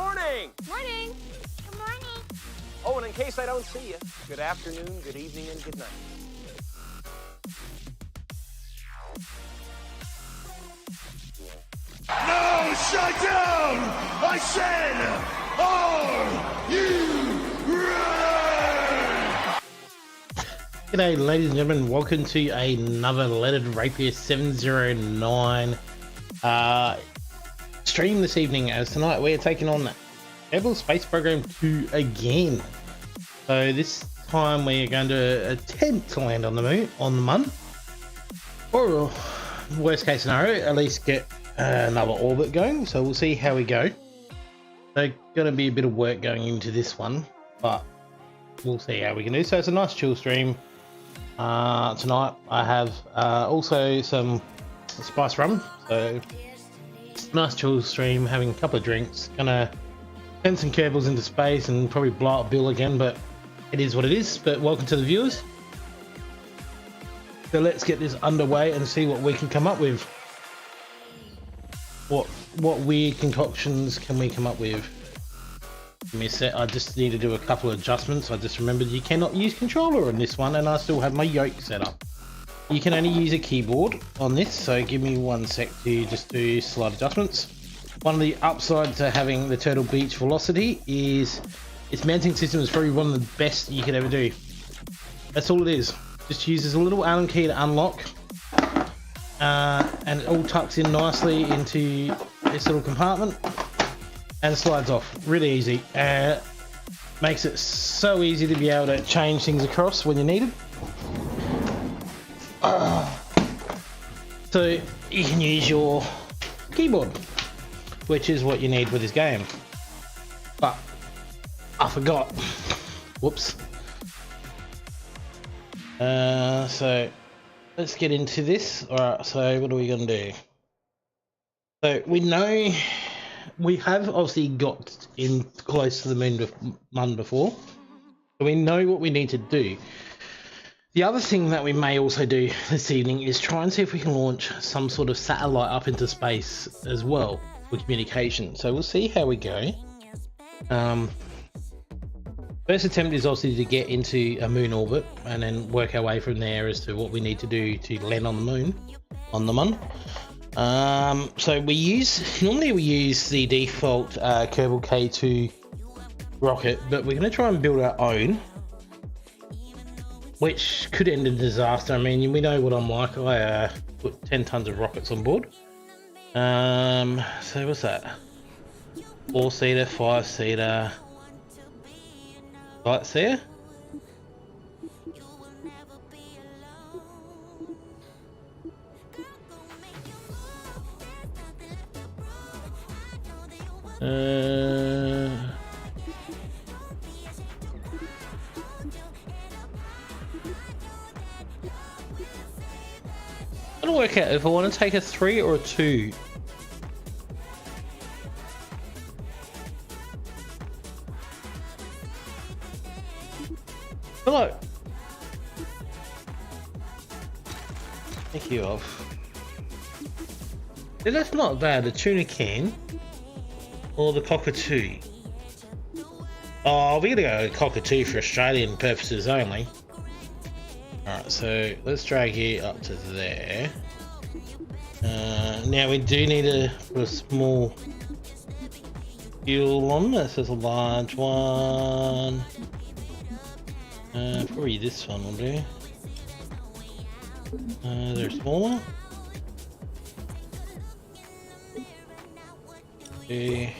Morning! Morning! Good morning! Oh, and in case I don't see you, good afternoon, good evening, and good night. No, shut down! I said, are you ready? G'day ladies and gentlemen, welcome to another Leaded Rapier 709 stream this evening, as tonight we're taking on Kerbal Space Program 2 again. So this time we're going to attempt to land on the moon, on the Mun, or worst case scenario, at least get another orbit going. So we'll see how we go. So going to be a bit of work going into this one, but we'll see how we can do. So it's a nice chill stream. Tonight I have also some spice rum, so nice chill stream, having a couple of drinks, gonna send some Kerbals into space and probably blow up Bill again, but it is what it is. But welcome to the viewers. So let's get this underway and see what we can come up with. What weird concoctions can we come up with? Give me a set. I just need to do a couple of adjustments. I just remembered you cannot use controller on this one, and I still have my yoke set up. You can only use a keyboard on this, so give me 1 sec to just do slight adjustments. One of the upsides to having the Turtle Beach Velocity is its mounting system is probably one of the best you could ever do. That's all it is. Just uses a little Allen key to unlock, and it all tucks in nicely into this little compartment and slides off. Really easy. Makes it so easy to be able to change things across when you need it. So you can use your keyboard, which is what you need with this game. But I forgot. Whoops. So let's get into this. Alright, so what are we going to do? So we know we have obviously got in close to the moon before, so we know what we need to do. The other thing that we may also do this evening is try and see if we can launch some sort of satellite up into space as well for communication. So we'll see how we go. First attempt is obviously to get into a moon orbit and then work our way from there as to what we need to do to land on the moon, on the Mun. So normally we use the default Kerbal K2 rocket, but we're going to try and build our own, which could end in disaster. I mean, we know what I'm like. I put 10 tons of rockets on board. So what's that? 4-seater, 5-seater. Lights there. I'll work out if I want to take a 3 or a 2. Hello. Take you off. Yeah, that's not bad. The tuna can or the cockatoo. Oh, we're gonna go cockatoo for Australian purposes only. Alright, so let's drag you up to there. Now we do need to put a small fuel on. This is a large one. Probably this one will do. They're smaller. Okay.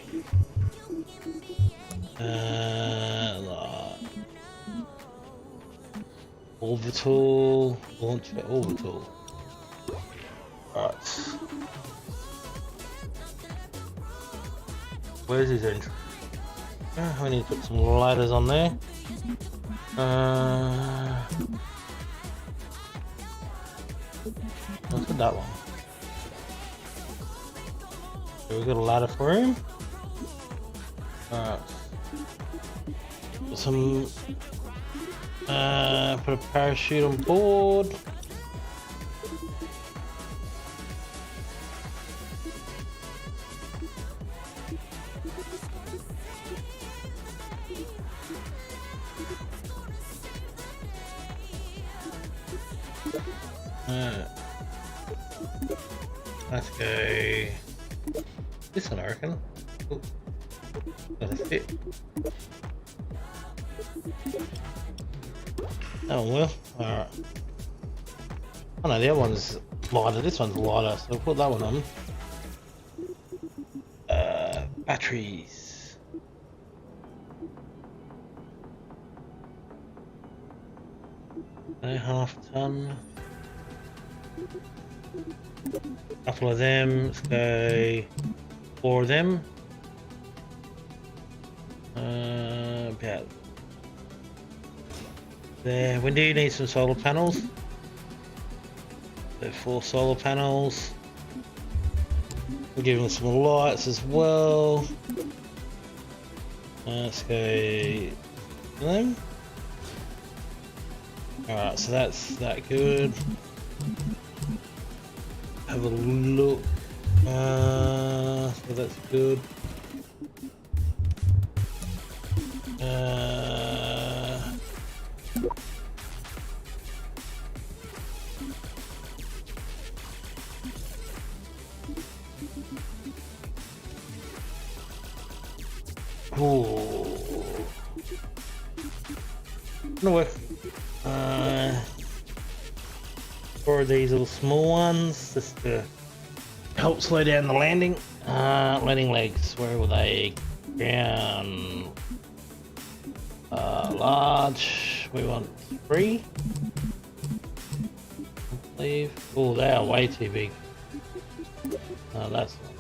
Orbital, launch for orbital. Alright. Where's his entry? We need to put some ladders on there. Look at that one. So we got a ladder for him. Alright. Put some put a parachute on board. Let's go this one, I reckon. Ooh, doesn't fit. Oh well, alright. Oh no, the other one's lighter, this one's lighter, so we'll put that one on. Batteries. Half ton. Couple of them. Let's go 4 of them. About there. We do need some solar panels. So 4 solar panels. We'll give them some lights as well. Let's go them. Alright, so that's that good. Have a look. So that's good. Gonna work. 4 of these little small ones just to help slow down the landing. Landing legs, where were they? Ground. Large. We want 3. I believe. Oh, they are way too big. No, that's not.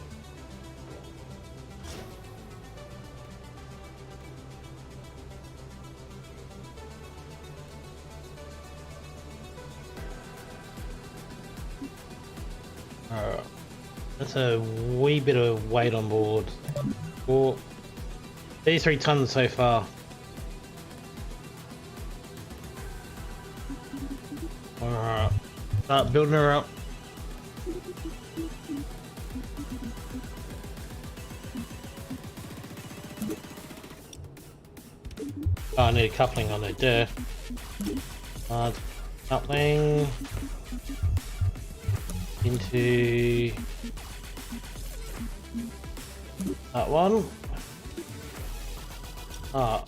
Alright, that's a wee bit of weight on board. 33 tons so far. Alright, start building her up. Oh, I need a coupling on it, duh. Coupling into that one. Oh.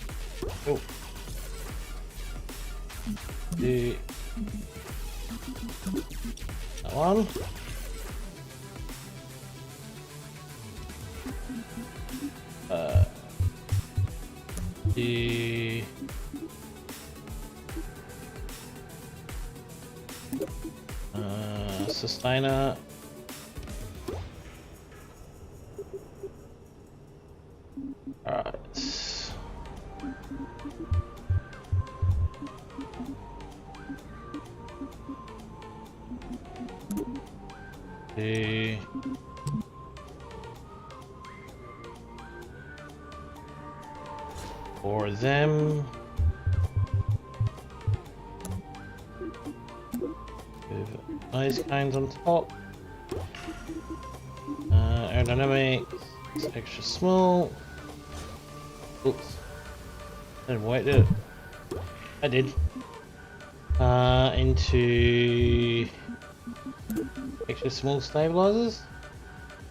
Do that one. Do sustainer. Alright. Do for them. Those kinds on top. Aerodynamics, extra small. Oops. I didn't wait, did it? I did. Into extra small stabilizers.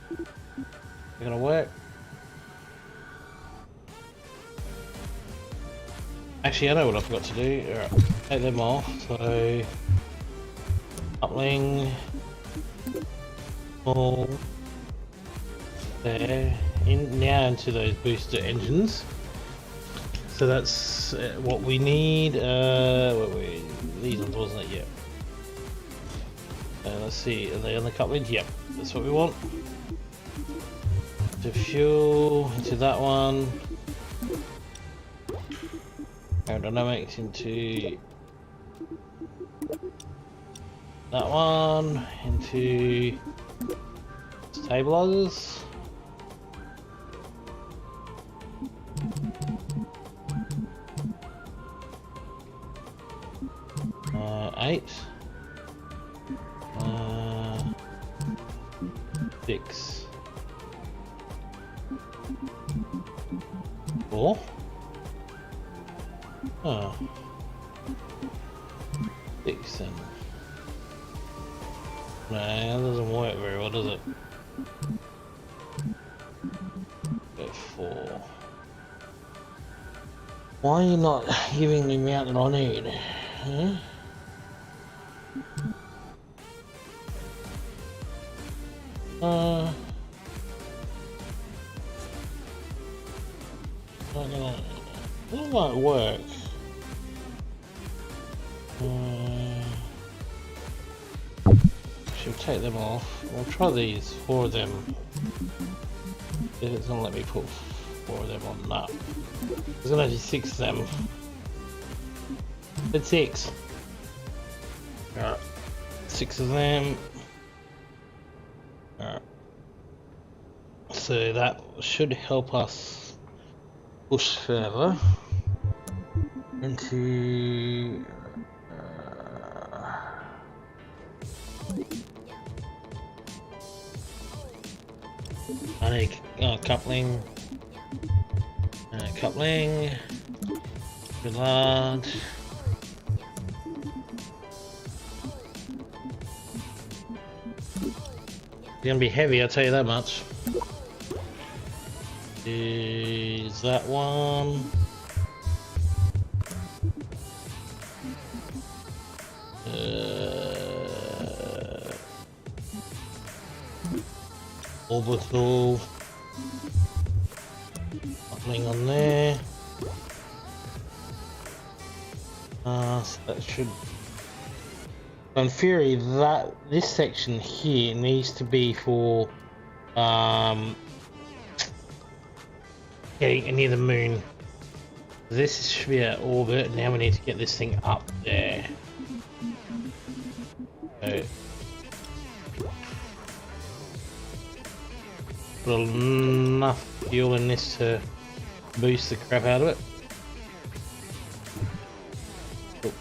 They're gonna work. Actually, I know what I forgot to do. Alright, take them off. So coupling, all there, in now into those booster engines. So that's what we need. These ones, wasn't it? Yep. Let's see, are they on the coupling? Yep, that's what we want. To fuel into that one. Aerodynamics into that one, into stabilizers. Eight. 6. 4. Oh. 6 then. No, that doesn't work very well, does it? Go 4. Why are you not giving me the amount that I need? Huh? That might work. Should take them off. We'll try these, 4 of them. It's gonna let me put 4 of them on that. There's gonna be 6 of them. It's 6. Alright. 6 of them. Alright. So that should help us push further into I need coupling, coupling, good lad. It's gonna be heavy, I'll tell you that much. Is that one? Orbital. Coupling on there. So that should. In theory, that this section here needs to be for getting near the moon. This should be at orbit. Now we need to get this thing up there. So, put enough fuel in this to boost the crap out of it. Oops.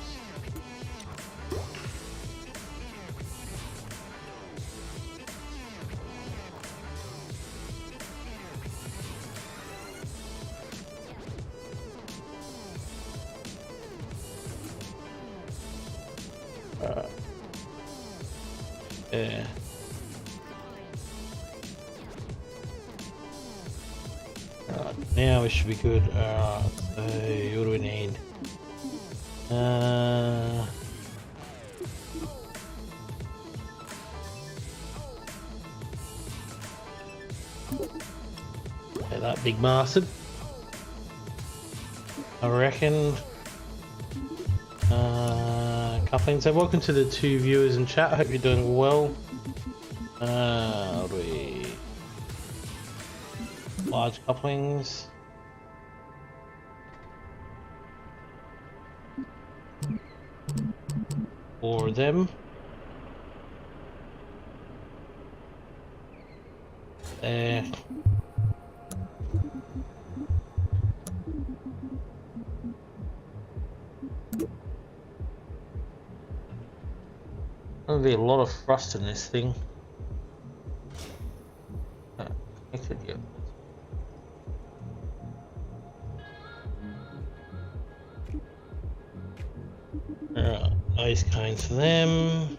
Yeah. Alright, now we should be good. Alright, so what do we need? Okay, that big bastard. I reckon. Coupling. So welcome to the 2 viewers in chat. I hope you're doing well. How do we large couplings? For them. There. There'll be a lot of thrust in this thing. Connected yet. Alright, ice cones for them.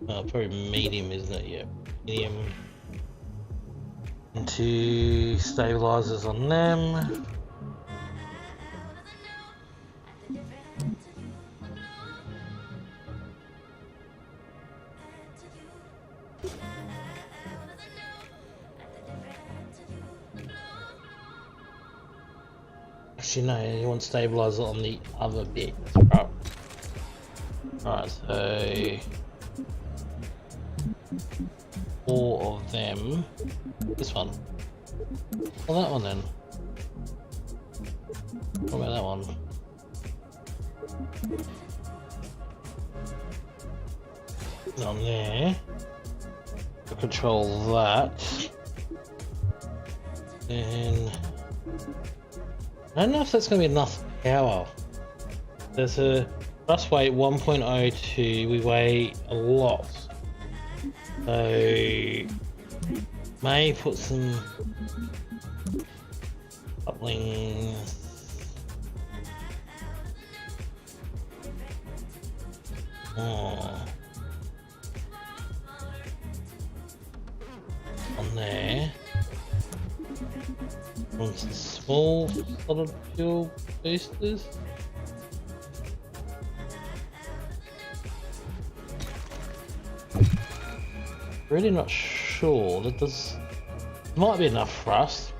Oh, probably medium, isn't it? Yeah, medium. And 2 stabilizers on them. Actually, no, you want stabilizer on the other bit. Right. Alright, so 4 of them. This one. Well, that one then. What about that one? On there. I'll control that. And I don't know if that's going to be enough power. There's a thrust weight 1.02. We weigh a lot. So may put some couplings. Oh. On there. On some small solid fuel boosters. Really not sure. That does might be enough thrust.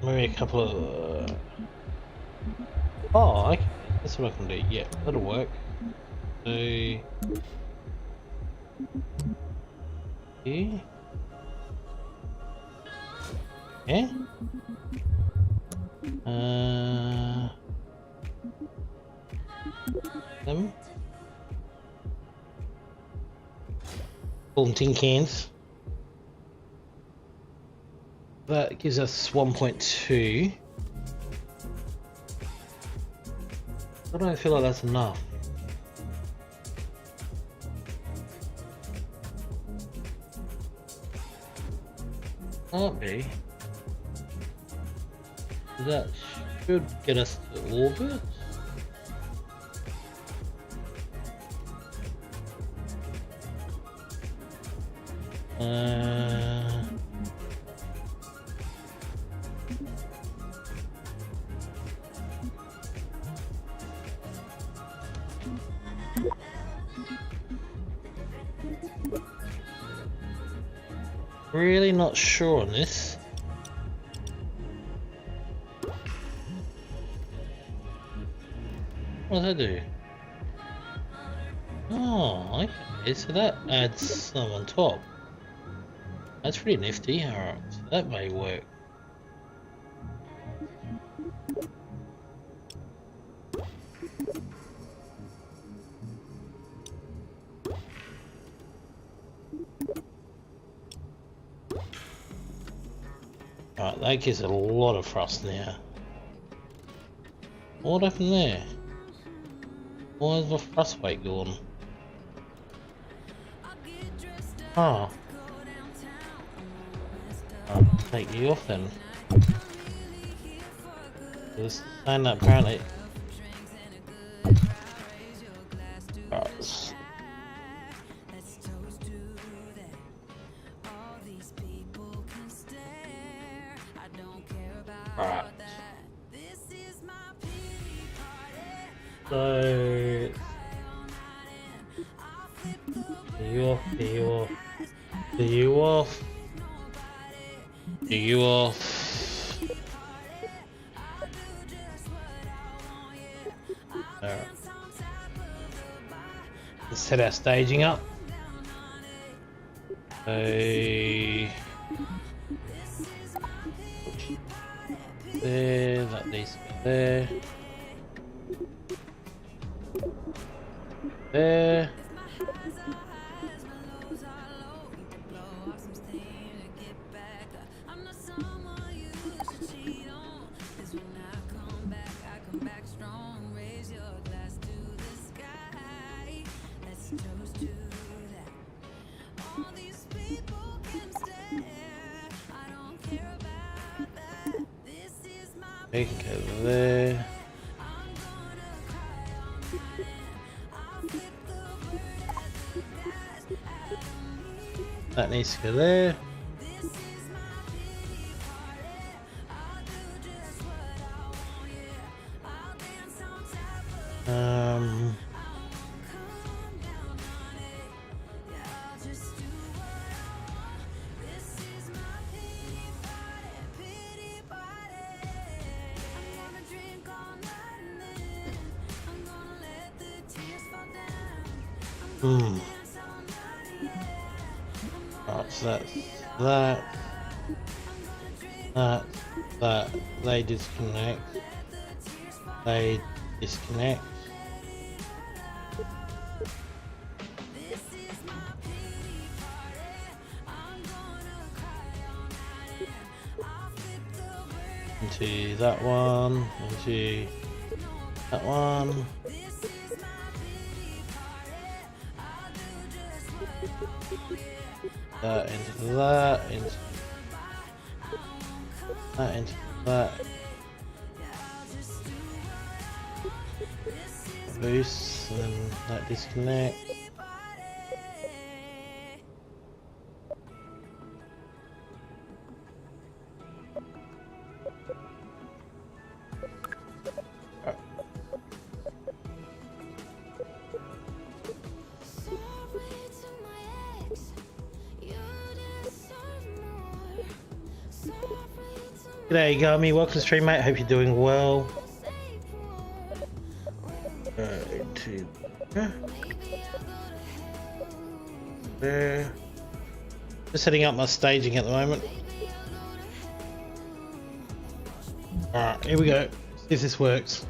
Maybe a couple of. Oh, okay. That's what I can do. Yeah, that'll work. So. Here. Yeah. Them. Tin cans. That gives us 1.2. I don't feel like that's enough. Can't be. That should get us to orbit. Really not sure on this. What does that do? Oh, okay, so that adds some on top. That's pretty nifty. Alright, so that may work. Right, that gives it a lot of thrust now. What happened there? Why is the thrust weight gone? Oh. I'll take you off then. Just saying that apparently. Right. Alright. So you off, you off, you off, you off. Alright. Let's set our staging up. There, that needs to be there. There. Take it over there. That needs to go there. Right, so that's that, they disconnect, they disconnect. Into that one, into that one. That into that, into that, into that. loose and then that disconnect. G'day Gami, welcome to the stream mate, hope you're doing well. There. Just setting up my staging at the moment. Alright, here we go. See if this works.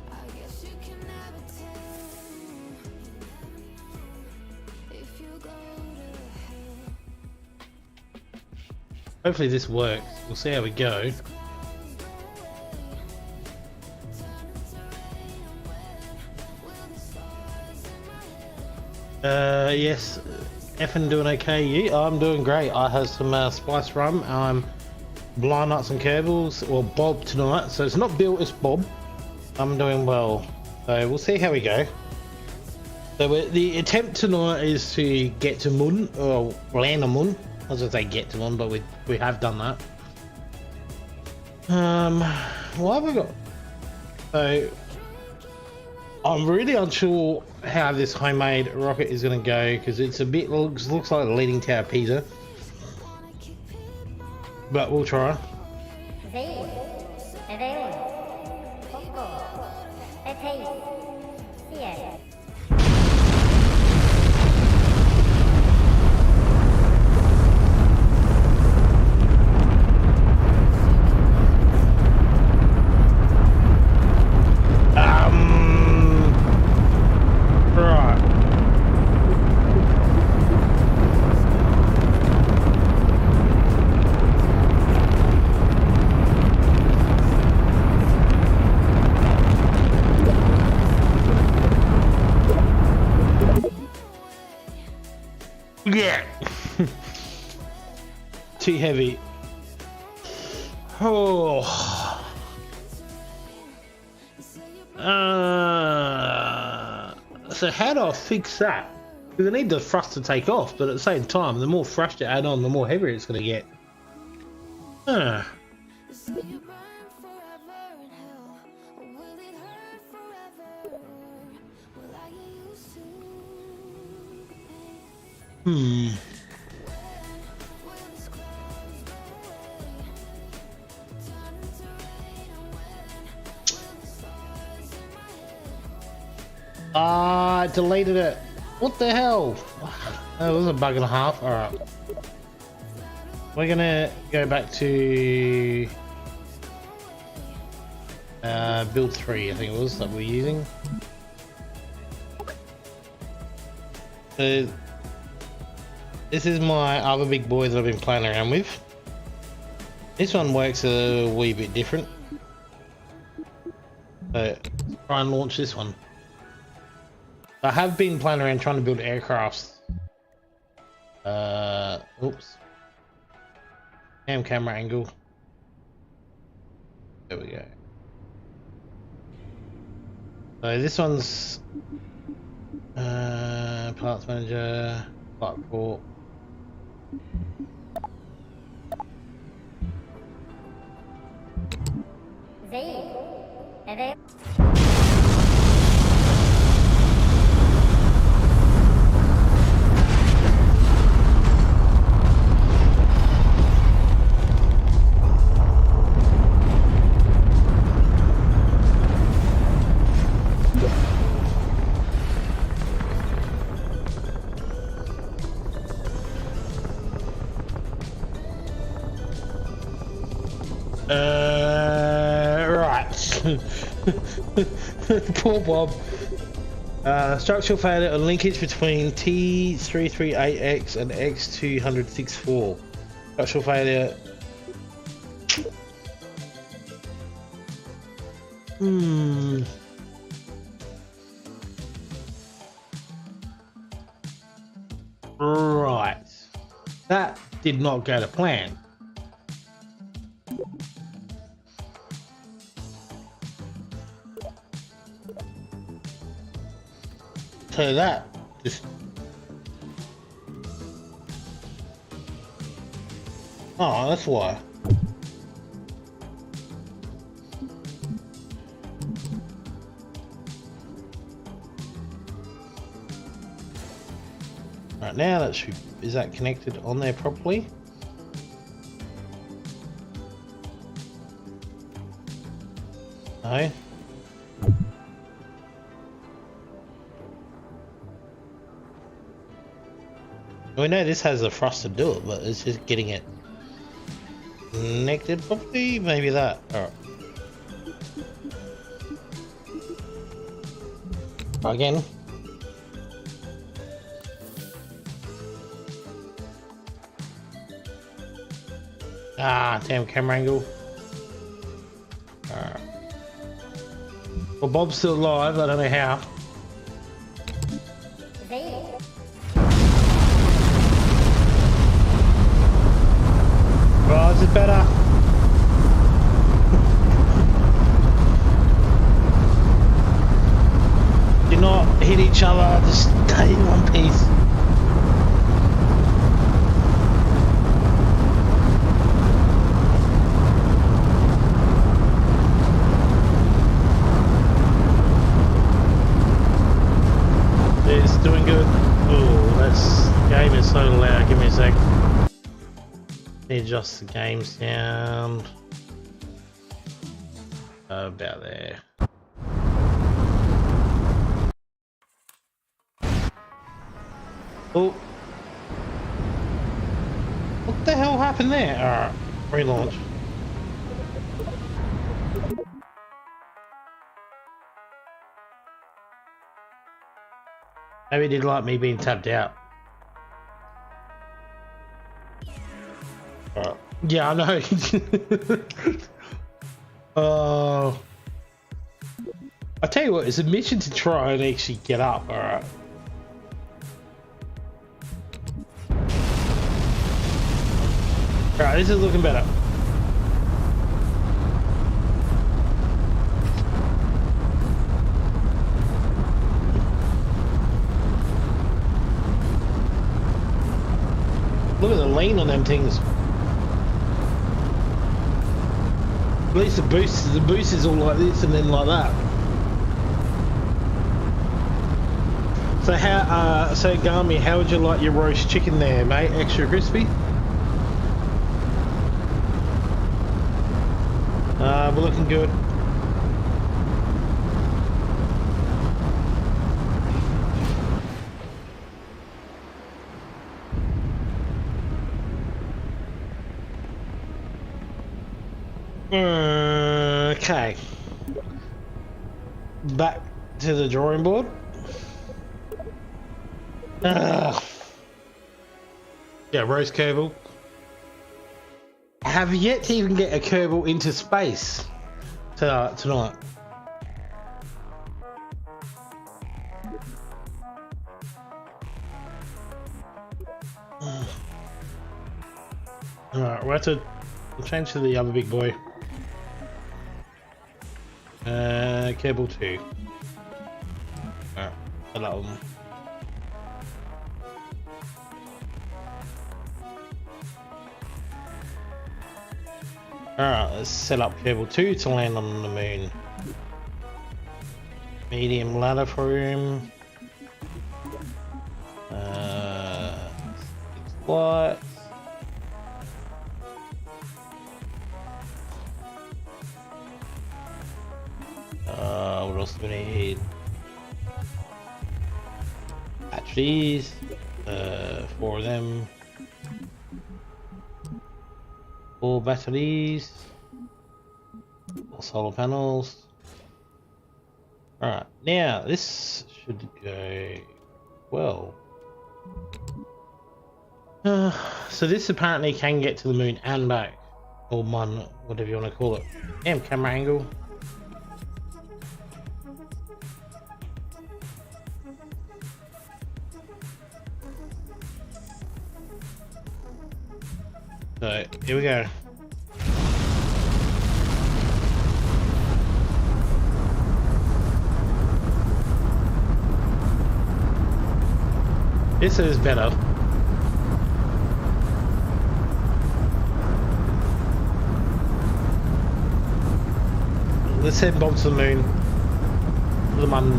Hopefully this works. We'll see how we go. Yes, effing doing okay. You? I'm doing great. I had some spice rum. I'm blind nuts and kerbals, or Bob tonight. So it's not Bill, it's Bob. I'm doing well. So we'll see how we go. So the attempt tonight is to get to Mun, or land a Mun. I was gonna say get to Mun, but we have done that. What have I got? So I'm really unsure how this homemade rocket is going to go because it's a bit looks like the Leaning Tower of Pisa, but we'll try. Yeah. Too heavy. Oh. So how do I fix that? Because I need the thrust to take off, but at the same time, the more thrust you add on, the more heavier it's going to get. I deleted it. What the hell? That was a bug and a half. Alright. We're gonna go back to build 3, I think it was, that we're using. So this is my other big boy that I've been playing around with. This one works a wee bit different. So try and launch this one. I have been playing around trying to build aircrafts. Oops. Camera angle. There we go. So this one's parts manager, flight report. Right. Poor Bob. Structural failure on linkage between T338X and X264. Structural failure. Right. That did not go to plan. So that just... Oh, that's why. Right, now that should... Is that connected on there properly? No. We know this has the thrust to do it, but it's just getting it connected properly. Maybe that. Alright. Again. Ah, damn camera angle. Alright. Well, Bob's still alive. I don't know how. Oh, is it better? Do not hit each other, just stay in one piece. It's doing good. Oh, this game is so loud. Give me a sec. Adjust the game sound. About there. Oh. What the hell happened there? Alright, relaunch. Maybe it did like me being tapped out. Yeah, I know. I tell you what, it's a mission to try and actually get up. All right. All right, this is looking better. Look at the lean on them things. At least the boost is all like this and then like that. So how, so Gami, how would you like your roast chicken there, mate? Extra crispy? We're looking good. Okay. Back to the drawing board. Yeah, roast Kerbal. Have yet to even get a Kerbal into space tonight. Alright, we'll have to change to the other big boy. Kerbal 2. Alright, that one. Alright, let's set up Kerbal 2 to land on the moon. Medium ladder for him. 6 flights. What else do we need? Batteries. 4 of them. 4 batteries. Solar panels. Alright, now this should go well. So this apparently can get to the moon and back. Or mon, whatever you want to call it. Damn, camera angle. So, here we go. This is better. Let's send Bob to the moon. To the mun.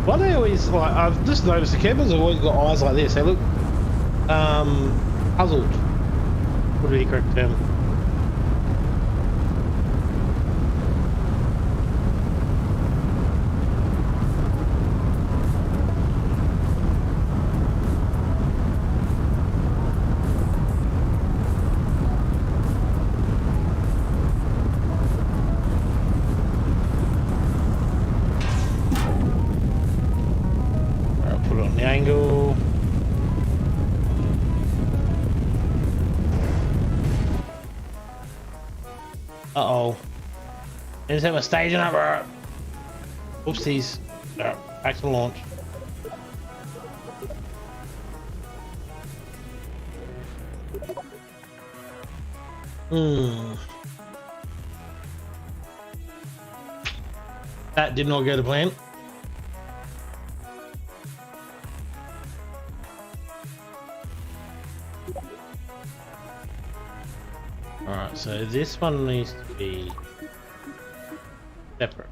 Why they always like? I've just noticed the kerbals have always got eyes like this. They look puzzled. Would be the correct term. Angle. Uh-oh. Didn't have a staging up. Oopsies. Back to launch. That did not go to plan. Alright, so this one needs to be separate.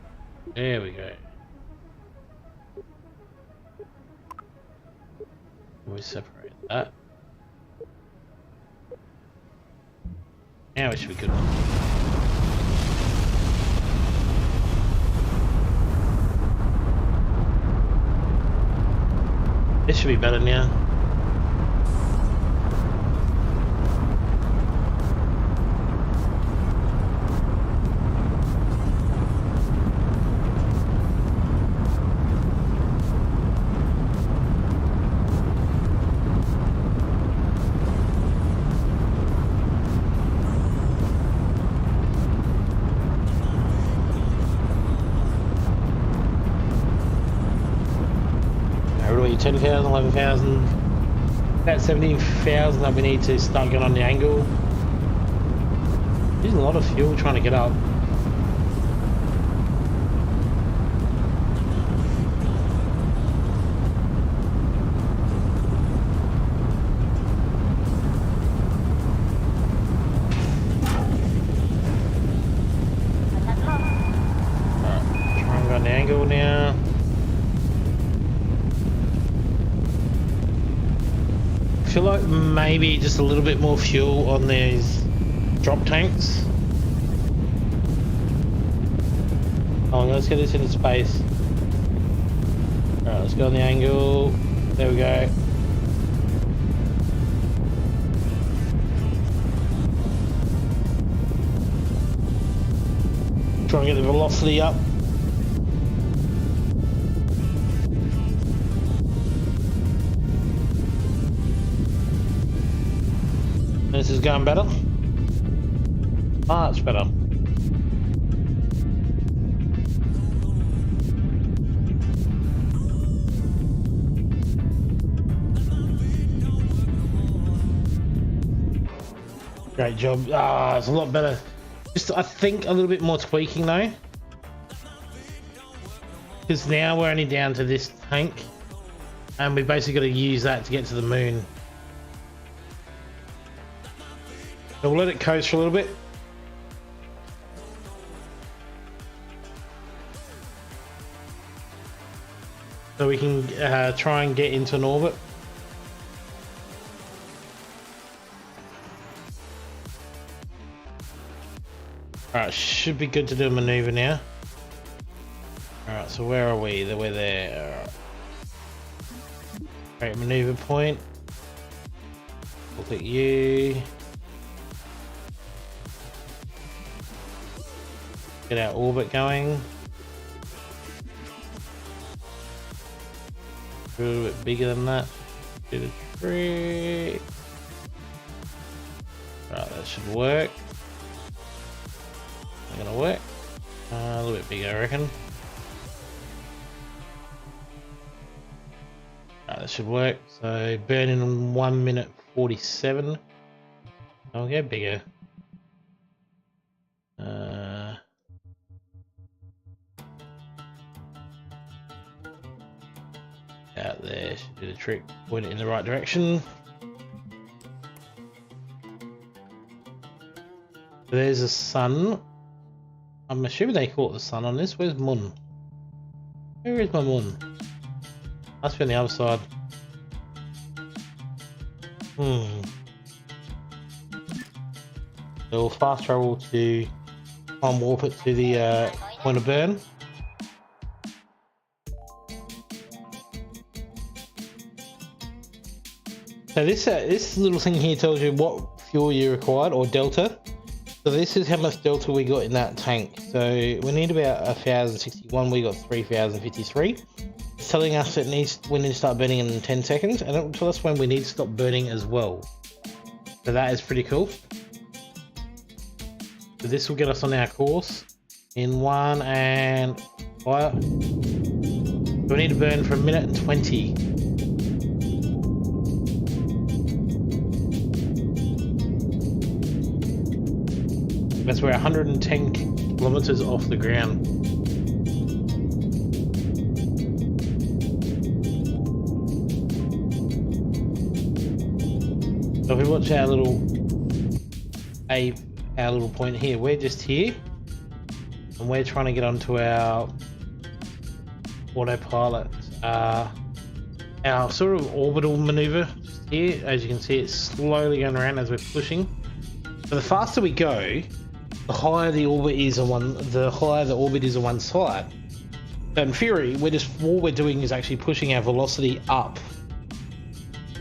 There we go. We separate that. Now it should be good. This should be better now. Everybody 10,000, 11,000, about 17,000 that we need to start getting on the angle. There's a lot of fuel trying to get up. Alright, try and go on the angle now. I feel like maybe just a little bit more fuel on these drop tanks. Oh, let's get this into space. Alright, let's go on the angle. There we go. Try and get the velocity up. This is going better. Much better. Great job. Ah, it's a lot better. Just, I think, a little bit more tweaking though. Because now we're only down to this tank. And we basically got to use that to get to the moon. So we'll let it coast for a little bit. So we can try and get into an orbit. Alright, should be good to do a maneuver now. Alright, so where are we? We're there. Great maneuver point. We'll click you. Get our orbit going. A little bit bigger than that. Do the trick. Right, that should work. Not gonna work. A little bit bigger, I reckon. Right, that should work. So burning in 1 minute 47. I'll get bigger. Out there should do the trick, point it in the right direction. There's a sun. I'm assuming they call it the sun on this. Where's Mun? Where is my Mun? Must be on the other side. So we'll fast travel to warp it to the point of burn. So this little thing here tells you what fuel you required, or delta. So this is how much delta we got in that tank. So we need about 1,061. We got 3,053. It's telling us that we need to start burning in 10 seconds, and it will tell us when we need to stop burning as well. So that is pretty cool. So this will get us on our course in 1 and fire. So we need to burn for 1 minute and 20. That's we're 110 kilometers off the ground. So if we watch our little point here, we're just here, and we're trying to get onto our autopilot. Our sort of orbital maneuver just here, as you can see, it's slowly going around as we're pushing. So the faster we go, the higher the orbit is on one side. So in theory, all we're doing is actually pushing our velocity up.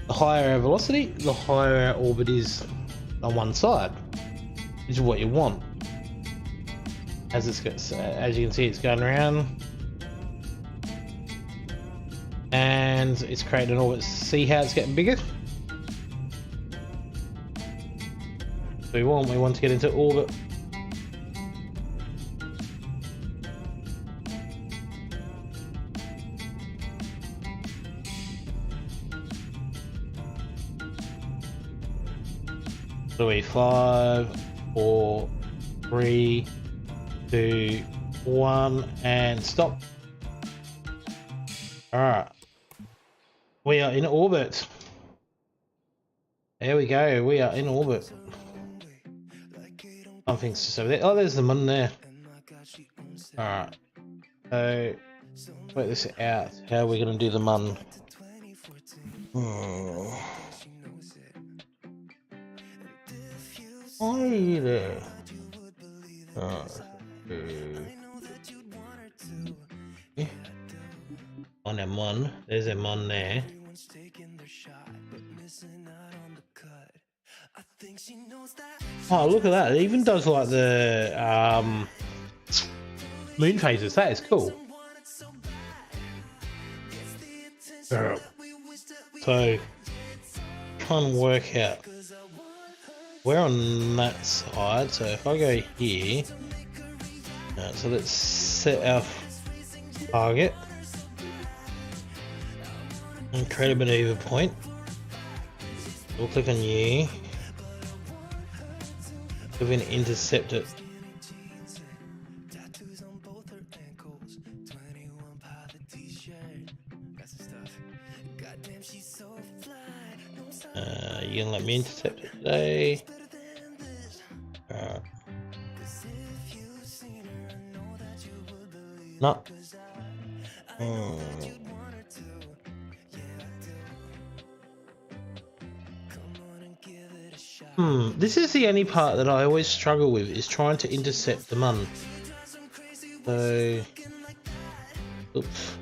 The higher our velocity, the higher our orbit is on one side, which is what you want. As you can see, it's going around, and it's creating an orbit. See how it's getting bigger? So we want to get into orbit. So we 5, 4, 3, 2, 1, and stop. Alright. We are in orbit. There we go, we are in orbit. Something's just over there. Oh, there's the moon there. Alright. So, work this out. How are we going to do the mun? Are you there? On a mon. There's a mon there. Oh, look at that. It even does like the moon phases. That is cool. So, trying to work out. We're on that side, so if I go here, so let's set our target and create a maneuver point. We'll click on you. We're going to intercept it. You gonna let me intercept it today? No. This is the only part that I always struggle with, is trying to intercept the mun. So, oops.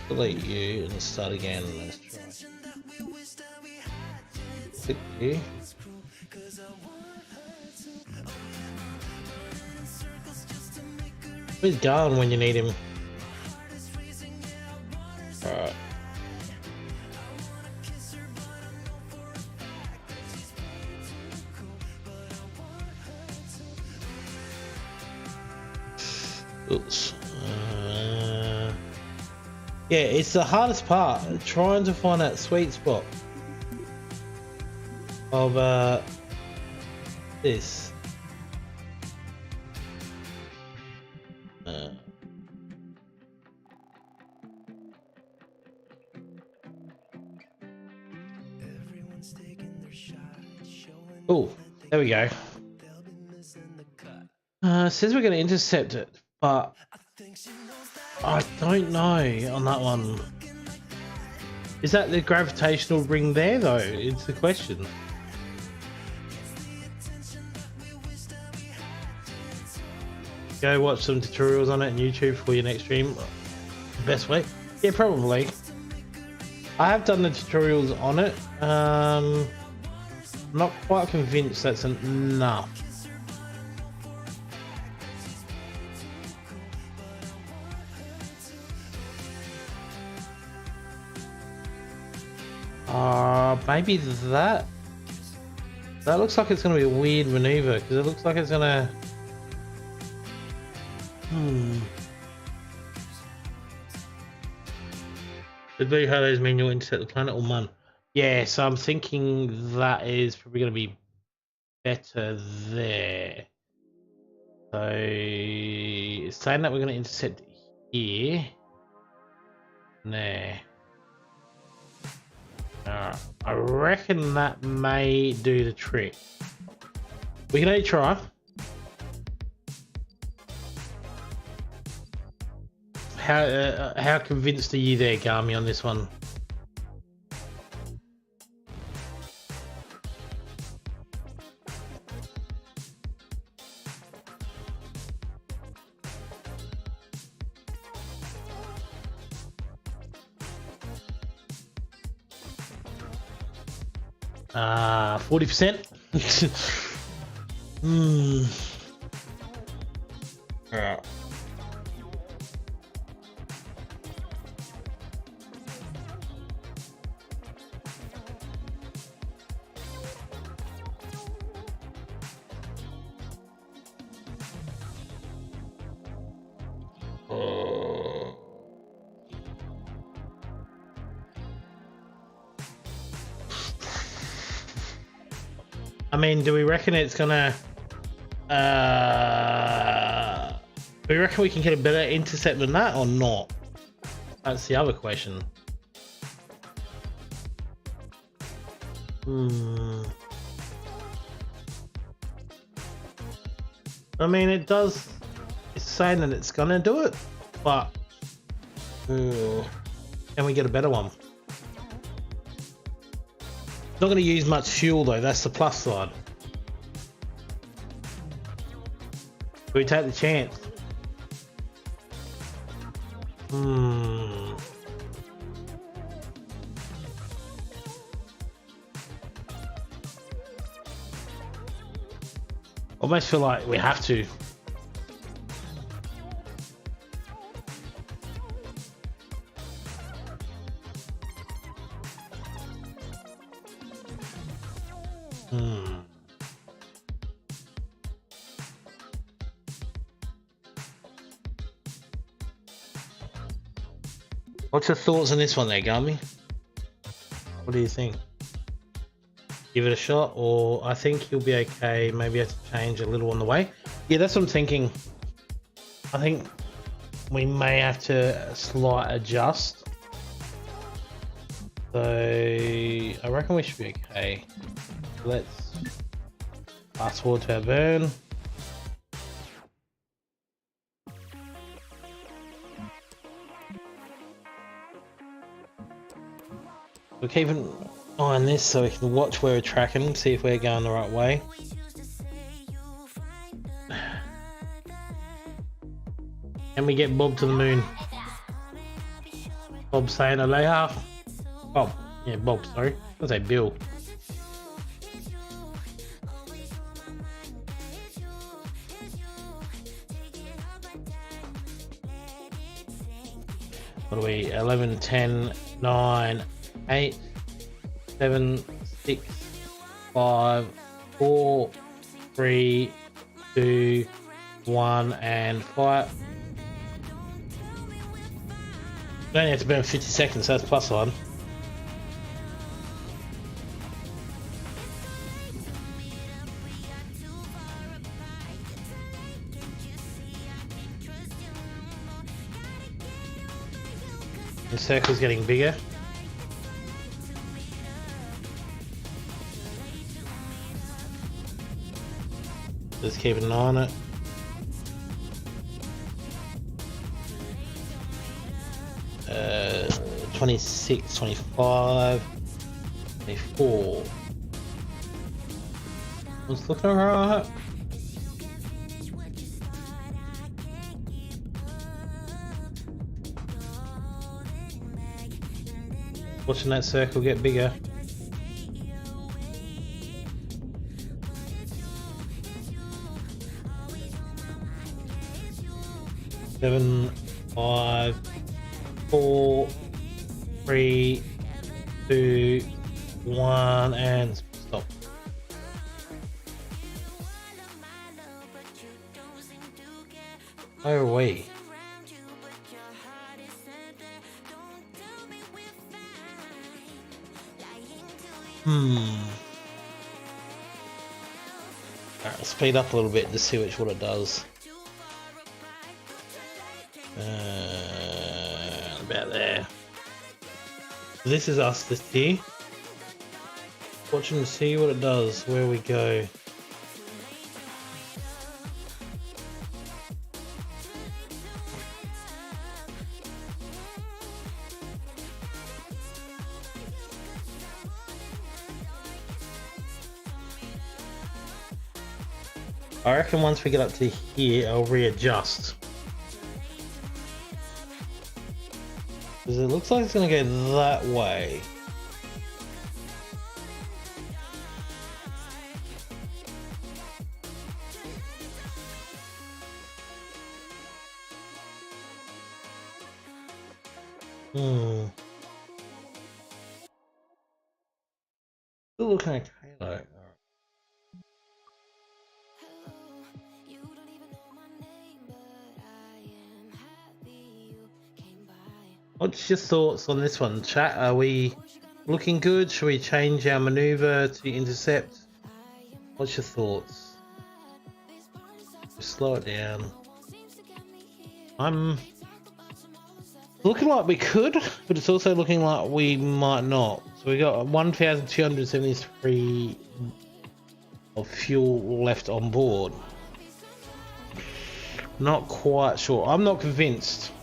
Delete you and start again. Let's try. Click you. Where's Gawin when you need him? Alright. Oops. Yeah, it's the hardest part, trying to find that sweet spot of this? Oh, there we go. Says we're going to intercept it, but I don't know on that one. Is that the gravitational ring there though? It's the question. Go watch some tutorials on it on YouTube for your next stream. Best way? Yeah, probably. I have done the tutorials on it. I'm not quite convinced that's enough. Maybe that looks like it's going to be a weird maneuver because it looks like it's going to The blue halos mean you'll intercept the planet or Mun. Yeah, so I'm thinking that is probably going to be better there. So it's saying that we're going to intercept here. There. I reckon that may do the trick. We can only try. How convinced are you there, Gami, on this one? Ah, 40%. Yeah. I mean, do we reckon it's gonna do we reckon we can get a better intercept than that or not? That's the other question. I mean, it's saying that it's gonna do it, but can we get a better one? Not going to use much fuel though, that's the plus side. We take the chance. Almost feel like we have to. What's your thoughts on this one there, Gami? What do you think? Give it a shot, or I think you'll be okay. Maybe have to change a little on the way. Yeah, that's what I'm thinking. I think we may have to slight adjust. So I reckon we should be okay. Let's fast forward to our burn. We're keeping an eye on this so we can watch where we're tracking, see if we're going the right way. Can we get Bob to the moon? Bob saying aloha. Bob. Yeah, Bob, sorry. I was say Bill. What are we? 11, 10, 9, 8, 7, 6, 5, 4, 3, 2, 1, and flight. We only have to burn 50 seconds, so that's plus one. The circle's getting bigger. Just keep an eye on it. Uh, 26, 25, 24. It's looking alright. Watching that circle get bigger. Seven, 5, 4, 3, 2, 1, and stop. Where are we? Alright, speed up a little bit to see what it does. About there. This is us this year. Watching to see what it does, where we go. I reckon once we get up to here, I'll readjust. Because it looks like it's going to go that way. Still looking okay though. What's your thoughts on this one, chat? Are we looking good? Should we change our maneuver to intercept? What's your thoughts? Just slow it down. I'm looking like we could, but it's also looking like we might not. So we got 1,273 of fuel left on board. Not quite sure. I'm not convinced.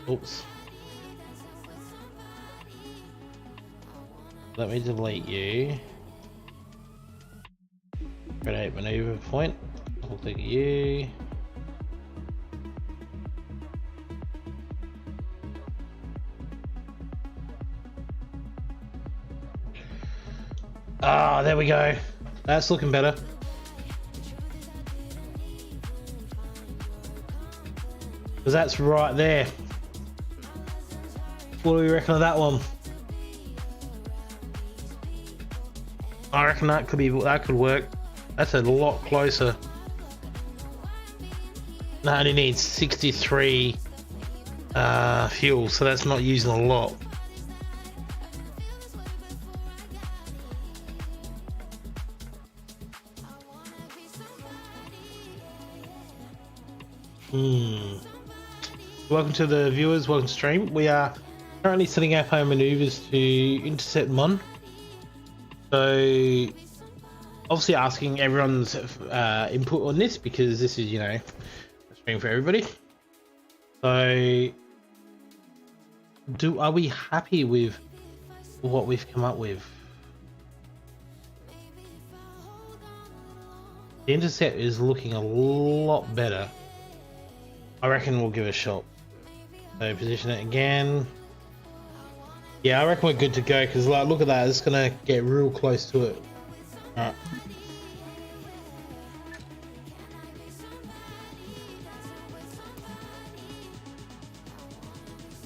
Oops. Let me delete you. Create maneuver point. I'll click you. Ah, there we go. That's looking better. Because that's right there. What do we reckon of that one? I reckon that could work. That's a lot closer. That only needs 63 fuel, so that's not using a lot. Welcome to the viewers, welcome to stream. We are currently setting up our maneuvers to intercept Mon. So obviously asking everyone's input on this, because this is, you know, a stream for everybody. So are we happy with what we've come up with? The intercept is looking a lot better. I reckon we'll give it a shot. So position it again. Yeah, I reckon we're good to go, because like, look at that, it's gonna get real close to it. Alright.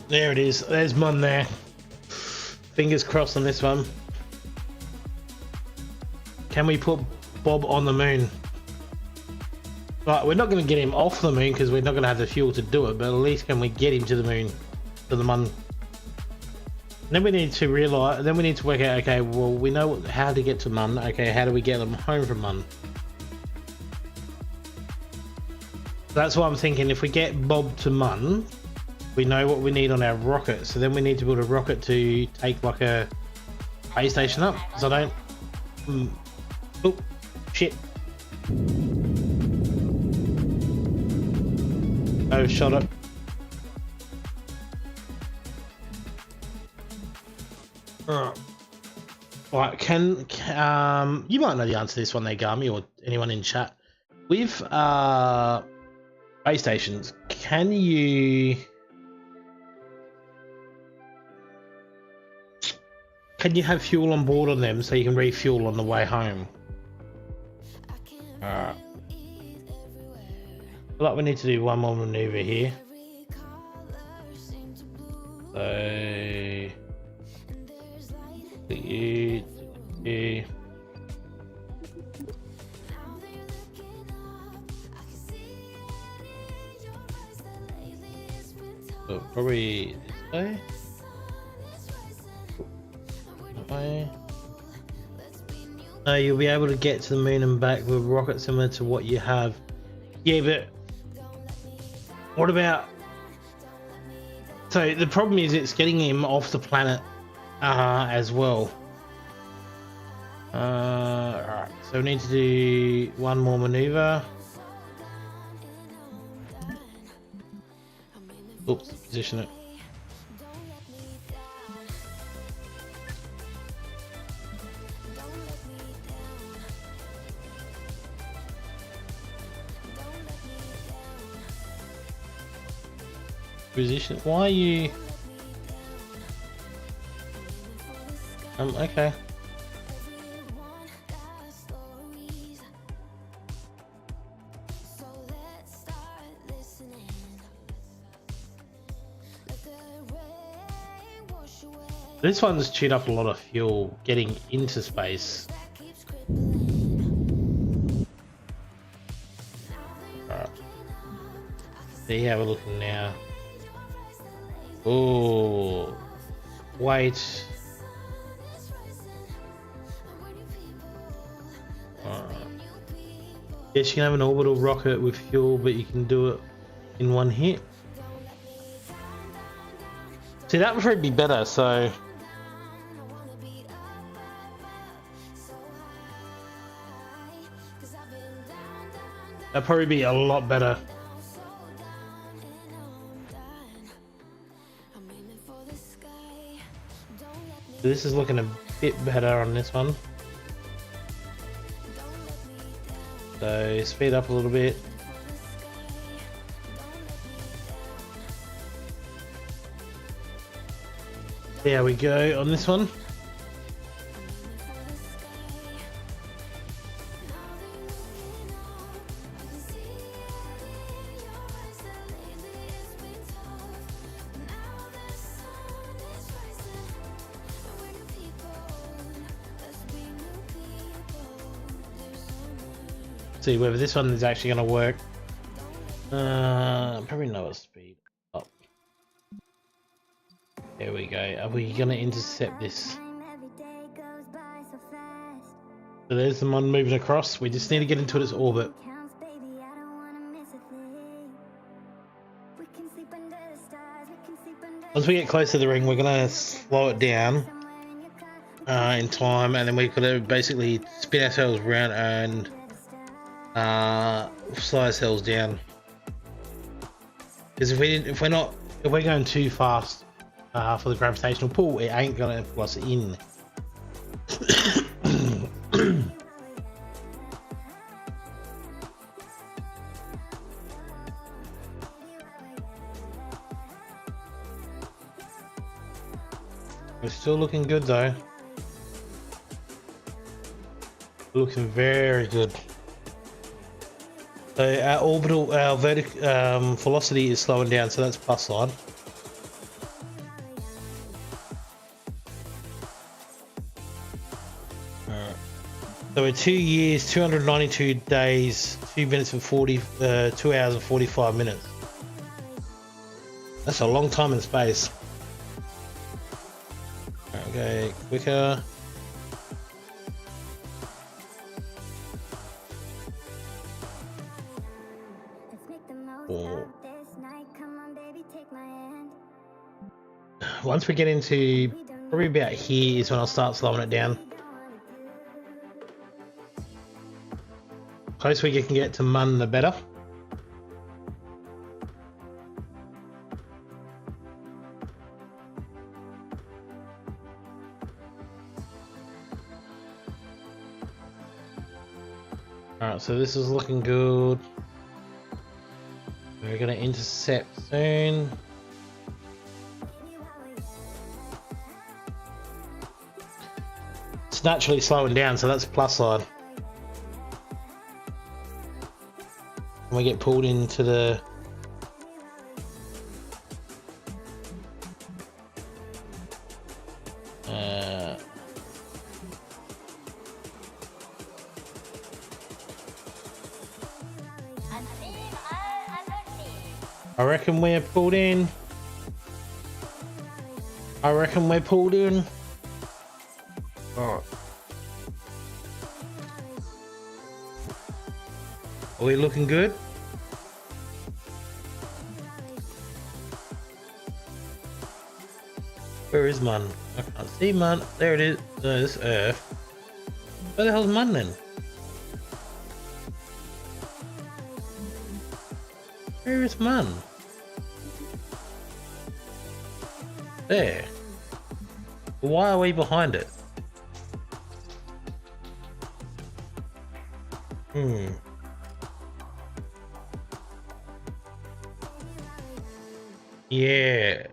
There it is. There's Mon there. Fingers crossed on this one. Can we put Bob on the moon? Right, we're not going to get him off the moon because we're not going to have the fuel to do it, but at least can we get him to the moon, to the Mon? Then we need to realize, then we need to work out, okay, well, we know how to get to Mon. Okay, how do we get them home from Mon? That's what I'm thinking. If we get Bob to Mun, we know what we need on our rocket. So then we need to build a rocket to take like a base station up. Because I don't. Oh shit! Oh, shot it. Right, you might know the answer to this one there, Gami, or anyone in chat. With base stations, can you have fuel on board on them so you can refuel on the way home? Alright. I feel like we need to do one more maneuver here. So so probably this way. That way. No, you'll be able to get to the moon and back with a rocket similar to what you have. Yeah, but what about? So the problem is it's getting him off the planet as well. Alright, so we need to do one more maneuver. Oops, position it. Position. Why are you? Okay. This one's chewed up a lot of fuel getting into space. Alright. See how we're looking now. Oh, wait. Yes, you can have an orbital rocket with fuel, but you can do it in one hit. See, that would probably be better, so... That'd probably be a lot better. This is looking a bit better on this one. So speed up a little bit. There we go on this one. See whether this one is actually going to work. Probably lower speed up. There we go. Are we going to intercept this? So there's the mon moving across. We just need to get into its orbit. Once we get close to the ring, we're going to slow it down in time, and then we're going to basically spin ourselves around and slow ourselves down, because if we're going too fast for the gravitational pull, it ain't gonna pull us in. We're still looking good though. Looking very good. So our orbital, our velocity is slowing down, so that's plus side. Alright. So we're 2 years, 292 days, 2 minutes and 2 hours and 45 minutes. That's a long time in space. Okay, quicker. once we get into probably about here is when I'll start slowing it down. Closer we can get to mun, the better. Alright, so this is looking good. We're going to intercept soon. It's naturally slowing down, so that's the plus side. And we get pulled into the I reckon we're pulled in. I reckon we're pulled in. Alright. Are we looking good? Where is Mun? I can't see Mun. There it is. No, this Earth. Where the hell's Mun then? Where is Mun? There. Why are we behind it? Yeah.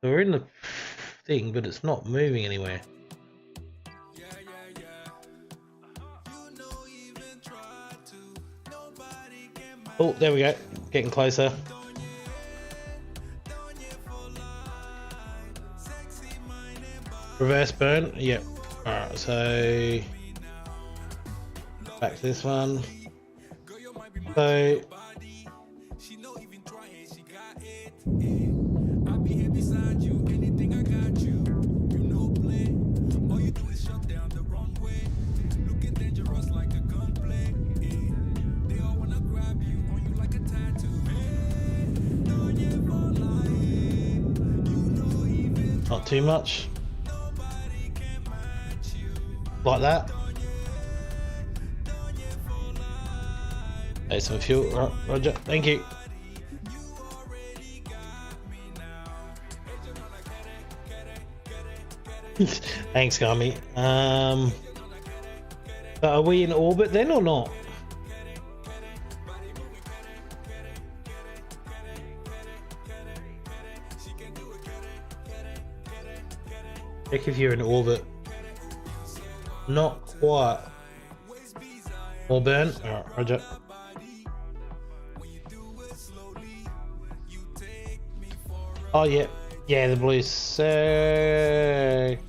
So we're in the thing, but it's not moving anywhere. Oh, there we go. Getting closer. Reverse burn. Yep. Alright, so back to this one. So not too much. Like that. There's some fuel. Right, Roger, thank you. Thanks, Gami. But are we in orbit then or not? Check if you're in orbit. Not quite. More burn. Alright, Roger. Oh yeah, yeah, the blue sag.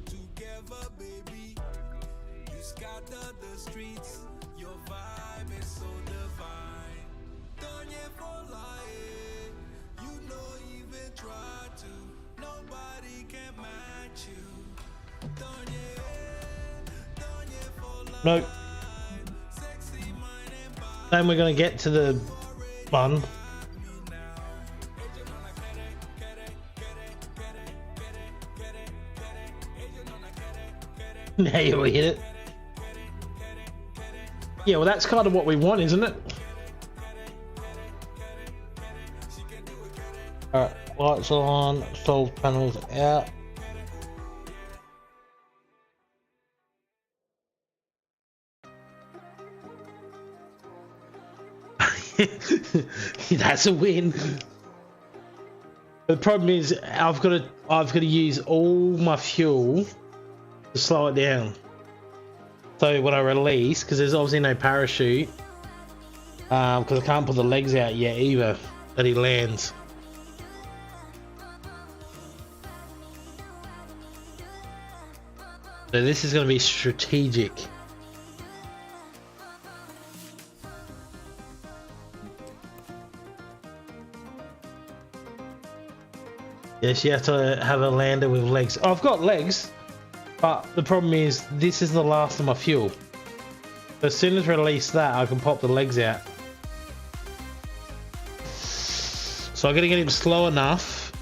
Nope. Then we're gonna get to the bun. Now you hit it. Yeah, well that's kind of what we want, isn't it? Alright, lights on, solar panels out. That's a win. The problem is I've got to use all my fuel to slow it down. So when I release, because there's obviously no parachute, because I can't put the legs out yet either that he lands. So this is going to be strategic. Yes, you have to have a lander with legs. Oh, I've got legs, but the problem is this is the last of my fuel. So as soon as I release that, I can pop the legs out. So I'm going to get him slow enough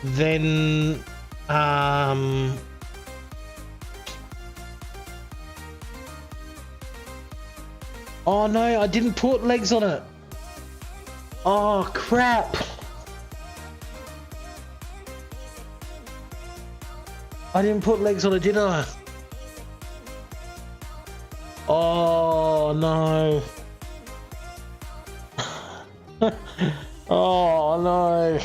then oh no, I didn't put legs on it. Oh crap. I didn't put legs on it, did I? Oh no. Oh no.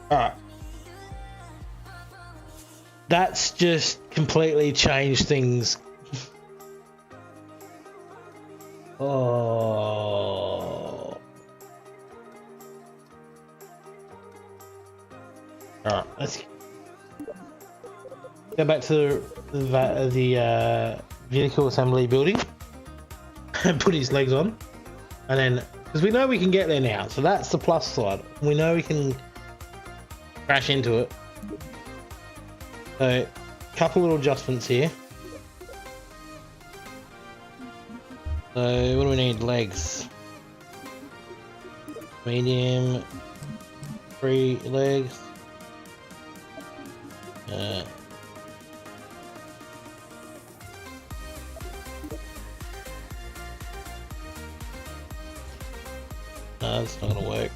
Alright. That's just completely changed things. Oh. Alright, let's go back to the vehicle assembly building and put his legs on, and then because we know we can get there now, so that's the plus side. We know we can crash into it. So a couple little adjustments here. So what do we need? Legs. Medium. 3 legs. No, that's not gonna work.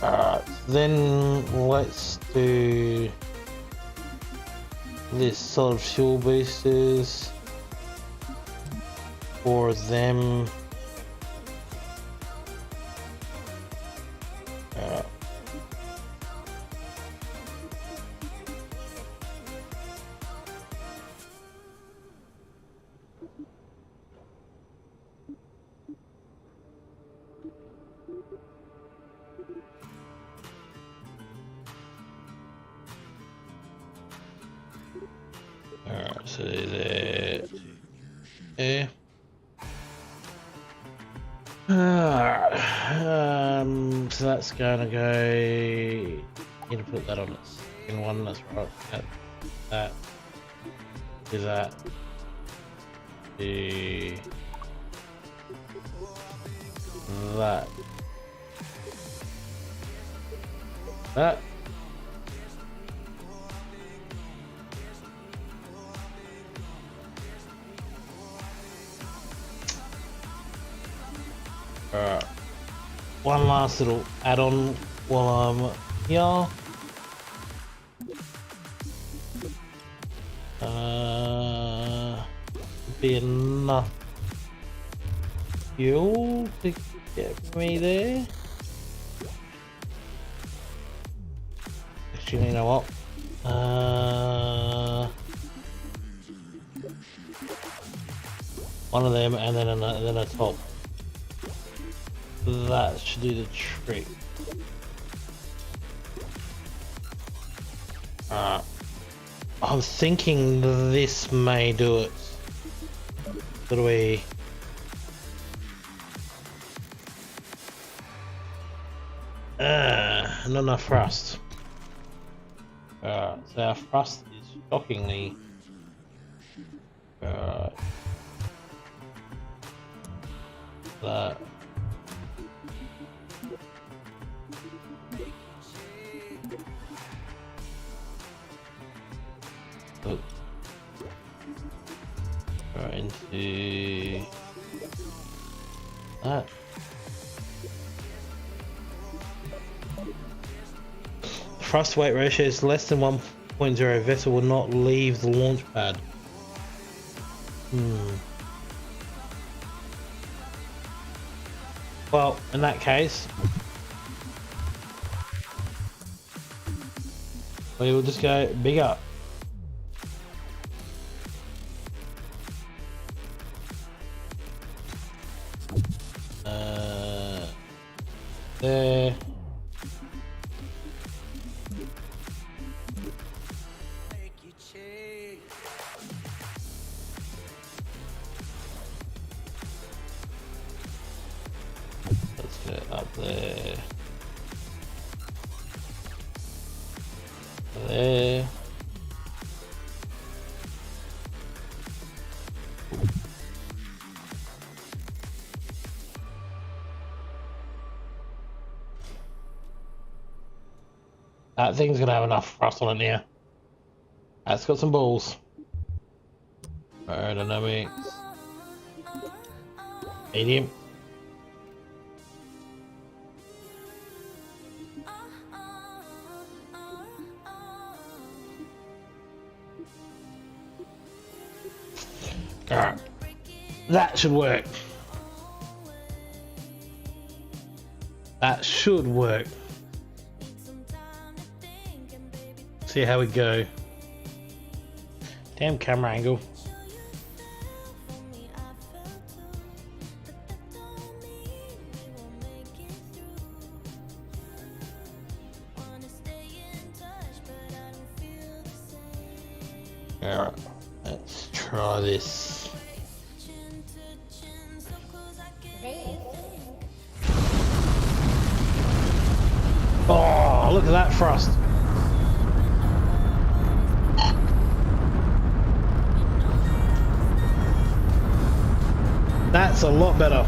Alright, then let's do this sort of fuel boosters for them. Alright. Alright, so there. Yeah. So that's gonna go. Need to put that on the second one. That's right. That. Do that. Do that. That. Alright, one last little add-on while I'm here. Be enough fuel to get me there. Actually, you know what? One of them and then a top. That should do the trick. I'm thinking this may do it. What do we? Not enough thrust. So our thrust is shockingly. That. Right into that. Thrust weight ratio is less than 1.0. Vessel will not leave the launch pad. Well, in that case, we will just go bigger. There. Let's get it up there. There. That thing's gonna have enough thrust on it now. That's got some balls. Aerodynamics. Medium. Alright. That should work. That should work. See how we go. Damn camera angle. Alright, let's try this. Oh, look at that thrust. That's a lot better.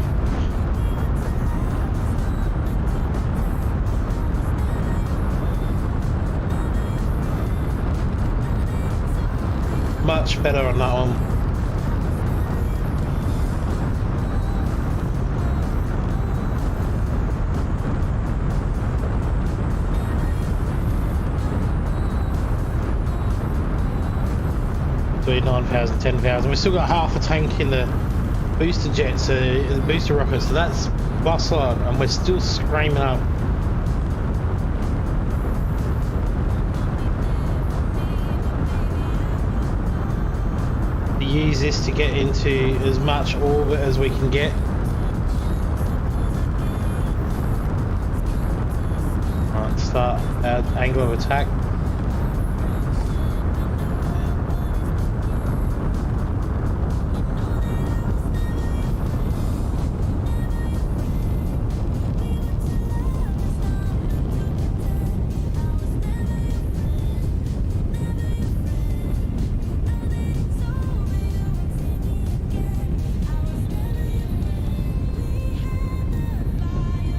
Much better on that one. Between 9,000 and 10,000. We've still got half a tank in the booster jets, the booster rockets, so that's bus on, and we're still screaming up. We use this to get into as much orbit as we can get. Alright, start our angle of attack.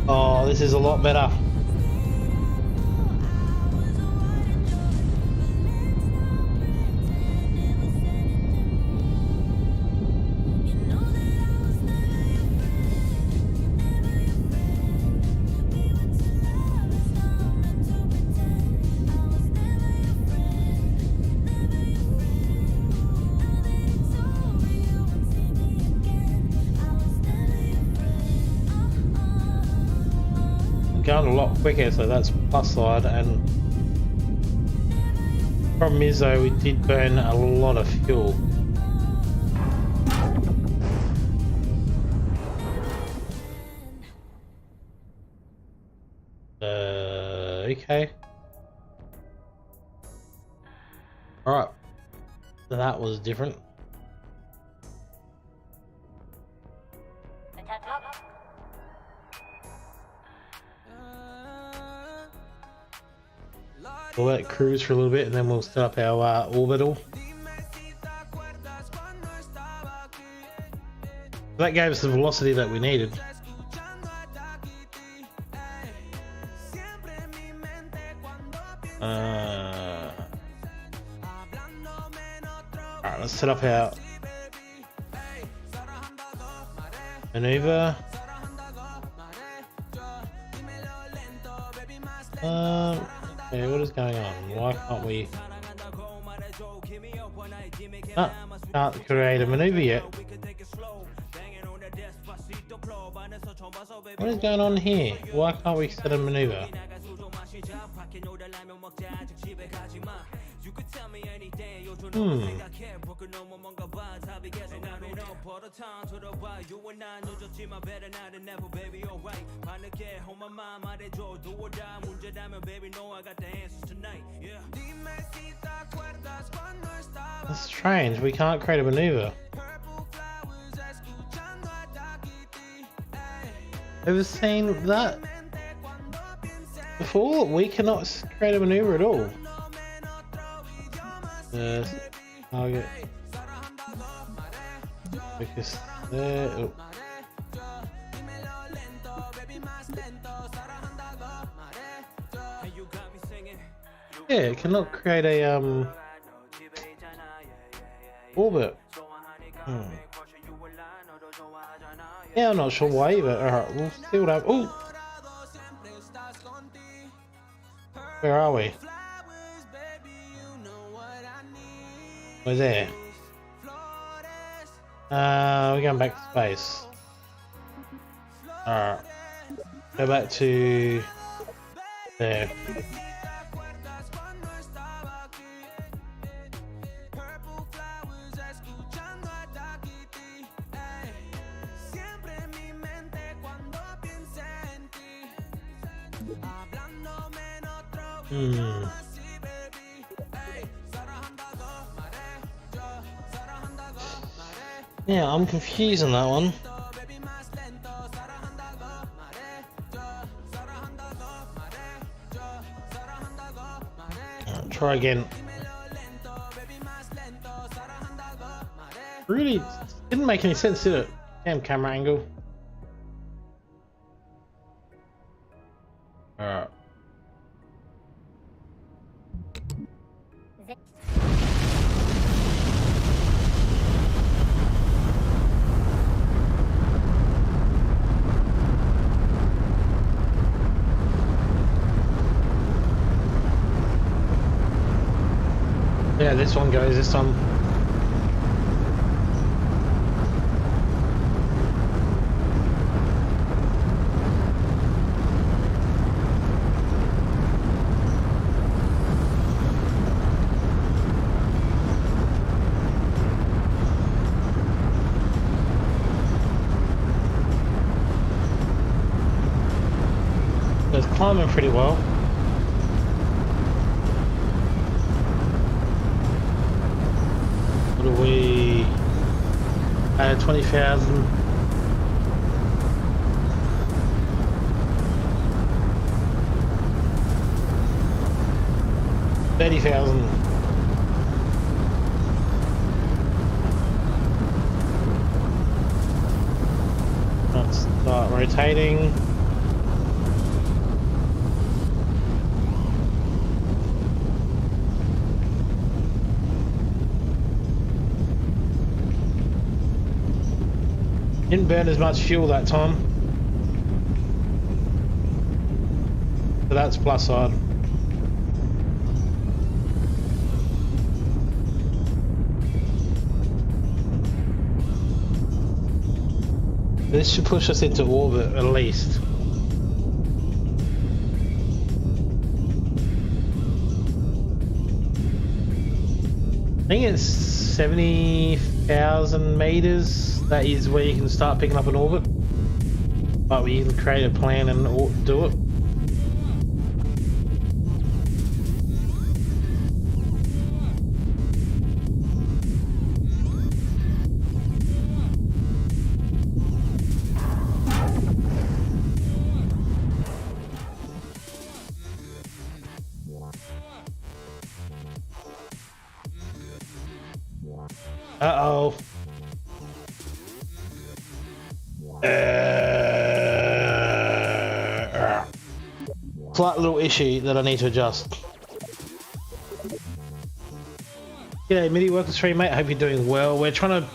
Oh, this is a lot better. Going a lot quicker, so that's plus side. And problem is though, we did burn a lot of fuel. Okay. Alright. That was different. We'll let it cruise for a little bit and then we'll start up our orbital. That gave us the velocity that we needed. Alright, let's set up our maneuver. Okay, what is going on? Why can't we? Can't create a maneuver yet. What is going on here? Why can't we set a maneuver? That's strange, we can't create a maneuver. Ever seen that before? We cannot create a maneuver at all. Target. Focus there. Oh. Yeah, it cannot create a orbit. Yeah, I'm not sure why, but alright, we'll see what happens. Oh! Where are we? We're there. We're going back to space. Alright. Go back to there. Yeah, I'm confused on that one. Right, try again. Really didn't make any sense, did it? Damn camera angle. Alright. Yeah, this one goes this time. It's climbing pretty well. What are we? 20,000. $30,000. Let's start rotating. Didn't burn as much fuel that time, so that's plus side. This should push us into orbit at least. I think it's 70,000 meters. That is where you can start picking up an orbit, but we can create a plan and do it. Uh-oh. Slight little issue that I need to adjust. G'day, MIDI Worker Stream, mate. I hope you're doing well. We're trying to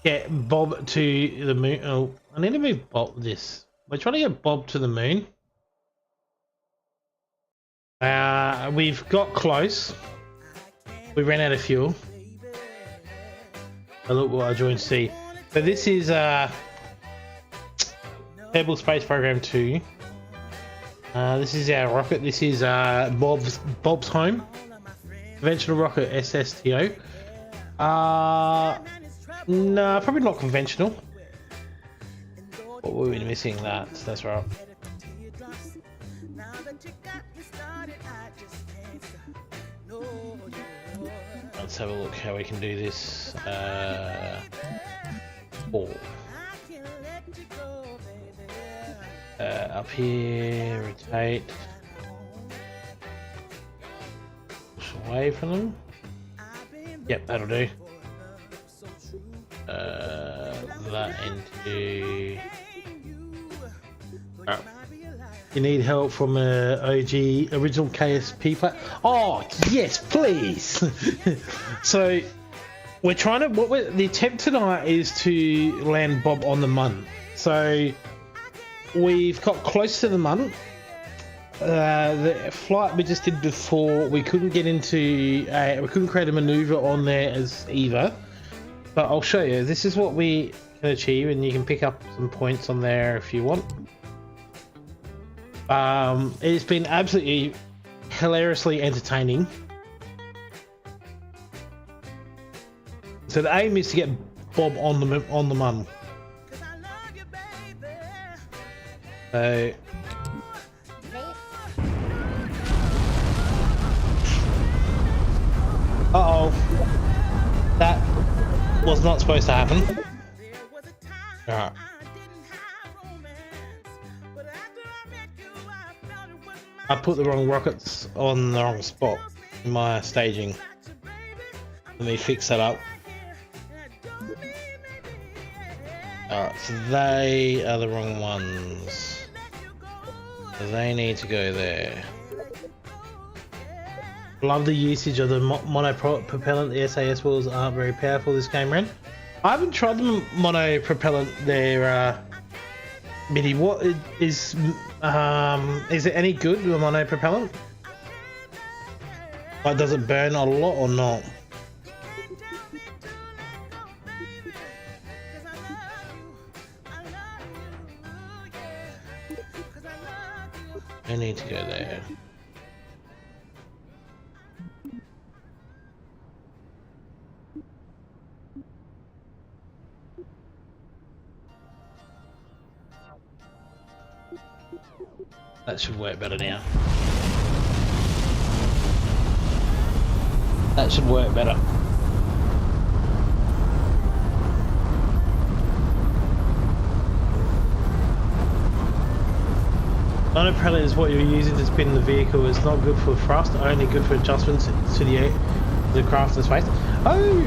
get Bob to the moon. Oh, I need to move Bob this. We're trying to get Bob to the moon. We've got close. We ran out of fuel. Oh, look what I joined C. So this is Kerbal Space Program 2. This is our rocket. This is Bob's home. Conventional rocket SSTO. No, probably not conventional. What were we missing? That's right. Let's have a look how we can do this. 4. Up here, rotate. Push away from them. Yep, that'll do. That into. Oh. You need help from a OG original KSP player? Oh yes, please. So we're trying to. The attempt tonight is to land Bob on the Mun. So we've got close to the Mun. The flight we just did before, we couldn't get into. We couldn't create a maneuver on there as either. But I'll show you. This is what we can achieve, and you can pick up some points on there if you want. It's been absolutely hilariously entertaining. So the aim is to get Bob on the Mun. So uh-oh. That was not supposed to happen. Alright. I put the wrong rockets on the wrong spot in my staging. Let me fix that up. Alright, so they are the wrong ones. So they need to go there. Love the usage of the mono-propellant. The SAS wheels aren't very powerful this game round. I haven't tried the mono-propellant there, Mitty. What is it any good, the mono-propellant? Like, does it burn a lot or not? I need to go there. That should work better now. That should work better. Monopropellant is what you're using to spin the vehicle. It's not good for thrust, only good for adjustments to the craft and space. Oh!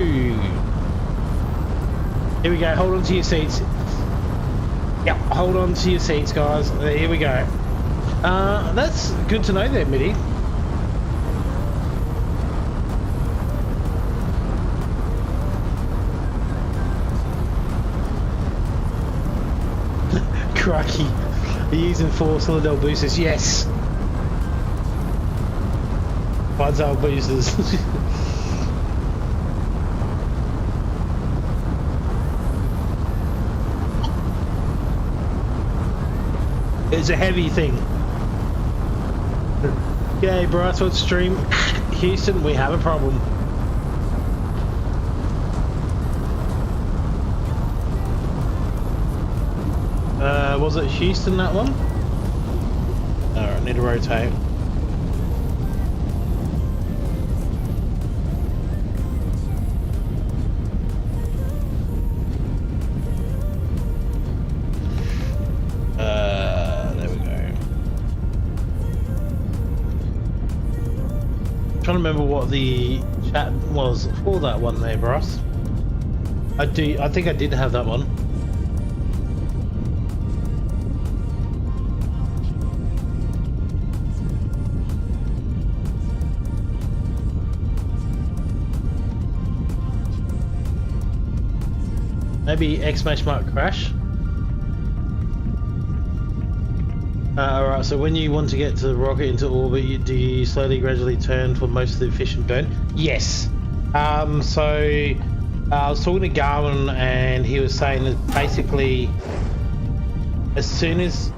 Here we go, hold on to your seats. Yep, hold on to your seats, guys. Here we go. That's good to know there, Mitty. Crikey. Are you using 4 cylinder boosters? Yes! 5 boosters. It's a heavy thing. G'day, Brightwood stream. Houston, we have a problem. Was it Houston, that one? Alright, need to rotate. There we go. I'm trying to remember what the chat was for that one there, Bryce. I think I did have that one. Maybe exclamation mark crash. Alright, so when you want to get to the rocket into orbit, do you slowly gradually turn for most of the efficient burn? Yes. I was talking to Gawin and he was saying that basically as soon as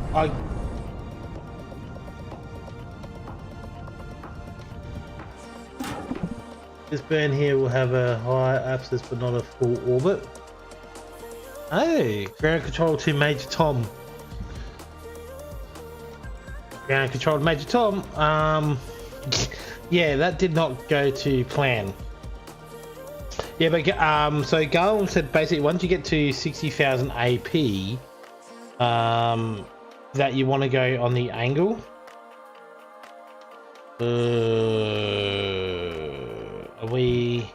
this burn here will have a high abscess but not a full orbit. Hey, ground control to Major Tom. Ground control to Major Tom. Yeah, that did not go to plan. Yeah, but so Garland said basically once you get to 60,000 AP, that you want to go on the angle. Are we?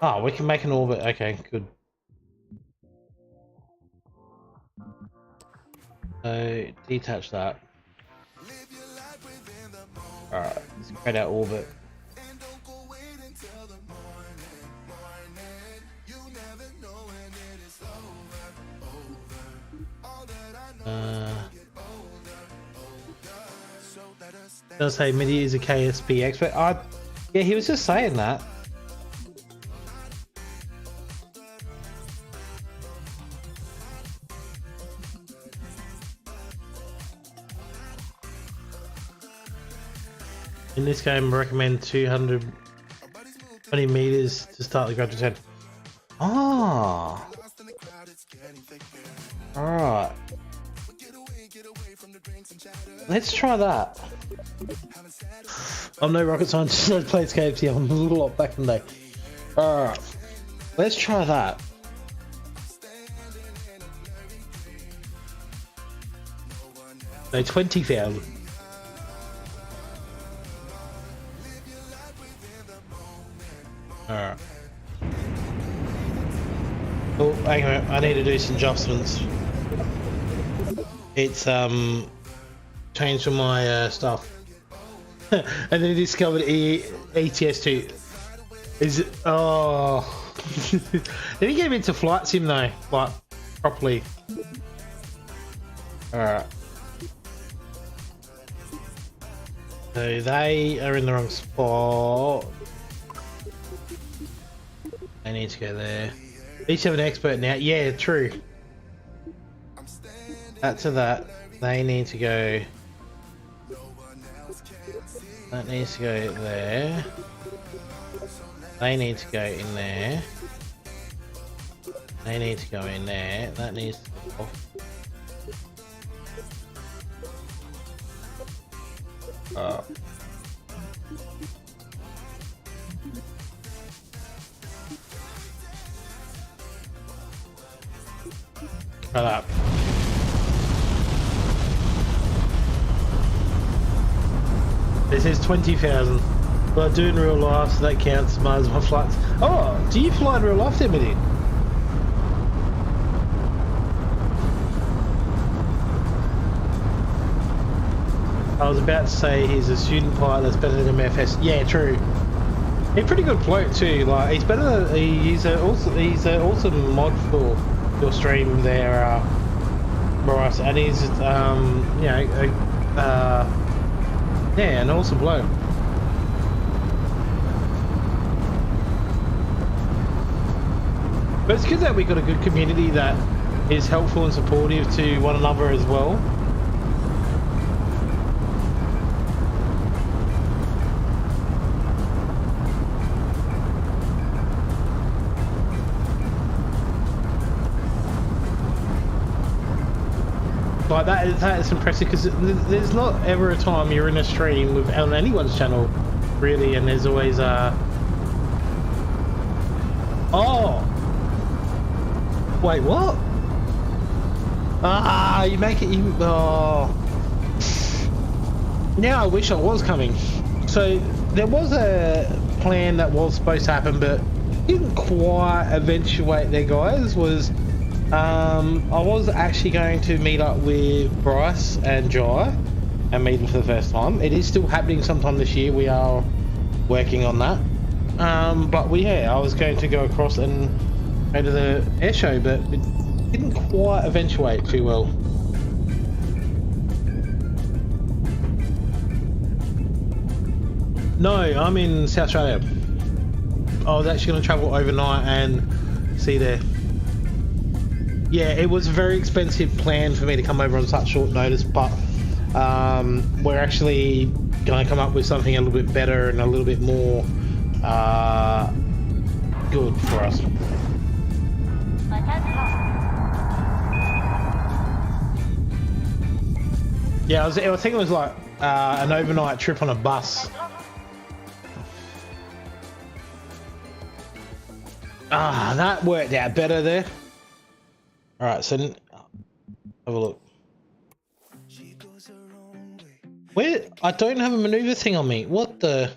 Oh, we can make an orbit. Okay, good. So detach that. Alright, let's create our orbit. Does say MIDI is a KSP expert. Yeah, he was just saying that. In this game, I recommend 220 meters to start the gradual descent. Ah, alright. Let's try that. I'm no rocket scientist. I played KFC. I'm a little lot back in the day. Alright, let's try that. No, 20,000. Alright. Oh, hang on, I need to do some adjustments. It's changed all my stuff. And then discovered ETS2. Is it? Oh. Then you get into flight sim though, like properly. Alright. So they are in the wrong spot. They need to go there. Each have an expert now. Yeah, true. That's to that. They need to go. That needs to go there. They need to go in there. They need to go in there. That needs to go off. Oh. Shut up. This is 20,000. But I do in real life, so that counts as my flights. Oh, do you fly in real life then, Mitty? I was about to say he's a student pilot that's better than MFS. Yeah, true. He's a pretty good bloke too. Like he's better than he's an awesome mod for your stream there, Bryce, and he's yeah, an awesome bloke. But it's good that we got a good community that is helpful and supportive to one another as well. Like that is impressive because there's not ever a time you're in a stream with on anyone's channel, really, and there's always oh, wait, what? Ah, you make it. Oh, now I wish I was coming. So there was a plan that was supposed to happen, but didn't quite eventuate there, guys. I was actually going to meet up with Bryce and Jai and meet them for the first time. It is still happening sometime this year. We are working on that. But I was going to go across and go to the air show, but it didn't quite eventuate too well. No, I'm in South Australia. I was actually going to travel overnight and see there. Yeah, it was a very expensive plan for me to come over on such short notice, but we're actually going to come up with something a little bit better and a little bit more good for us. Yeah, I think it was like an overnight trip on a bus. Ah, that worked out better there. Alright, so have a look. Where? I don't have a maneuver thing on me. What the?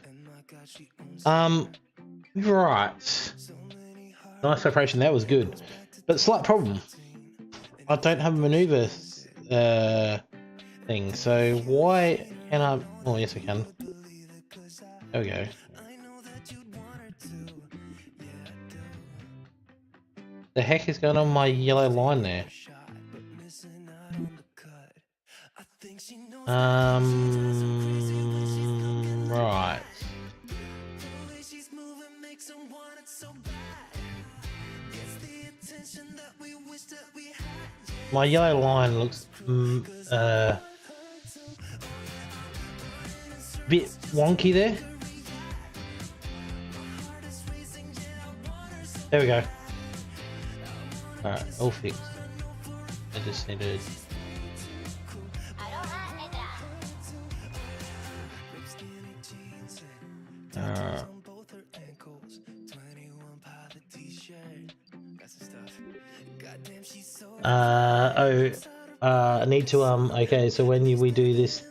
Right. Nice separation, that was good. But slight problem. I don't have a maneuver thing. So why can I? Oh yes, I can. There we go. The heck is going on my yellow line there? Right. My yellow line looks bit wonky there. There we go. Alright, all fixed. I just needed. I need to okay, so when we do this,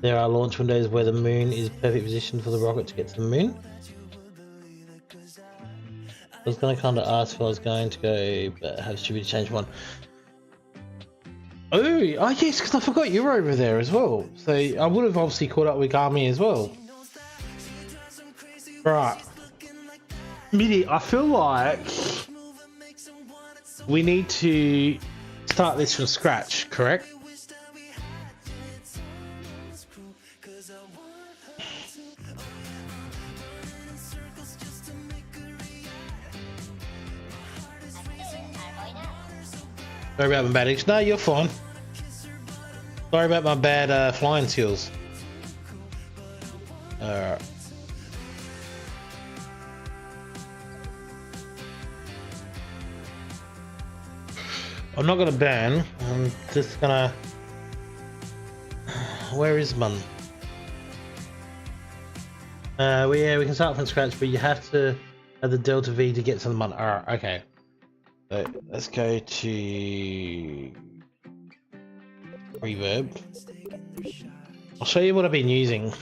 there are launch windows where the moon is perfect position for the rocket to get to the moon. I was going to kind of ask if I was going to go, but have stupid change one. Oh yes, because I forgot you were over there as well. So I would have obviously caught up with Gami as well. Right. Midi, I feel like we need to start this from scratch, correct? Sorry about my bad English. No, you're fine. Sorry about my bad flying skills. Alright. I'm not gonna ban. I'm just gonna. Where is Mun? We can start from scratch, but you have to have the delta V to get to the Mun. Alright, okay. So let's go to reverb. I'll show you what I've been using.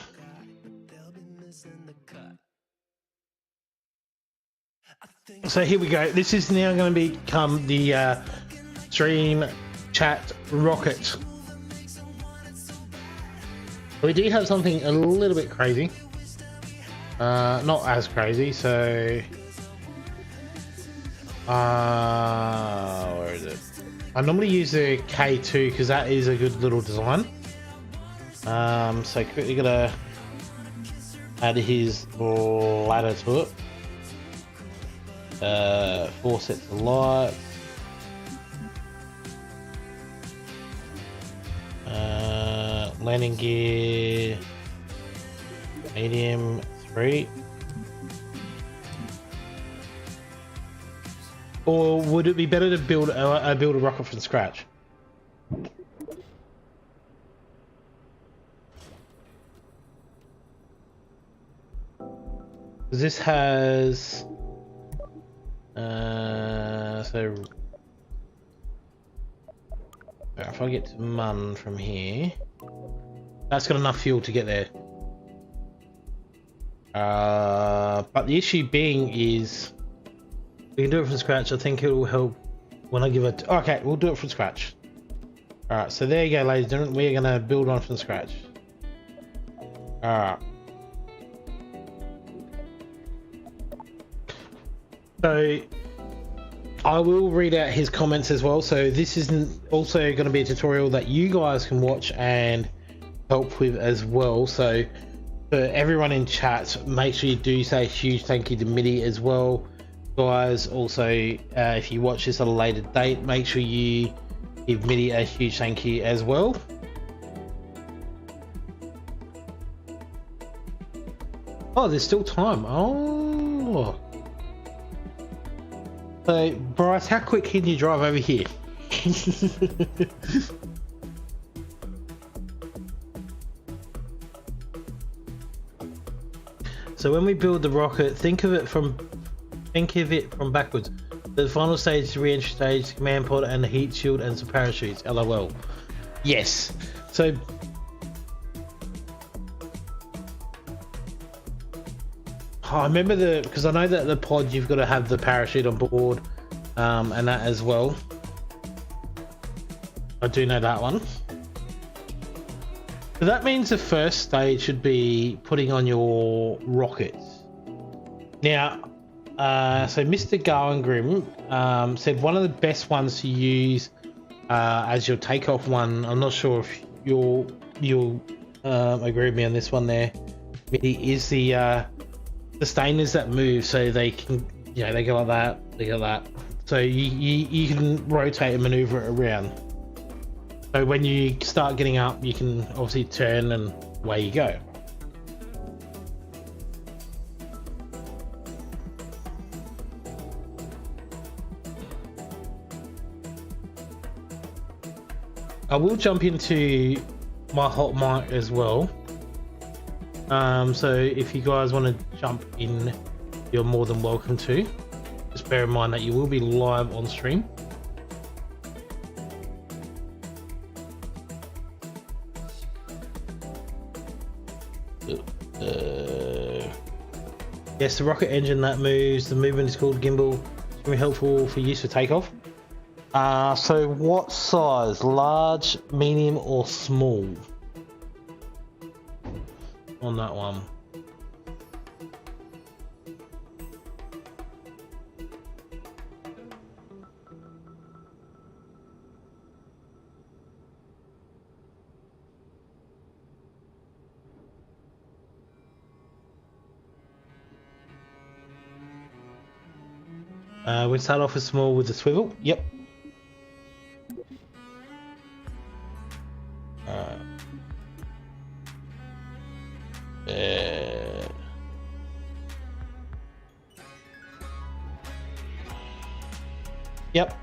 So here we go. This is now going to become the stream chat rocket. We do have something a little bit crazy. Not as crazy, so where is it? I normally use the K2 because that is a good little design. So quickly gonna add his ladder to it. 4 sets of lights. Landing gear, medium 3. Or would it be better to build a rocket from scratch? This has so if I get to Mun from here, that's got enough fuel to get there. But the issue being is we can do it from scratch. I think it will help when I give it. Okay, we'll do it from scratch. Alright, so there you go, ladies and gentlemen. We're going to build one from scratch. Alright. So I will read out his comments as well. So this is also going to be a tutorial that you guys can watch and help with as well. So for everyone in chat, make sure you do say a huge thank you to Midi as well. Guys, also if you watch this at a later date, make sure you give Midi a huge thank you as well. Oh, there's still time. Oh, so Bryce, how quick can you drive over here? So when we build the rocket, think of it from backwards. The final stage, the re-entry stage, the command pod, and the heat shield and some parachutes. LOL. Yes. So I remember because I know that the pod you've got to have the parachute on board, and that as well. I do know that one. So that means the first stage should be putting on your rockets. Now, so Mr. Gawin said one of the best ones to use as your takeoff one. I'm not sure if you'll agree with me on this one there. Is the stainers that move, so they can, they go like that, they go like that. So you can rotate and maneuver it around. So when you start getting up, you can obviously turn and away you go. I will jump into my hot mic as well. So if you guys want to jump in, you're more than welcome to. Just bear in mind that you will be live on stream. Yes, the rocket engine that moves, the movement is called gimbal. It's very helpful for use for takeoff. So what size? Large, medium or small? On that one. We start off with small with the swivel. Yep. Yep.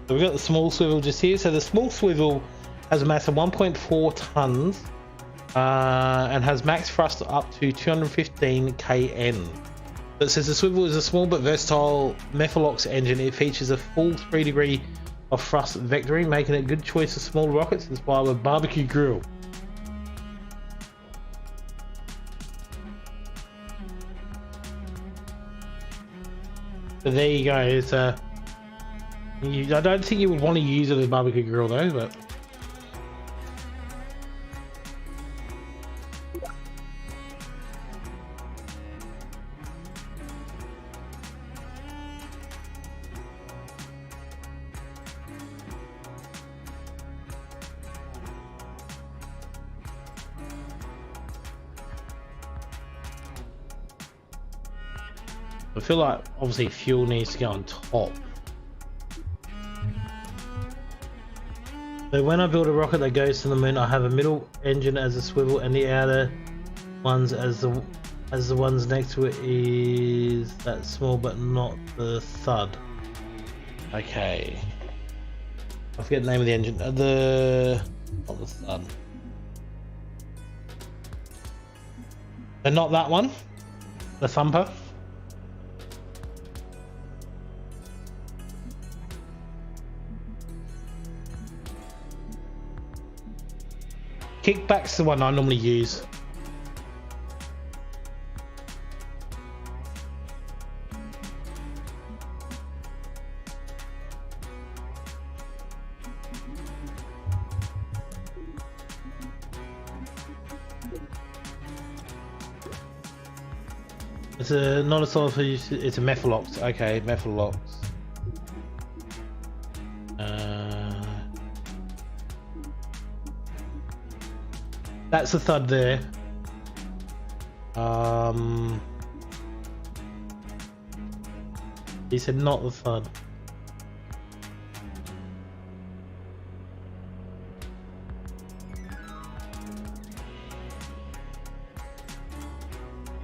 So we've got the small swivel just here. So the small swivel has a mass of 1.4 tons and has max thrust up to 215 kN. But it says the swivel is a small but versatile Methalox engine. It features a full 3 degree of thrust vectoring, making it a good choice of small rockets inspired with barbecue grill. So there you go. It's I don't think you would want to use it as a barbecue grill though, but I feel like obviously fuel needs to go on top. So when I build a rocket that goes to the moon, I have a middle engine as a swivel and the outer ones as the ones next to it is that small but not the thud. Okay. I forget the name of the engine. Not the thud. But not that one. The thumper. Kickback's the one I normally use. It's not a solid, it's a Methalox. Okay, Methalox. That's the thud there. He said not the thud.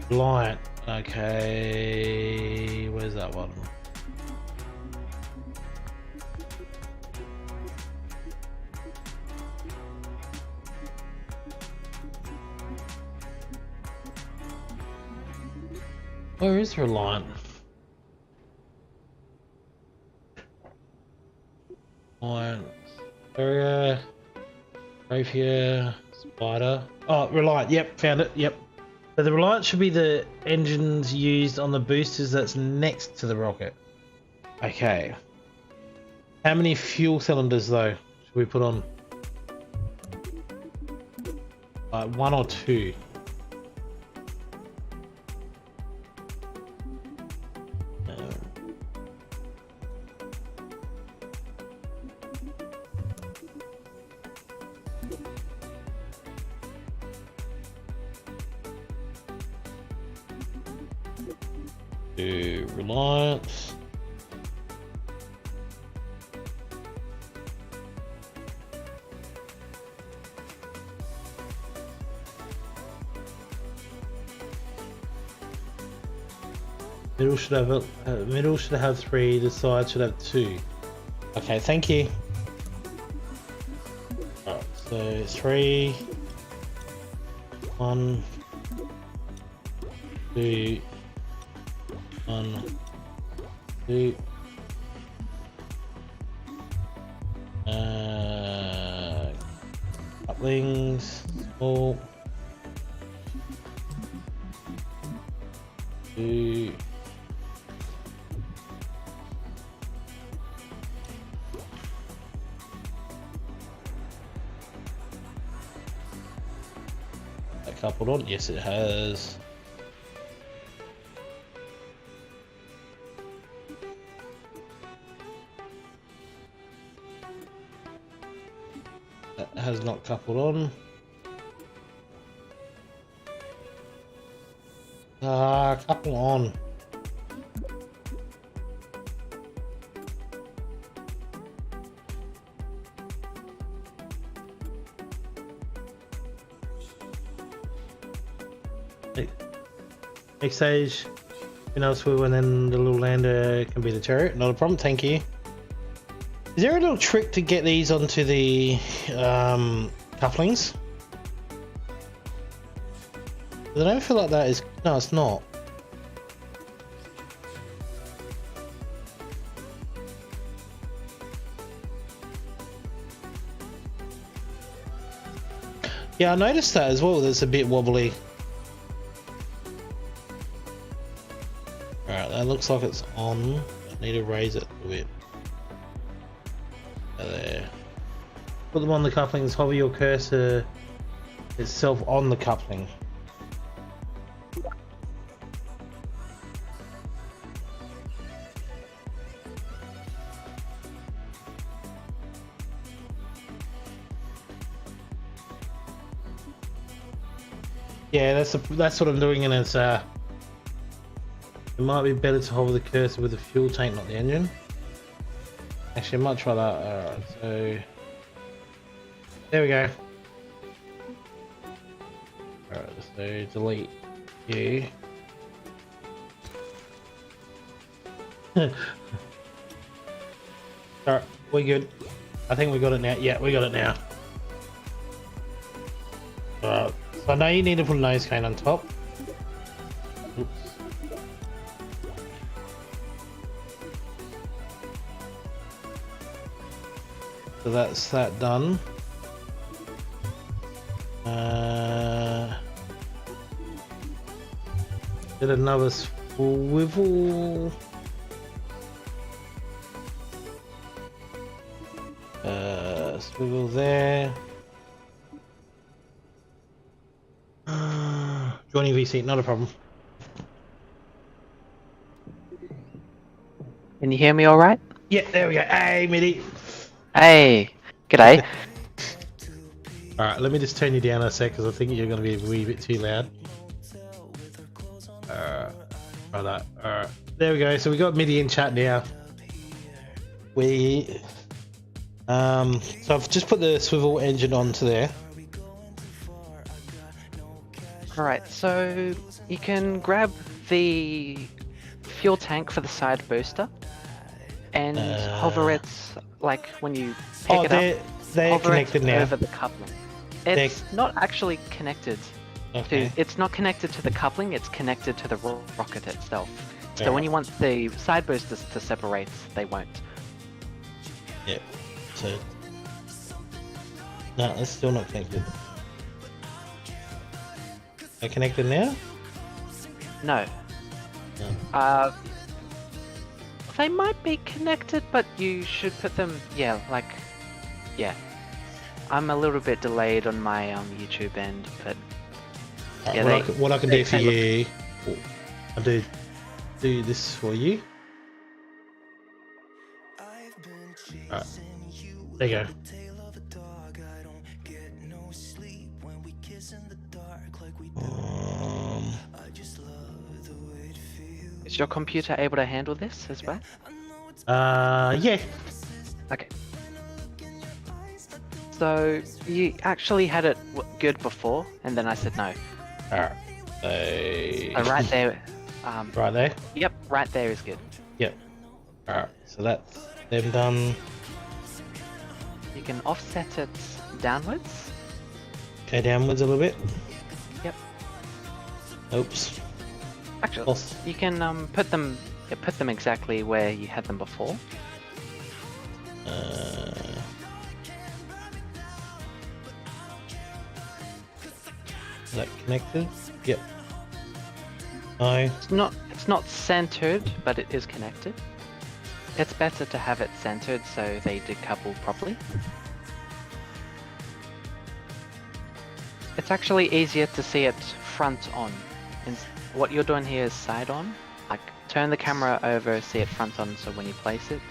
Light. Okay, where's that one? Where is Reliant? Reliant, Rapier, Spider. Oh, Reliant. Yep, found it. Yep. So the reliance should be the engines used on the boosters that's next to the rocket. Okay. How many fuel cylinders though should we put on? One or two? Reliance. Middle should have 3. The side should have 2. Okay, thank you. Alright, so 3, 1, 2. 1, 2. Couplings, small. 2. That coupled on? Yes, it has. Has not coupled on. Couple on. Next stage, swivel, and then the little lander can be the turret. Not a problem, thank you. Is there a little trick to get these onto the couplings? I don't feel like that is... No, it's not. Yeah, I noticed that as well. That's a bit wobbly. Alright, that looks like it's on. I need to raise it a bit. There. Put them on the couplings, hover your cursor itself on the coupling. Yeah, that's what I'm doing, and it's it might be better to hover the cursor with the fuel tank, not the engine. Actually, I might try that. Alright, so there we go. Alright, so delete you. Alright, we're good. I think we got it now. Yeah, we got it now. Alright, so now you need to put a nose cone on top. Oops. So that's that done. Did another swivel. Swivel there. Joining VC, not a problem. Can you hear me all right? Yeah, there we go. Hey, Mitty. Hey, g'day. Alright, let me just turn you down a sec because I think you're going to be a wee bit too loud. Try that. Alright, there we go. So we got MIDI in chat now. So I've just put the swivel engine onto there. Alright, so you can grab the fuel tank for the side booster and hover it, like when you pick it up, they're hover connected it now. over the coupling. It's not actually connected. Okay. It's not connected to the coupling, it's connected to the rocket itself. So Yeah. when you want the side boosters to separate, they won't. Yeah. So no, it's still not connected. They're connected now? No. No. They might be connected, but you should put them. Yeah, like, yeah. I'm a little bit delayed on my YouTube end, but Right, yeah, what I can do for you, I'll do this for you. Right. There you go. Is your computer able to handle this as well? Yeah. Okay. So you actually had it good before, and then I said no. Alright. So right there. Right there? Yep, right there is good. Yep. Alright, so that's them done. You can offset it downwards. Okay, downwards a little bit. Yep. Oops. Actually, you can put them exactly where you had them before. Is that connected? Yep. No. It's not centered, but it is connected. It's better to have it centered so they decouple properly. It's actually easier to see it front on. And what you're doing here is side on. Like, turn the camera over, see it front on, so when you place it.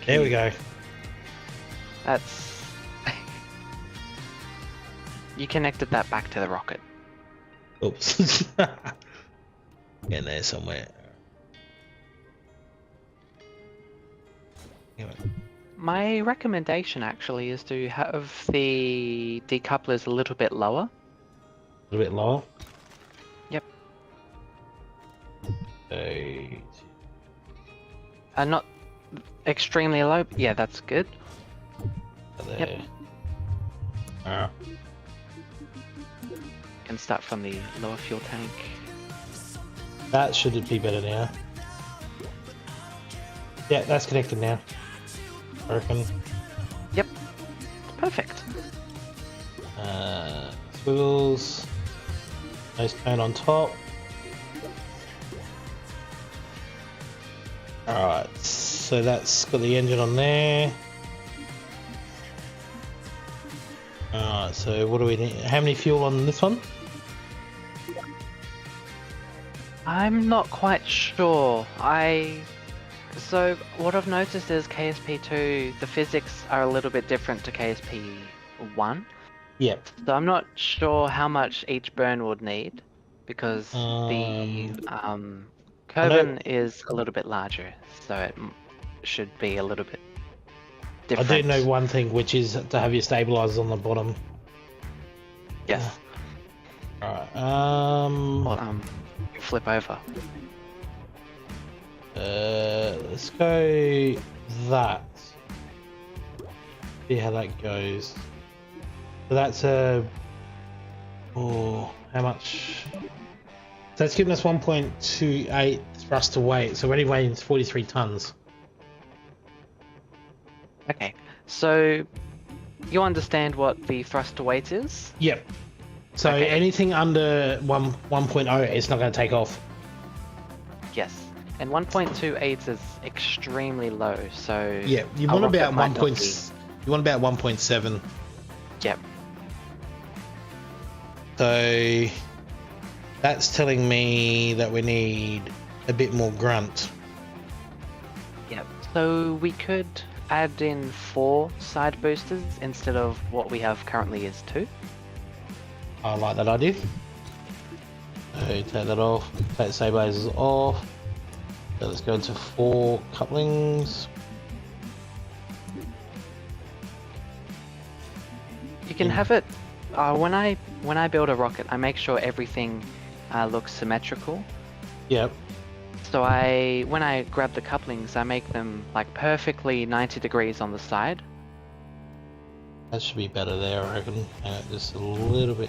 There we go. That's... You connected that back to the rocket. Oops. In there somewhere. Anyway. My recommendation actually is to have the decouplers a little bit lower. A little bit lower. Yep. Okay. Not extremely low. Yeah, that's good. There. Yep. Alright. Can start from the lower fuel tank. That should be better now. Yeah, that's connected now. I reckon. Yep. Perfect. Swivels. Nose cone on top. Alright, so that's got the engine on there. Alright, so what do we need? How many fuel on this one? I'm not quite sure. So what I've noticed is KSP2, the physics are a little bit different to KSP1. Yep. So I'm not sure how much each burn would need, because the Kerbal is a little bit larger, so it should be a little bit different. I do know one thing, which is to have your stabilizers on the bottom. Yes. Alright, Well, flip over. let's go that. See how that goes. So that's how much? So that's giving us 1.28 thrust to weight. So we're only weighing 43 tons. Okay, so you understand what the thrust to weight is? Yep. So Okay. anything under 1.0, it's not going to take off. Yes. And 1.28 is extremely low, so Yeah, you a want rocket about might not 1.7. Yep. So that's telling me that we need a bit more grunt. Yep. So we could add in 4 side boosters instead of what we have currently is 2. I like that idea. So take that off, take the stabilizers off. So let's go into 4 couplings. You can have it. When I build a rocket, I make sure everything looks symmetrical. Yep. So when I grab the couplings, I make them like perfectly 90 degrees on the side. That should be better there, I reckon. Just a little bit.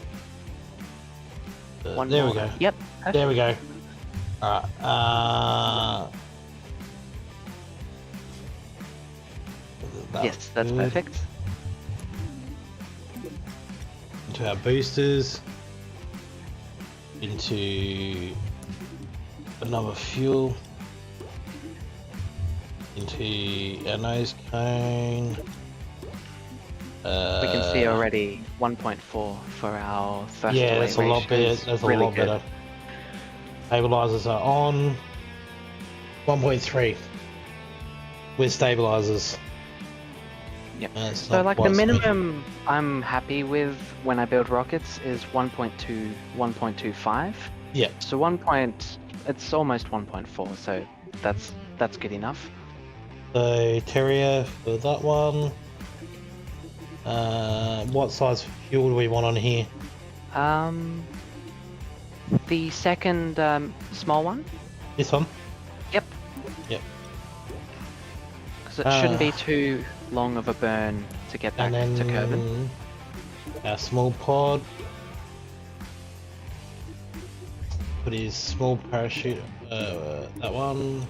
One there more. we go. Yep. There we go. Alright. Yes, that's perfect. into our boosters, into another fuel, into our nose cone. We can see already 1.4 for our first Yeah, delay that's a lot ratio. better. That's a Really lot good. better. Stabilizers are on. 1.3 with stabilizers. Yep. It's So not like the quite smooth. minimum I'm happy with when I build rockets is 1.2, 1.25. Yeah. So it's almost 1.4, so that's good enough. So Terrier for that one. What size fuel do we want on here? The second small one. This one? Yep. Yep. Because it shouldn't be too long of a burn to get back And to then Kerbal. our small pod. Put his small parachute, that one.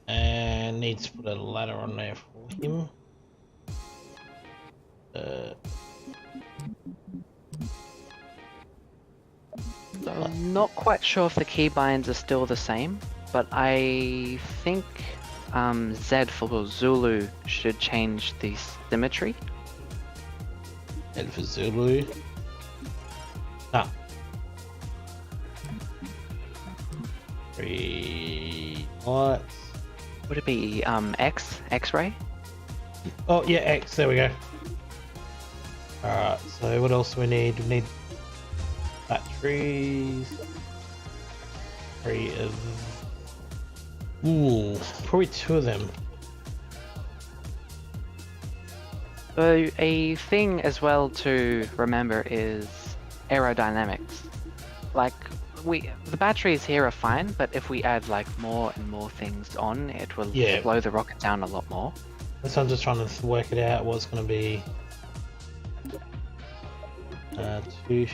And needs to put a ladder on there for him. So I'm not quite sure if the keybinds are still the same, but I think Z for Zulu should change the symmetry. And for Zulu. Ah. 3 lights. Would it be X-ray? Oh yeah, X, there we go. Alright, so what else do we need? We need batteries. 3 of... Ooh, probably 2 of them. So a thing as well to remember is aerodynamics. Like the batteries here are fine, but if we add like more and more things on, it will Yeah. slow the rocket down a lot more. So I'm just trying to work it out what's going to be 2.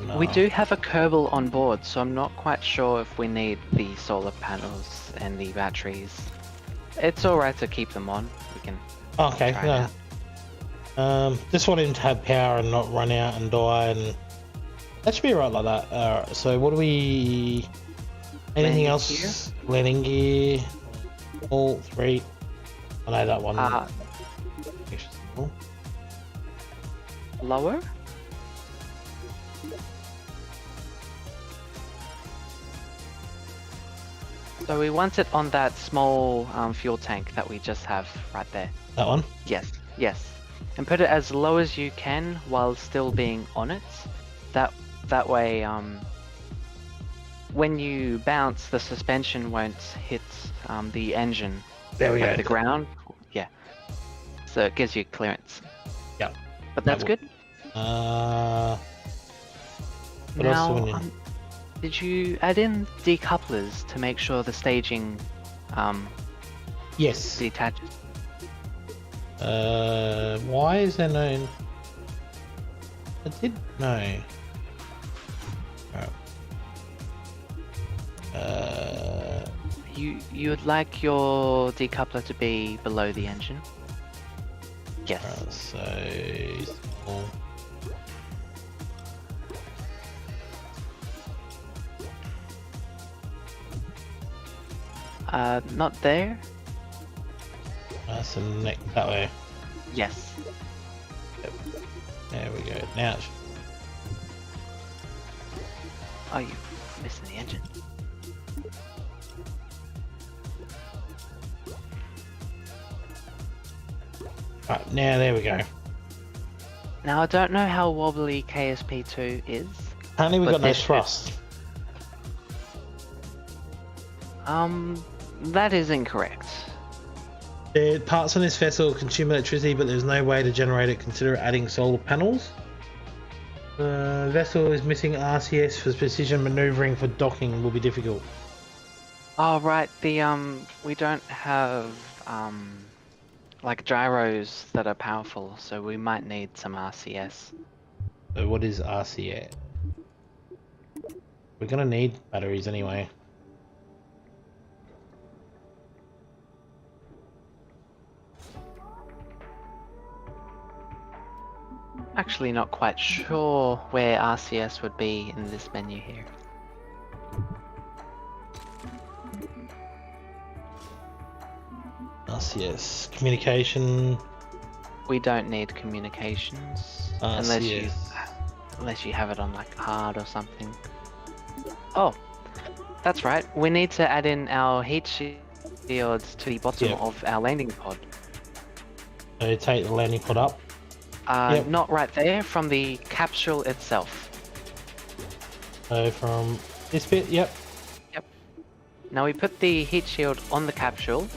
No. We do have a Kerbal on board, so I'm not quite sure if we need the solar panels and the batteries. It's alright to keep them on. We can Okay, try it no. out. Just want him to have power and not run out and die, and that should be right like that. Alright, so what do we... Anything Landing else? Landing gear. All 3. I know that one. Extra small. Lower? So we want it on that small fuel tank that we just have right there. That one? Yes, yes. And put it as low as you can while still being on it. That way, when you bounce, the suspension won't hit the engine. There we like go. the ground. Yeah. So it gives you clearance. Yep. But that's good. What else do we need? Did you add in decouplers to make sure the staging Yes. detaches? Why is there no... I did... No. You would like your decoupler to be below the engine? Yes. So... Small. Not there? That's the neck that way. Yes. There we go. Now it's... Oh, you're missing the engine. Right, now there we go. Now I don't know how wobbly KSP2 is. Apparently we've But got no this- thrust. That is incorrect. The parts on this vessel consume electricity, but there's no way to generate it. Consider adding solar panels. The vessel is missing RCS for precision maneuvering for docking will be difficult. Oh right, we don't have like gyros that are powerful, so we might need some RCS. So what is RCS? We're gonna need batteries anyway. actually not quite sure where RCS would be in this menu here. RCS communication. We don't need communications unless you have it on like hard or something. Oh, that's right. We need to add in our heat shields to the bottom of our landing pod. So take the landing pod up. Not right there, from the capsule itself. So from this bit, yep. Now we put the heat shield on the capsule.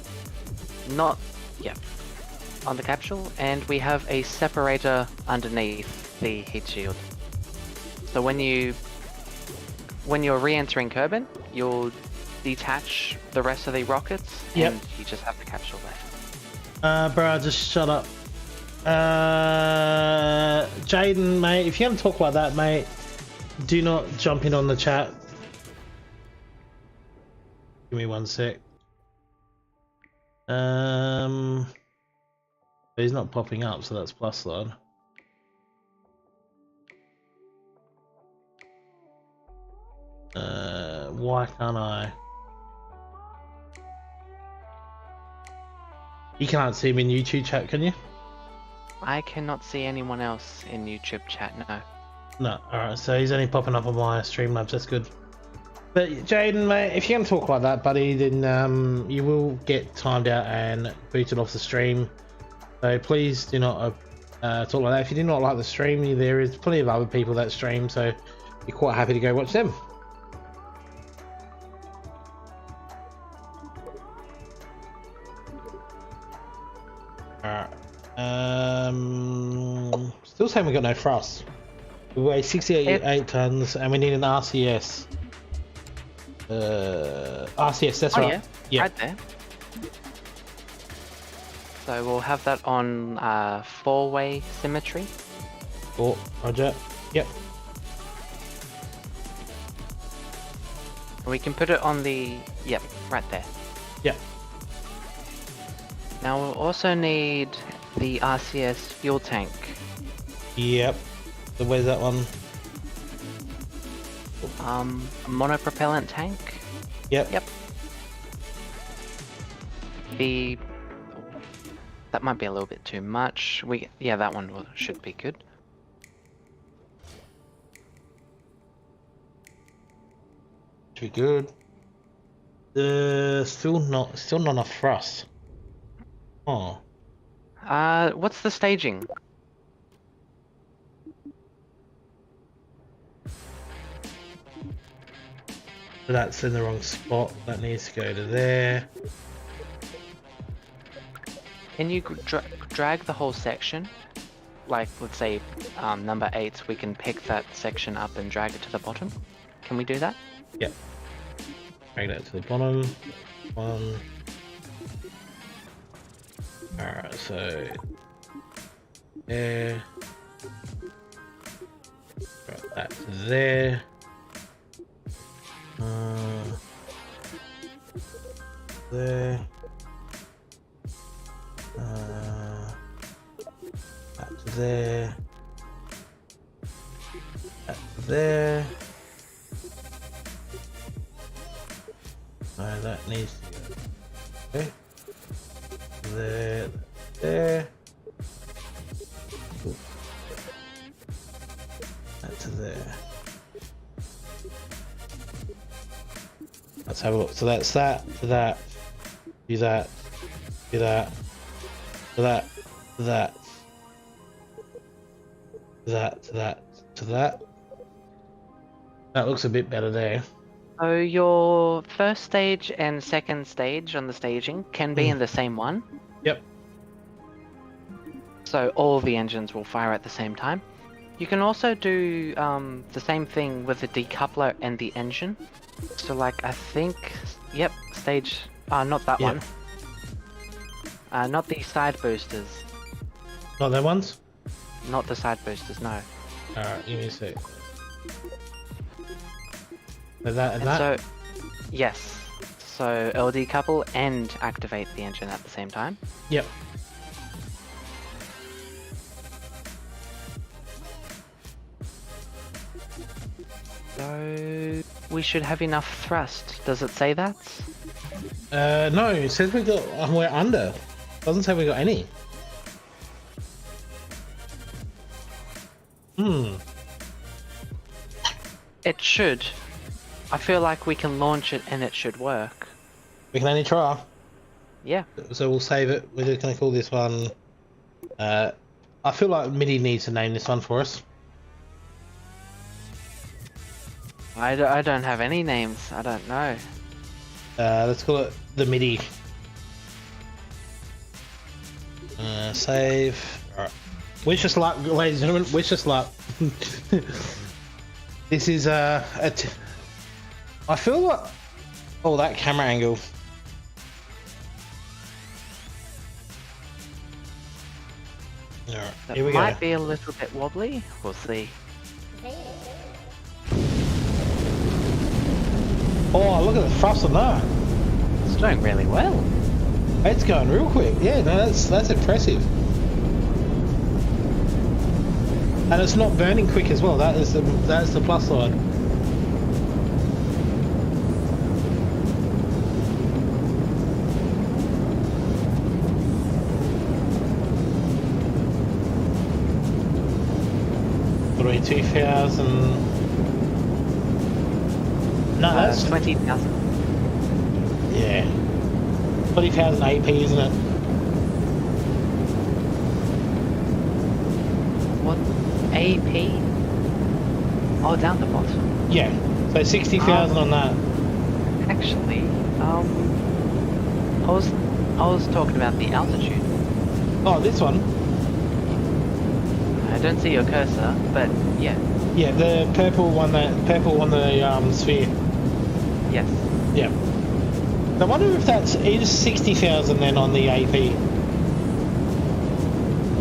On the capsule, and we have a separator underneath the heat shield. So when you're re-entering Kerbal, you'll detach the rest of the rockets, and you just have the capsule left. Bro, just shut up. Jaden, mate, if you're gonna talk like that, mate, do not jump in on the chat. Give me 1 sec. He's not popping up, so that's plus side. Why can't I? You can't see me in YouTube chat, can you? I cannot see anyone else in YouTube chat, no. No, alright, so he's only popping up on my Streamlabs, that's good. But Jaden, mate, if you're gonna talk like that, buddy, then you will get timed out and booted off the stream. So please do not talk like that. If you do not like the stream, there is plenty of other people that stream, so you're quite happy to go watch them. Alright. Still saying we got no thrust. We weigh 68 tons and we need an RCS. RCS, that's right. Yeah, right there. So we'll have that on 4-way symmetry. Oh, roger. Yep. We can put it on the... Yep, right there. Yep. Now we'll also need the RCS fuel tank. Yep. So where's that one? Monopropellant tank. Yep. That might be a little bit too much. That one should be good. Should be good. Still not enough thrust. Oh. What's the staging? That's in the wrong spot. That needs to go to there. Can you drag the whole section? Like, let's say, number 8, we can pick that section up and drag it to the bottom. Can we do that? Yep. Drag that to the bottom. 1. Alright, so... there. Drag that to there. There. That to there. That to there. No, that needs to go. Okay. There. There. Ooh. That to there. Let's have a look. So that's that to that. Do that. Do that. To that. To that. To that. To that. To that. That looks a bit better there. So your first stage and second stage on the staging can be in the same one. Yep. So all the engines will fire at the same time. You can also do the same thing with the decoupler and the engine. So like I think, yep, stage, not that one. Not the side boosters. Not them ones? Not the side boosters, no. Alright, give me a sec. That and that? So, yes. So it'll decouple and activate the engine at the same time. Yep. So we should have enough thrust. Does it say that? No, it says we're under. Doesn't say we got any. It should. I feel like we can launch it and it should work. We can only try. Yeah. So we'll save it. We're just gonna call this one. I feel like MIDI needs to name this one for us. I don't have any names. I don't know. Let's call it the MIDI. Save. Alright. Wish us luck, ladies and gentlemen. Wish us luck. This is I feel like. Oh, that camera angle. Alright, That here we go. might be a little bit wobbly. We'll see. Oh, look at the thrust on that. It's doing really well. It's going real quick. Yeah, no, that's impressive. And it's not burning quick as well. That's the plus side. Probably 2,000. No, that's 20,000. yeah. 20,000 AP, isn't it? What? AP? Oh, down the bottom. Yeah. So 60,000 on that. Actually, I was talking about the altitude. Oh, this one. I don't see your cursor, but yeah. Yeah, the purple one. That purple on the sphere. Yes. Yeah. I wonder if that's is 60,000 then on the AP.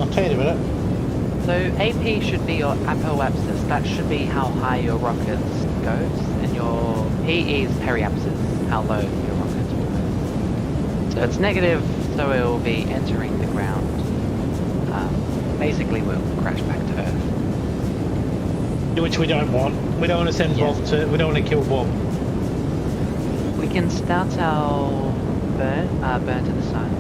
I'll tell you in a minute. So AP should be your apoapsis. That should be how high your rocket goes, and your PE is periapsis, how low your rocket will go. So it's negative, so it will be entering the ground. Basically, we'll crash back to Earth. Which we don't want. We don't want to send Bob to. We don't want to kill Bob. We can start our burn to the side.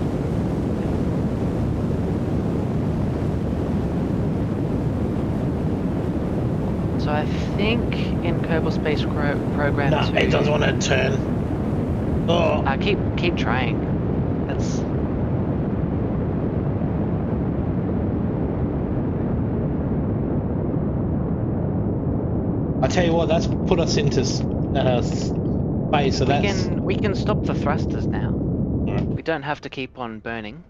So I think in Kerbal Space Program No, 2... it doesn't want to turn. Oh. Keep trying. That's... I tell you what, that's put us into space, so that's... We can stop the thrusters now. Alright. We don't have to keep on burning.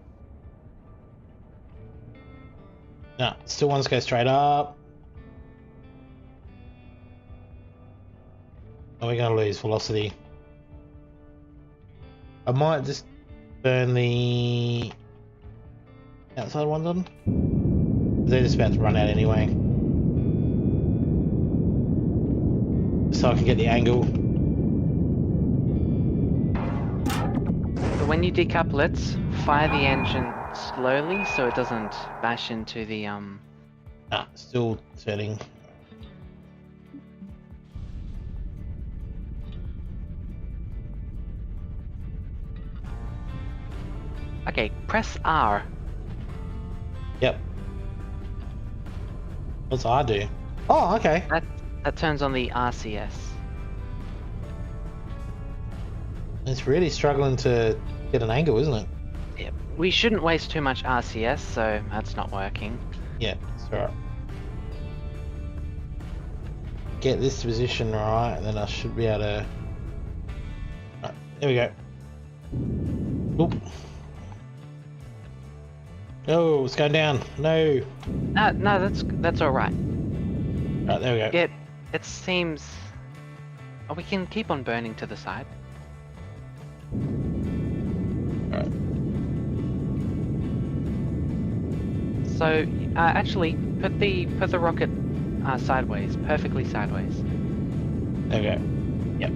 No, still wants to go straight up. Are we going to lose velocity? I might just burn the outside ones on. They're just about to run out anyway. So I can get the angle. But when you decouple it, fire the engine slowly so it doesn't bash into the Ah, still turning. Okay, press R. Yep. What's I do? Oh, okay. That turns on the RCS. It's really struggling to get an angle, isn't it? Yeah, we shouldn't waste too much RCS, so that's not working. Yeah, that's right. Get this position right, and then I should be able to... Right, there we go. Oop. Oh, it's going down. No. No, that's all right. Right, there we go. It seems... Oh, we can keep on burning to the side. Right. So, actually, put the rocket sideways, perfectly sideways. There we go. Yep.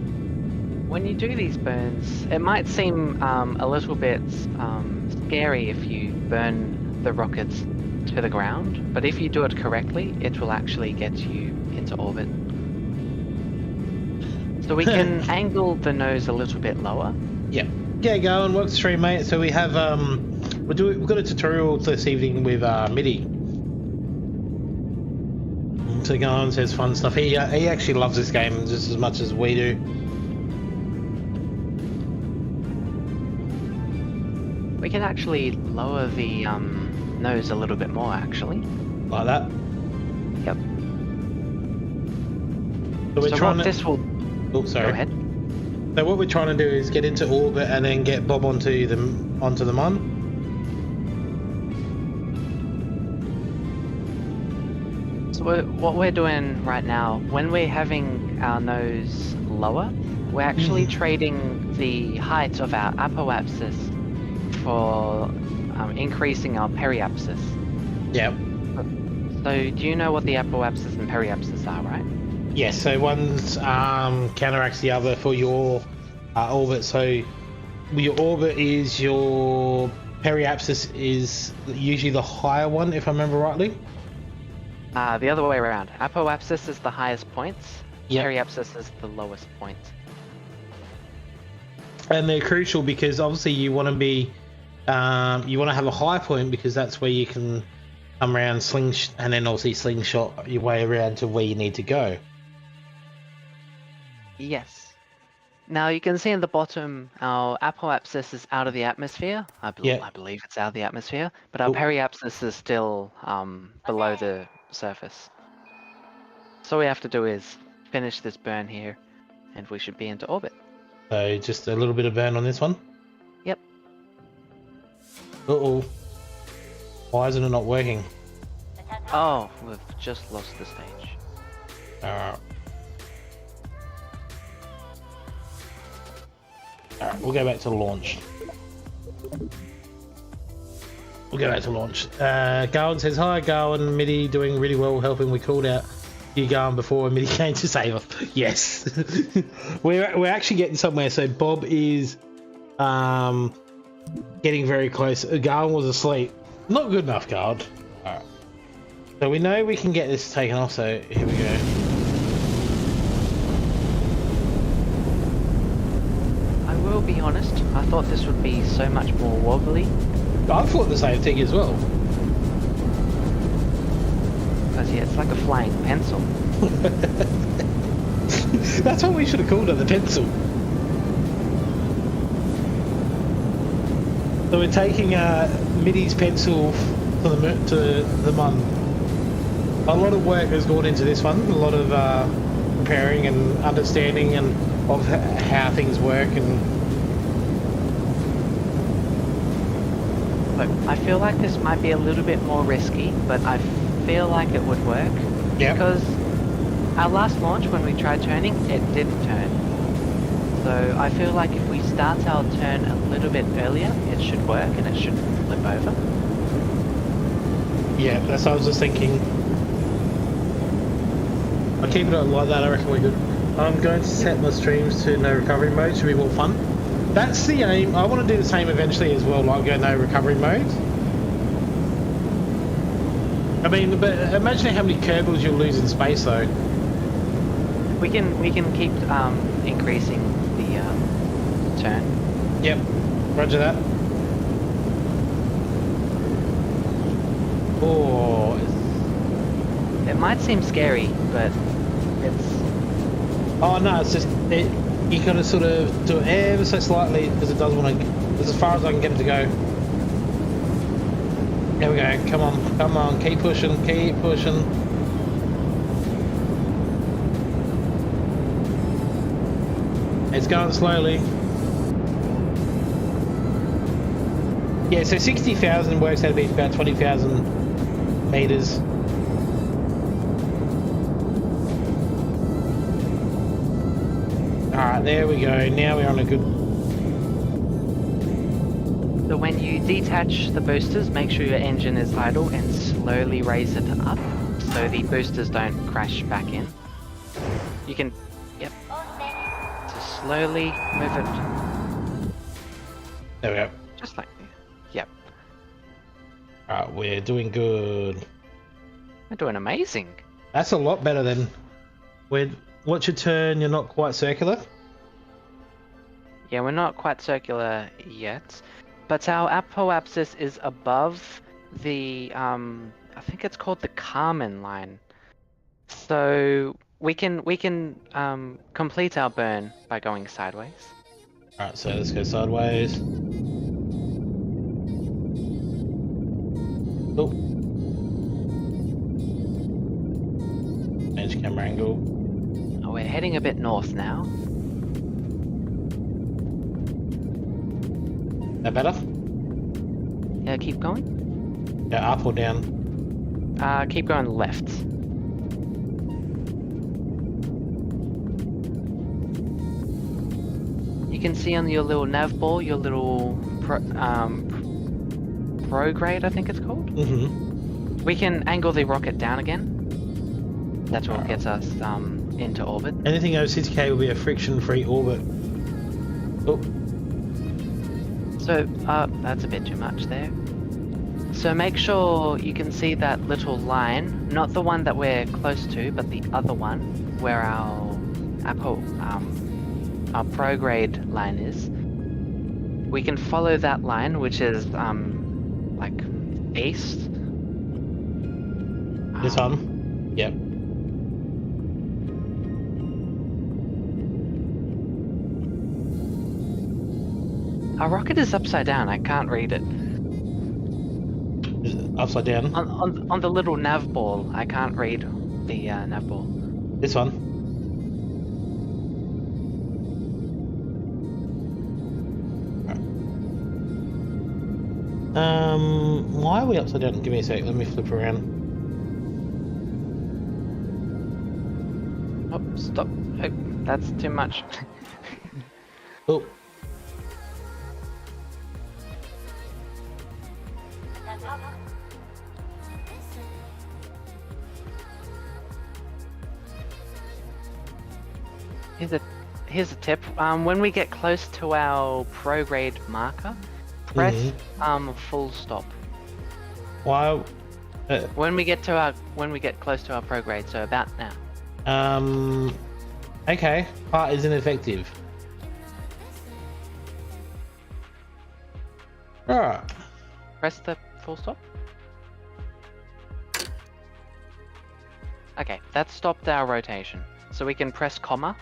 When you do these burns, it might seem a little bit scary if you burn the rockets to the ground, but if you do it correctly, it will actually get you into orbit. So we can angle the nose a little bit lower. Yep. Yeah, going works through, mate. So we have we've got a tutorial this evening with MIDI. So Gowan says fun stuff. He actually loves this game just as much as we do. We can actually lower the nose a little bit more, actually. Like that. Yep. So we're trying what to. this will. Oh, sorry. Go ahead. So what we're trying to do is get into orbit and then get Bob onto the mun. So what we're doing right now, when we're having our nose lower, we're actually trading the height of our apoapsis for increasing our periapsis. Yep. So do you know what the apoapsis and periapsis are, right? Yes, so one's counteracts the other for your orbit. So your orbit is your periapsis is usually the higher one, if I remember rightly. The other way around. Apoapsis is the highest point. Yep. Periapsis is the lowest point. And they're crucial because obviously you want to be, you want to have a high point because that's where you can come around, and then obviously slingshot your way around to where you need to go. Yes. Now you can see in the bottom, our apoapsis is out of the atmosphere. I believe it's out of the atmosphere, but our periapsis is still below the surface. So all we have to do is finish this burn here, and we should be into orbit. So just a little bit of burn on this one. Yep. Uh-oh. Why isn't it not working? Oh, we've just lost the stage. Alright, we'll go back to launch. Gawin says, hi Gawin, MIDI doing really well helping. We called out you Gawin before MIDI came to save us. Yes. we're actually getting somewhere. So Bob is getting very close. Gawin was asleep. Not good enough, Gawin. Alright. So we know we can get this taken off, so here we go. I will be honest, I thought this would be so much more wobbly. I thought the same thing as well. Because yeah, it's like a flying pencil. That's what we should have called it, the pencil. So we're taking MIDI's pencil to the mun. A lot of work has gone into this one. A lot of preparing and understanding and of how things work. And Look, I feel like this might be a little bit more risky, but I feel like it would work. Yep. Because our last launch, when we tried turning, it didn't turn. So I feel like if we start our turn a little bit earlier, it should work and it should flip over. yeah, that's what I was just thinking. I'll keep it like that, I reckon we're good. I'm going to set my streams to no recovery mode, should be more fun. That's the aim. I want to do the same eventually as well, like go no recovery mode. I mean, but imagine how many kerbals you'll lose in space though. We can keep increasing the turn. Yep, roger that. Oh, It might seem scary, but it's... oh no, it's just you gotta sort of do it ever so slightly because it does want to. As far as I can get it to go. There we go. Come on, keep pushing. It's going slowly. Yeah, so 60,000 works out to be about 20,000 meters. Alright, there we go. Now we're on a good... So when you detach the boosters, make sure your engine is idle and slowly raise it up so the boosters don't crash back in. You can... Yep. So slowly move it. There we go. Just like... Yep. Alright, we're doing good. We're doing amazing. That's a lot better than... what's your turn? You're not quite circular. Yeah, we're not quite circular yet, but our apoapsis is above the I think it's called the Kármán line. So we can complete our burn by going sideways. All right, so let's go sideways. Oh. Change camera angle. Oh, we're heading a bit north now. That better? Yeah, keep going. Yeah, up or down? Keep going left. You can see on your little nav ball, your little prograde, I think it's called. Mm-hmm. We can angle the rocket down again. That's what gets us into orbit. Anything over 60k will be a friction-free orbit. Oh. So, that's a bit too much there. So make sure you can see that little line, not the one that we're close to, but the other one, where our prograde line is. We can follow that line, which is like east. This one? Yep. Our rocket is upside down. I can't read it. Is it upside down? On the little nav ball, I can't read the nav ball. This one? Why are we upside down? Give me a sec, let me flip around. Oh, stop. Oh, that's too much. Oh. Here's a tip. When we get close to our prograde marker, press full stop. Why? When we get close to our prograde, so about now. Okay. Part is ineffective. Alright. Press the full stop. Okay, that stopped our rotation. So we can press comma.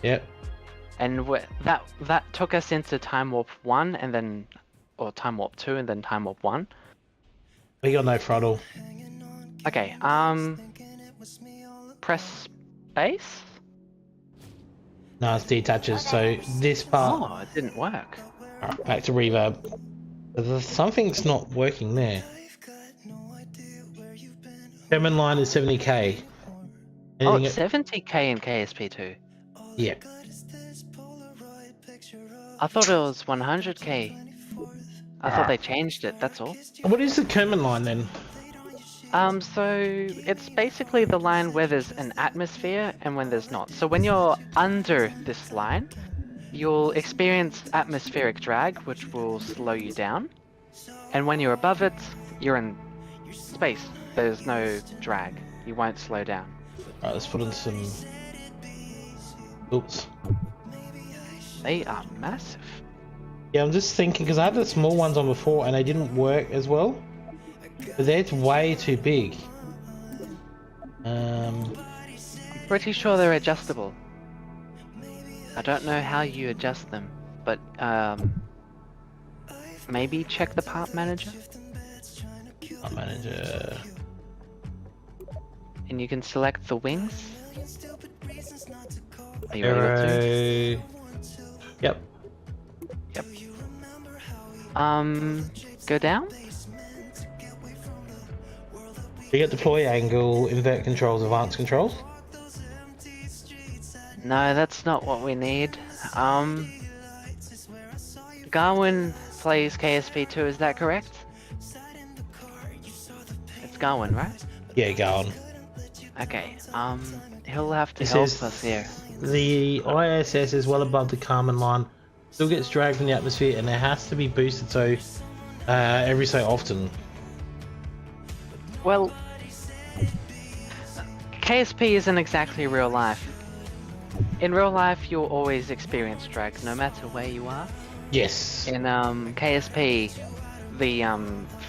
Yep. And that took us into time warp 1 and then, or time warp 2 and then time warp 1. We got no throttle. Okay, press space? No, it's detaches, so this part... Oh, it didn't work. Alright, back to reverb. Something's not working there. German line is 70k. Oh, Anything it's 70k in KSP2. Yeah. I thought it was 100k. I thought they changed it, that's all. What is the Kerman line then? So it's basically the line where there's an atmosphere and when there's not. So when you're under this line, you'll experience atmospheric drag, which will slow you down. And when you're above it, you're in space. There's no drag. You won't slow down. Alright, let's put in some... Oops. They are massive. Yeah, I'm just thinking, because I had the small ones on before and they didn't work as well. But they're way too big. I'm pretty sure they're adjustable. I don't know how you adjust them, but maybe check the part manager. Part manager. And you can select the wings. Are you able to? Yep. Yep. Go down. You get deploy angle, invert controls, advanced controls. No, that's not what we need. Gawin plays KSP2, is that correct? It's Gawin, right? Yeah, go on. Okay, he'll have to help us here. The ISS is well above the Kármán line. Still gets dragged from the atmosphere and it has to be boosted so every so often. Well, KSP isn't exactly real life. In real life, you'll always experience drag, no matter where you are. Yes. In KSP, the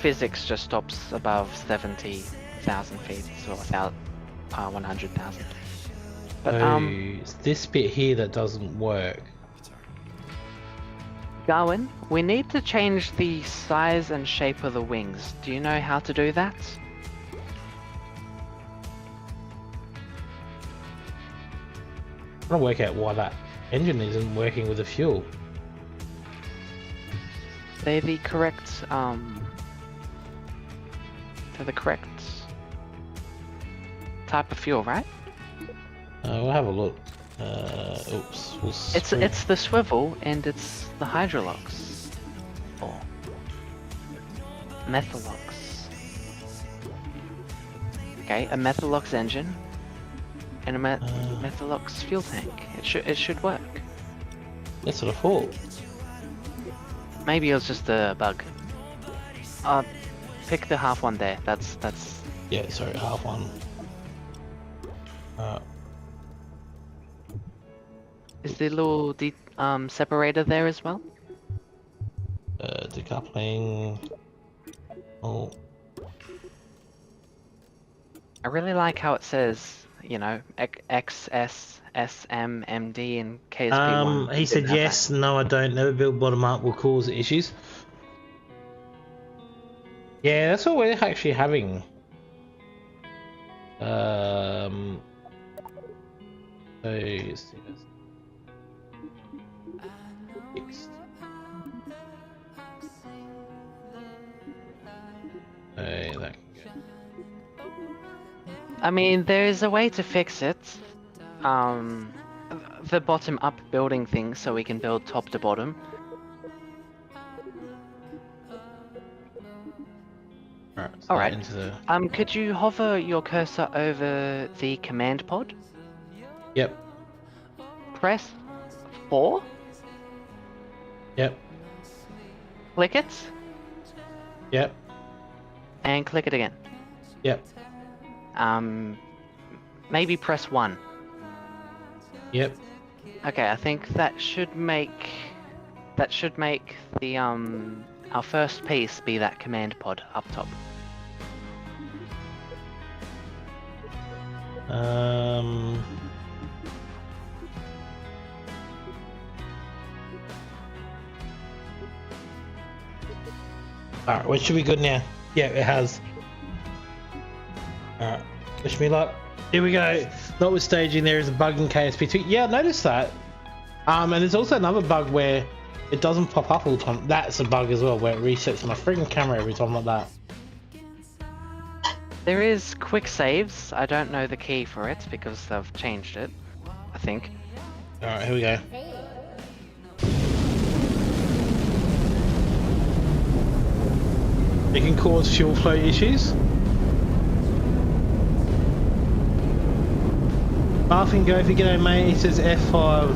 physics just stops above 70,000 feet, so about 100,000. But It's this bit here that doesn't work. Gawin, we need to change the size and shape of the wings. Do you know how to do that? I'm trying to work out why that engine isn't working with the fuel. They're the correct type of fuel, right? We'll have a look. Oops. It's the swivel and it's the hydrolox or methalox. Okay, a methalox engine and a methalox fuel tank. It should work. That's what I thought. Maybe it was just a bug. Pick the half one there. That's. Yeah, sorry, half one. Is the little separator there as well? Decoupling. Oh. I really like how it says, you know, XS, SM, MD, and KSP1. He said yes. No, I don't. Never build bottom up will cause issues. Yeah, that's what we're actually having. So let's see this. Fixed. That can go. I mean, there's a way to fix it. The bottom up building thing, so we can build top to bottom. Alright. Into the... Could you hover your cursor over the command pod? Yep. Press 4. Yep. Click it. Yep. And click it again. Yep. Maybe press 1. Yep. Okay, I think that should make the our first piece be that command pod up top. Alright, what should be good now? Yeah, it has. Alright, wish me luck. Here we go. Notwithstanding, there is a bug in KSP2. Yeah, I noticed that. And there's also another bug where it doesn't pop up all the time. That's a bug as well, where it resets my freaking camera every time like that. There is quick saves. I don't know the key for it because they've changed it, I think. Alright, here we go. It can cause fuel flow issues. Bathing Gopher, g'day mate, he says F5.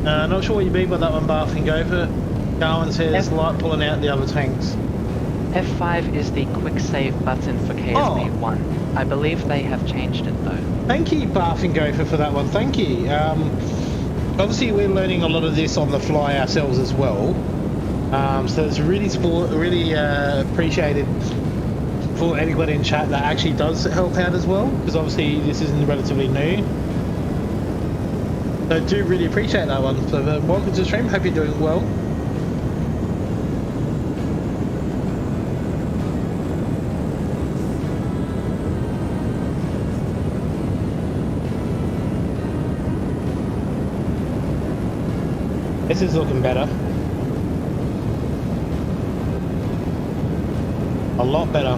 Not sure what you mean by that one, Bathing Gopher. Gawin says light pulling out the other tanks. F5 is the quick save button for KSP1. I believe they have changed it though. Thank you, Bathing Gopher, for that one, thank you. Obviously we're learning a lot of this on the fly ourselves as well. So it's really appreciated for anybody in chat that actually does help out as well, because obviously this isn't relatively new. So I do really appreciate that one. So welcome to the stream, hope you're doing well. This is looking better. A lot better.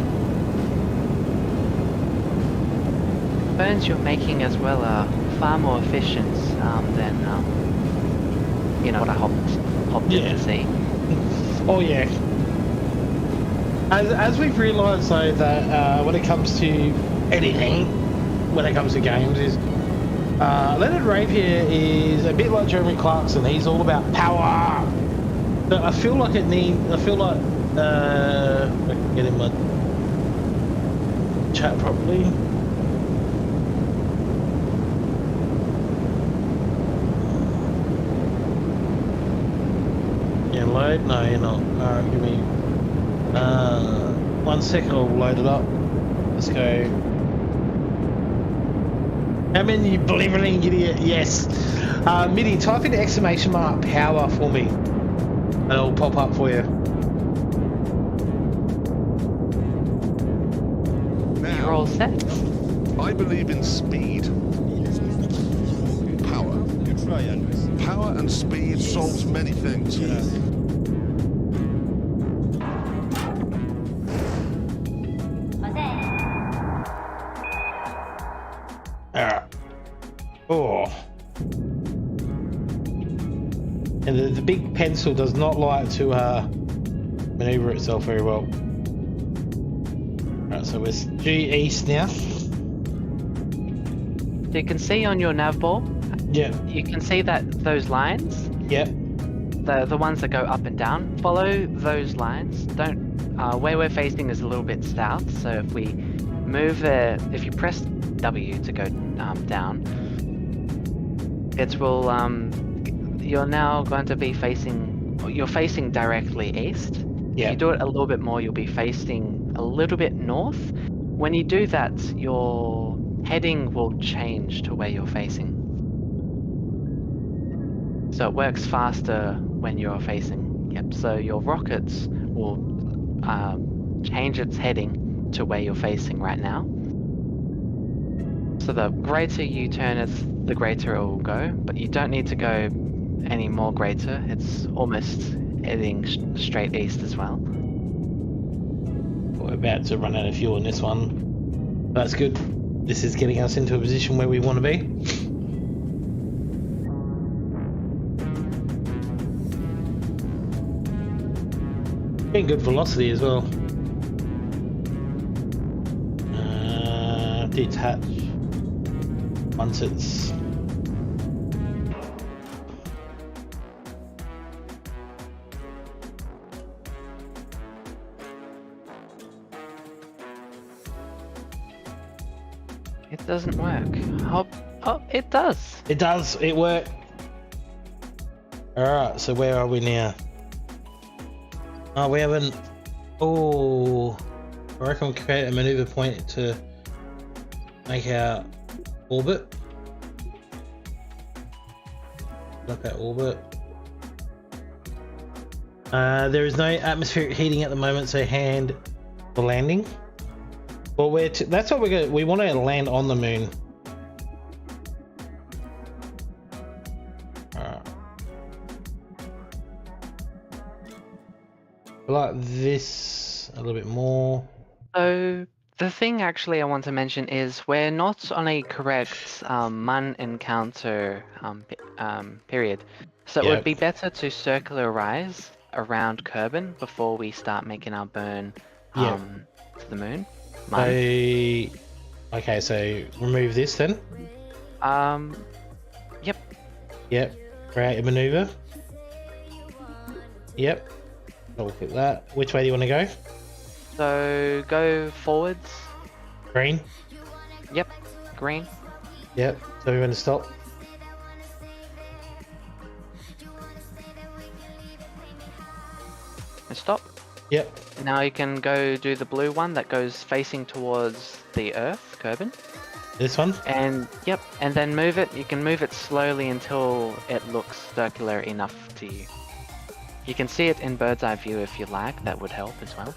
Burns you're making as well are far more efficient than you know what I hopped in to see. Oh yeah. As we've realised though that when it comes to anything, when it comes to games, is Leonard Rapier is a bit like Jeremy Clarkson. He's all about power. But I feel like I can get in my chat properly. load? No, you're not. Alright, give me 1 second, I'll load it up. Let's go. How many you believing idiot? Yes. MIDI, type in exclamation mark power for me. And it'll pop up for you. You're all set. I believe in speed. Power. Power and speed solves many things. Oh. And the big pencil does not like to maneuver itself very well. Right, so we're due east now. You can see on your nav ball. Yeah. You can see that those lines. Yep. The ones that go up and down. Follow those lines. Don't. Where we're facing is a little bit south. So if we move if you press W to go down, it will. You're now going to be facing. You're facing directly east. Yeah. If you do it a little bit more, you'll be facing a little bit north. When you do that, your heading will change to where you're facing. So it works faster when you're facing. Yep. So your rockets will change its heading to where you're facing right now. So the greater you turn it, the greater it will go. But you don't need to go any more greater. It's almost heading straight east as well. We're about to run out of fuel in this one. That's good. This is getting us into a position where we want to be. Getting good velocity as well. Detach. Once it's... It doesn't work. Oh, it does. It does. It worked. Alright, so where are we now? Oh, we haven't... Oh... I reckon we'll create a maneuver point to make our orbit. Look at orbit. There is no atmospheric heating at the moment, so hand for landing. Well, that's what we're going to... We want to land on the moon. Alright. Like this a little bit more. So the thing actually I want to mention is we're not on a correct mun encounter period. So it would be better to circularize around Kerbal before we start making our burn to the moon. Okay, so remove this then. Yep. Yep. Create a maneuver. Yep. I'll look at that. Which way do you want to go? So go forwards. Green. Yep. Green. Yep. So we want to stop. And stop. Yep. Now you can go do the blue one that goes facing towards the Earth, Kerbal. This one? And yep, and then move it. You can move it slowly until it looks circular enough to you. You can see it in bird's eye view if you like. That would help as well.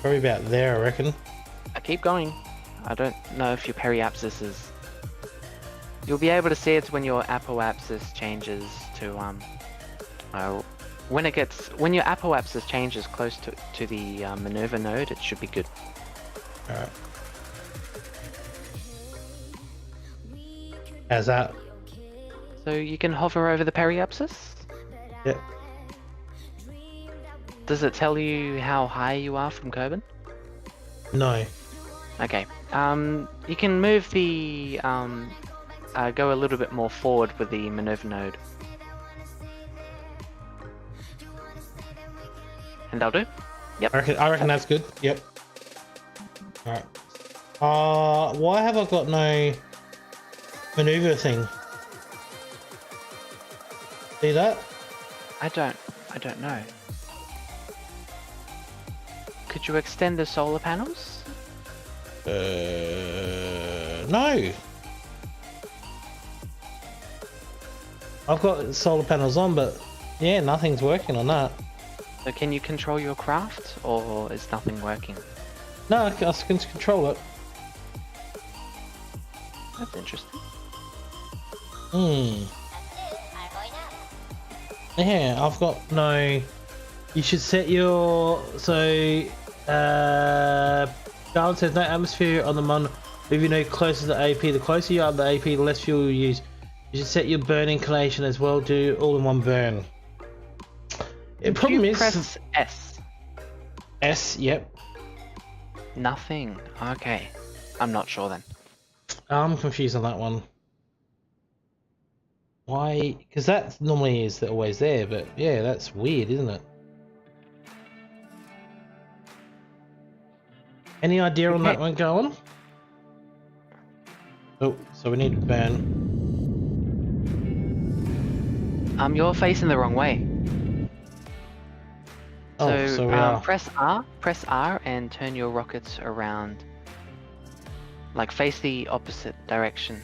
Probably about there, I reckon. Keep going. I don't know if your periapsis is... You'll be able to see it when your apoapsis changes to when your apoapsis changes close to the maneuver node, it should be good. Alright. How's that? So you can hover over the periapsis. Yep. Does it tell you how high you are from Kerbal? No. Okay. You can move the go a little bit more forward with the maneuver node. And that'll do. Yep. I reckon that's good. Yep. Alright. Why have I got no maneuver thing? See that? I don't know. Could you extend the solar panels? No. I've got solar panels on, but yeah, nothing's working on that. So can you control your craft, or is nothing working? No, I can control it. That's interesting. Yeah, I've got no. You should set your Darwin says no atmosphere on the mon. If you know closer to the AP, the closer you are to the AP, the less fuel you use. You should set your burn inclination as well. Do all in one burn. The problem is press S. S. Yep. Nothing. Okay. I'm not sure then. I'm confused on that one. Why? Because that normally is always there, but yeah, that's weird, isn't it? Any idea on that one going? Oh, so we need to burn. You're facing the wrong way. Oh, so we are. Press R and turn your rockets around. Like face the opposite direction.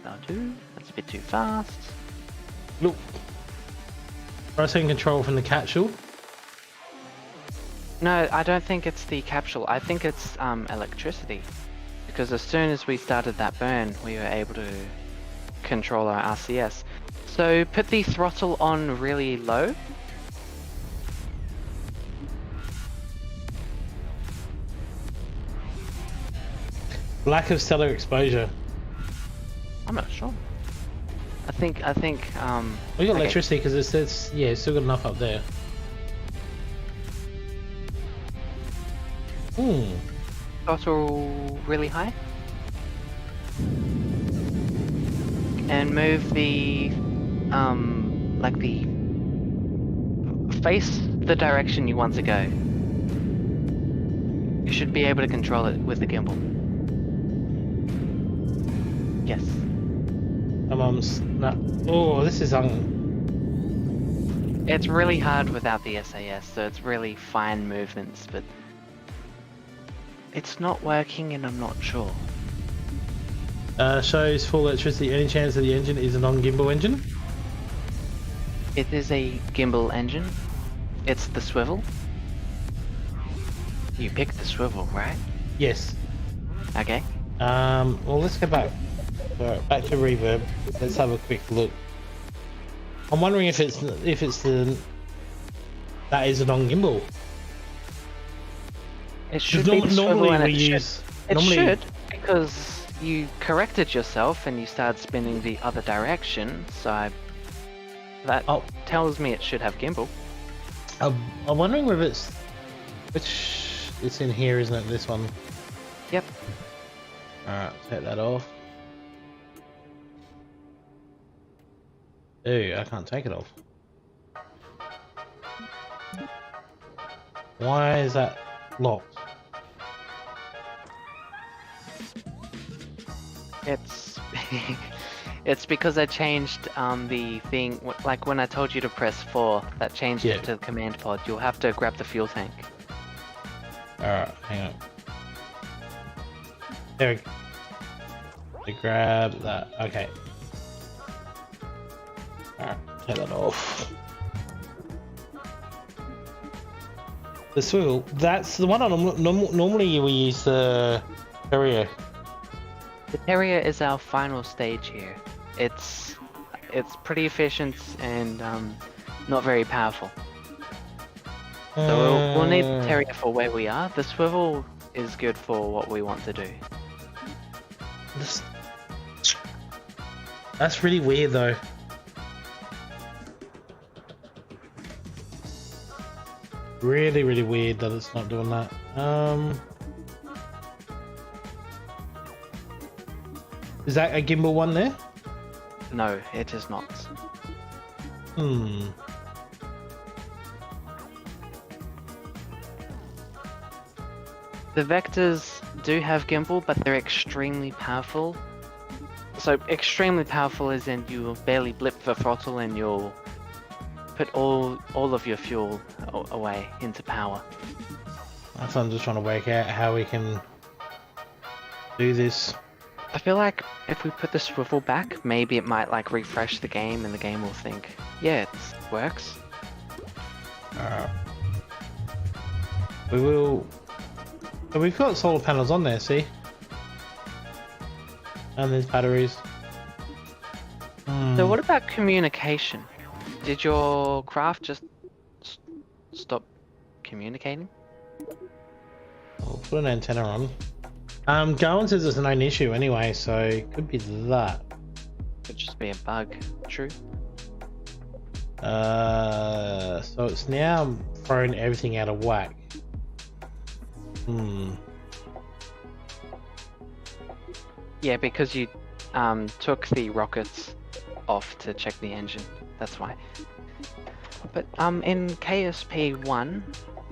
R2, that's a bit too fast. Look. Pressing control from the capsule. No, I don't think it's the capsule. I think it's electricity. Because as soon as we started that burn, we were able to control our RCS. So put the throttle on really low. Lack of stellar exposure. I'm not sure. I think We got okay. electricity because it says it's still got enough up there. Throttle really high. And move the face the direction you want to go. You should be able to control it with the gimbal. Yes. Oh, this is It's really hard without the SAS, so it's really fine movements, but it's not working and I'm not sure. Shows full electricity. Any chance that the engine is a non-gimbal engine? It is a gimbal engine. It's the swivel. You picked the swivel, right? Yes. Okay. Well, let's go back. Back to reverb. Let's have a quick look. I'm wondering if it's that is a non-gimbal. It should be the swivel normally and we it use. It Normally, should, because you corrected yourself and you started spinning the other direction, so that tells me it should have gimbal. I'm wondering whether it's it's in here, isn't it? This one. Yep. All right, take that off. Ew, I can't take it off. Why is that locked? It's because I changed the thing, like when I told you to press 4, that changed it to the command pod. You'll have to grab the fuel tank. Alright, hang on. There we go. To grab that. Okay. Alright, take that off. The swivel, that's the one normally we use the Terrier. The Terrier is our final stage here. It's pretty efficient and not very powerful. So we'll need the Terrier for where we are. The swivel is good for what we want to do. That's really weird though. Really, really weird that it's not doing that. Is that a gimbal one there? No, it is not. The Vectors do have gimbal, but they're extremely powerful. So extremely powerful is in you will barely blip the throttle and you'll put all of your fuel away into power. That's what I'm just trying to work out how we can do this. I feel like if we put the swivel back, maybe it might like refresh the game and the game will think, yeah, it works. Alright. We will... But we've got solar panels on there, see? And there's batteries. So what about communication? Did your craft just stop communicating? We'll put an antenna on. Gawin says it's an own issue anyway, so it could be that. Could just be a bug. True. So it's now thrown everything out of whack. Yeah, because you took the rockets off to check the engine. That's why. But in KSP1,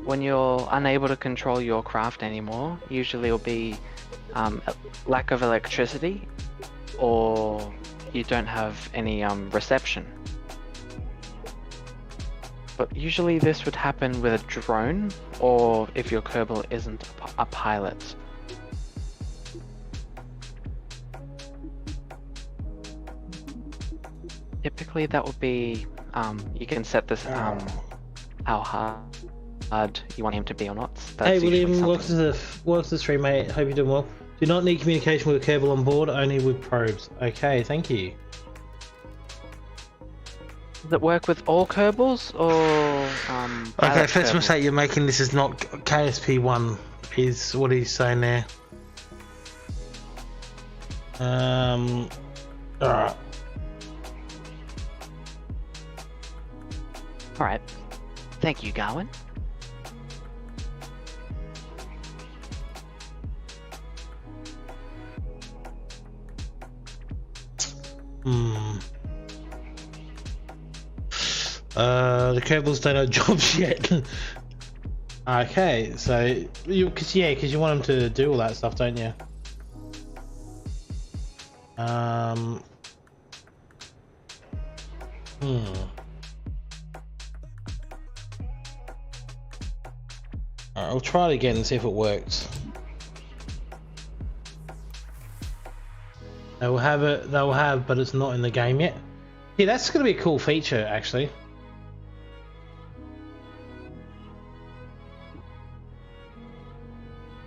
when you're unable to control your craft anymore, usually it'll be a lack of electricity, or you don't have any reception. But usually this would happen with a drone, or if your Kerbal isn't a pilot. Typically that would be, you can set this, how hard you want him to be or not. That's hey William, something. welcome to the stream, mate. Hope you're doing well. Do not need communication with a Kerbal on board, only with probes. Okay, thank you. Does it work with all Kerbals or Okay, pilot first Kerbals? mistake you're making, this is not KSP1, is what he's saying there. Alright. Alright. Thank you, Gawin. The Kerbals don't have jobs yet. Okay, so because you want them to do all that stuff, don't you? Alright, I'll try it again and see if it works. They'll have it. They'll have, but it's not in the game yet. Yeah, that's going to be a cool feature, actually.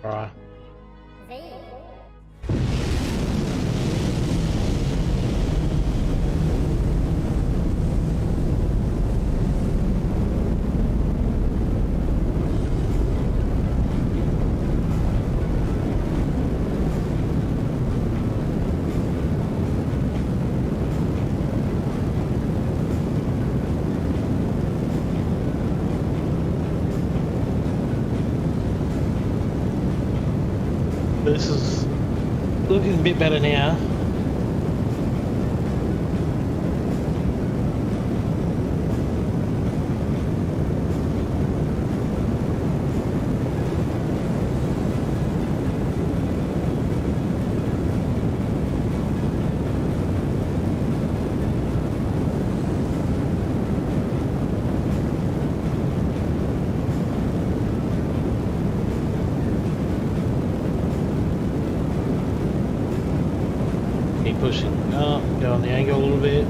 Right. This is looking a bit better now. Keep pushing up, go on the angle a little bit.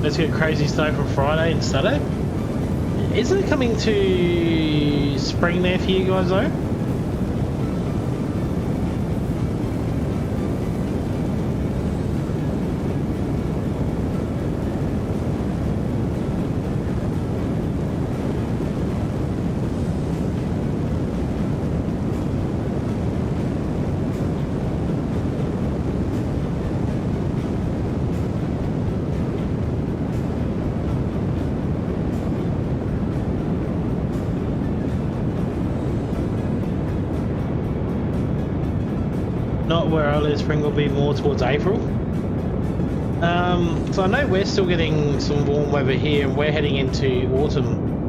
Let's get crazy snow from Friday and Saturday. Isn't it coming to spring there for you guys though? Not where I live, spring will be more towards April. So I know we're still getting some warm weather here and we're heading into autumn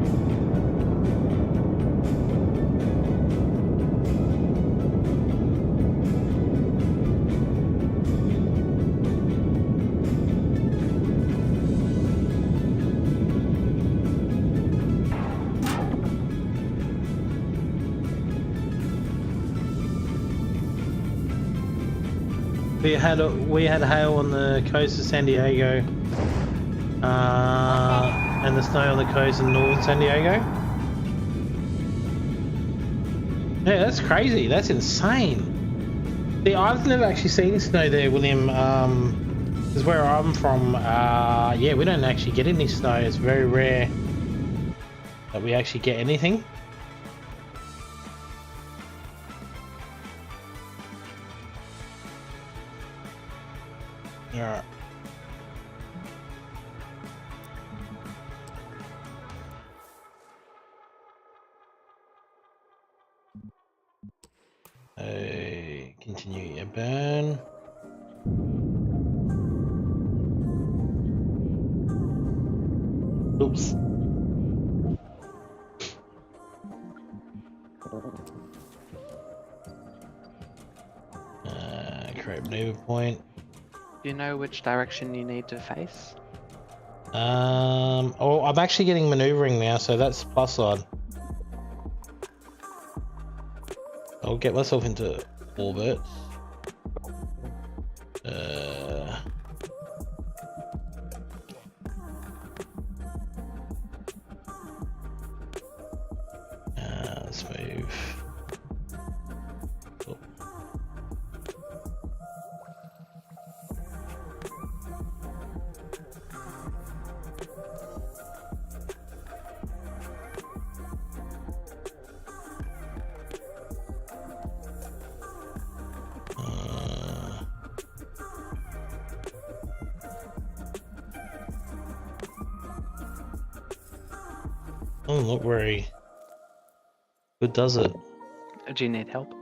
We had hail on the coast of San Diego, and the snow on the coast in northern San Diego. Yeah, that's crazy. That's insane. See, I've never actually seen snow there, William. Because where I'm from, yeah, we don't actually get any snow. It's very rare that we actually get anything. Alright. Continue your burn. Oops. Create maneuver point. Do you know which direction you need to face? Oh, I'm actually getting maneuvering now, so that's plus side. I'll get myself into orbit. Let's move. Oh. Oh, look very good, does it? Do you need help?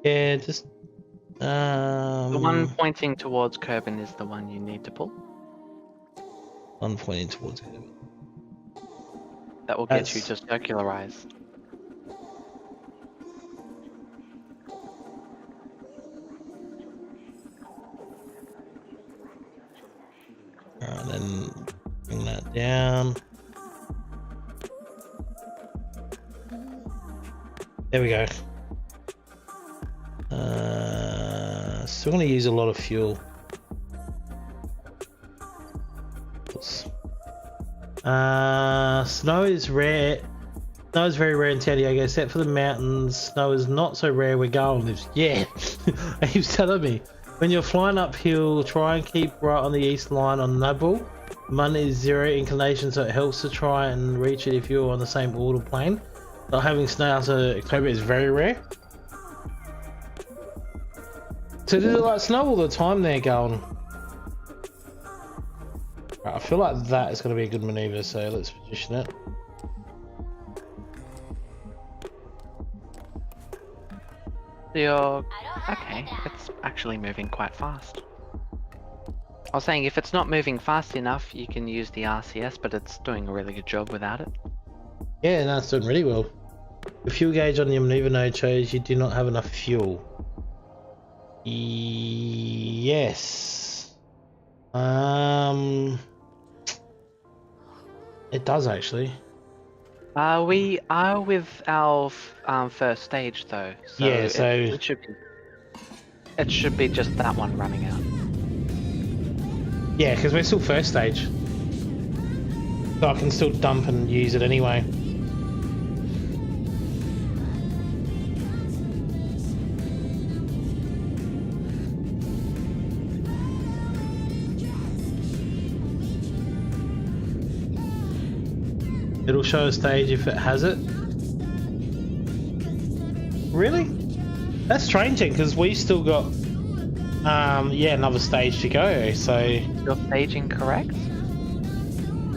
Yeah, just The one pointing towards Kerbal is the one you need to pull. I'm pointing towards it. That will get you to circularize. Alright, then bring that down. There we go. Still going to use a lot of fuel. Snow is rare. Snow is very rare in San Diego, except for the mountains. Snow is not so rare where Gawin lives. Yeah, he was telling me. When you're flying uphill, try and keep right on the east line on Nubble. Mun is 0 inclination, so it helps to try and reach it if you're on the same orbital plane. Not having snow after October is very rare. So does it like snow all the time there, Gawin? Right, I feel like that is going to be a good maneuver, so let's position it. You're okay. It's actually moving quite fast. I was saying if it's not moving fast enough, you can use the RCS, but it's doing a really good job without it. Yeah, no, it's doing really well. The fuel gauge on your maneuver node shows you do not have enough fuel. Yes. It does actually. We are with our first stage though. So yeah, so it should be just that one running out. Yeah, because we're still first stage. So I can still dump and use it anyway. It'll show a stage if it has it. Really? That's strange because we still got yeah, another stage to go, so... Is your staging correct?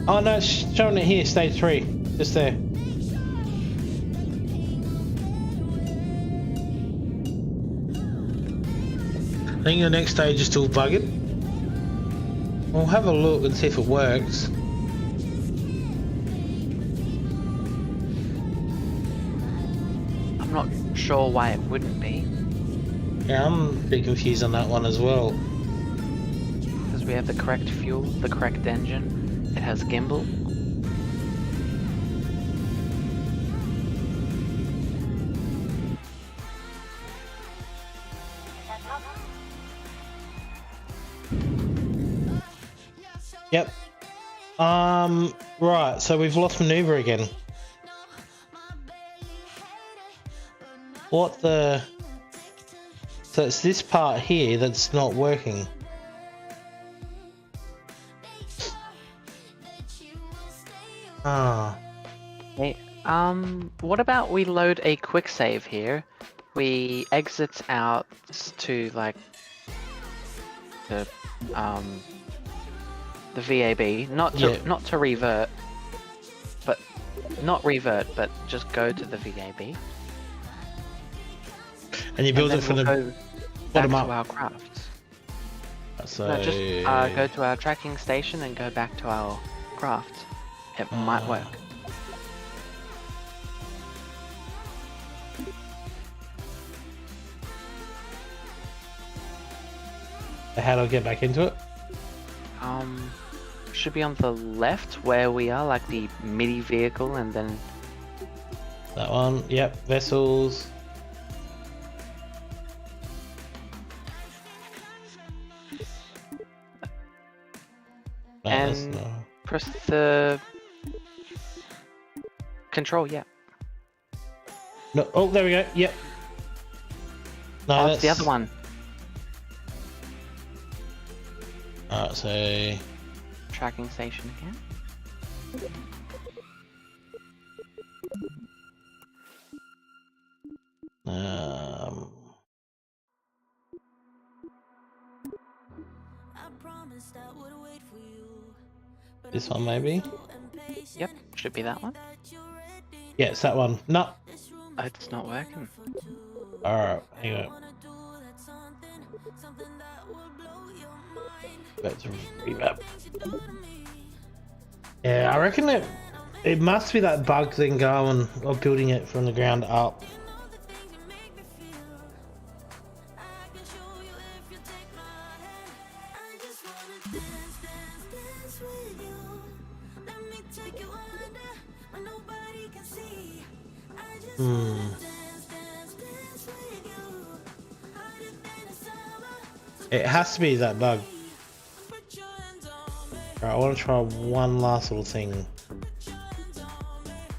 Oh no, it's showing it here, stage 3. Just there. I think the next stage is still bugging. We'll have a look and see if it works. I'm not sure why it wouldn't be. Yeah, I'm a bit confused on that one as well. Because we have the correct fuel, the correct engine, it has gimbal. Yep. Right, so we've lost maneuver again. What the... So it's this part here that's not working. Ah. Hey, what about we load a quick save here? We exit out to like the VAB, not to revert, but just go to the VAB. And you build it from the bottom up. To our crafts. So No, just go to our tracking station and go back to our crafts. It might work. How do I get back into it? Should be on the left where we are, like the MIDI vehicle, and then That one. Yep. Vessels. No, that's and not... press the control. Yeah. No. Oh, there we go. Yep. No, Oh, that's it's the other one. Alright, so Tracking station again. this one maybe? Yep, should be that one. Yeah, it's that one. No. Oh, it's not working. Alright, hang on. Back to remap. Yeah, I reckon it must be that bug thing going or building it from the ground up. It has to be that bug. Right, I want to try one last little thing.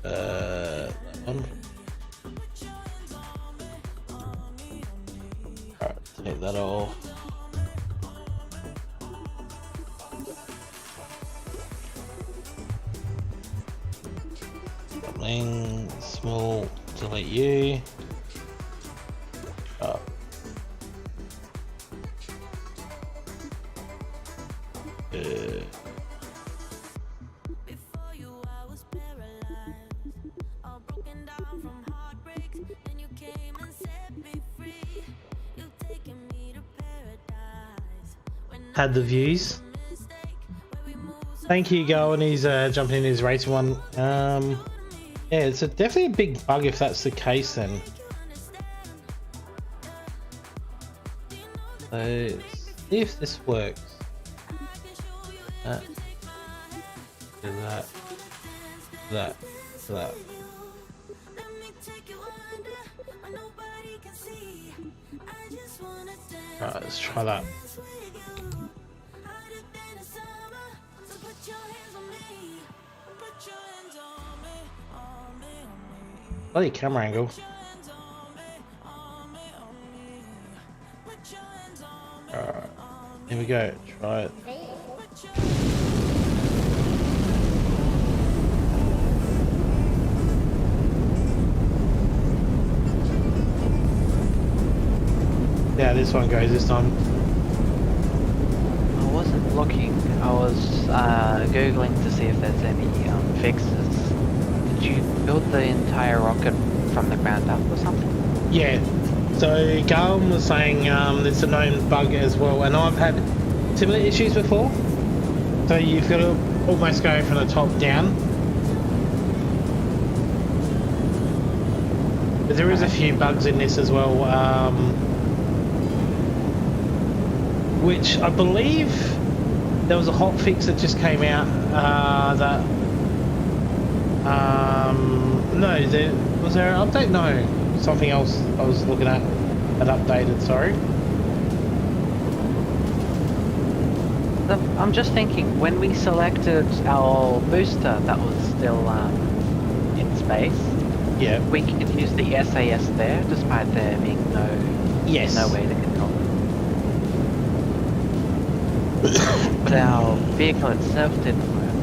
That one. Alright, take that off. Something small, delete you. Oh. Had the views. Thank you, Gawin. He's jumping in his racing one. Yeah, it's definitely a big bug if that's the case then. So, see if this works. That. Do that. That. That. Right, let's try that. Bloody camera angle. Alright, here we go. Try it. Yeah, this one goes this time. I wasn't looking. I was googling to see if there's any fixes. Did you build the entire rocket from the ground up or something? Yeah. So Gawin was saying there's a known bug as well, and I've had similar issues before. So you've got to almost go from the top down. But there is a few bugs in this as well, which I believe there was a hot fix that just came out that no, was there an update? No, something else I was looking at that updated, sorry. I'm just thinking, when we selected our booster that was still in space, Yeah. we can use the SAS there, despite there being Yes. no way to control it. But our vehicle itself didn't work,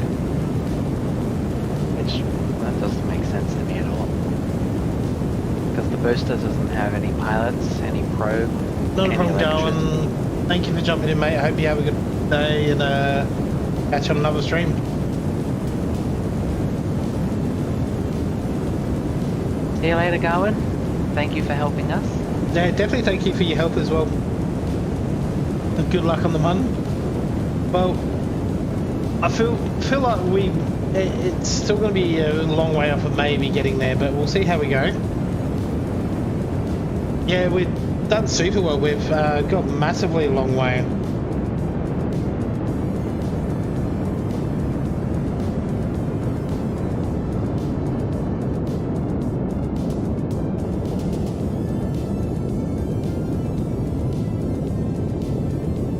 which that doesn't make sense to me at all. Because the booster doesn't have any pilots, any probe, Not a any problem, electricity. Gawin. Thank you for jumping in, mate. I hope you have a good day and catch you on another stream. See you later, Gawin. Thank you for helping us. Yeah, definitely thank you for your help as well. And good luck on the Mun. Well, I feel like it's still going to be a long way off of maybe getting there, but we'll see how we go. Yeah, we've done super well. We've got massively a long way.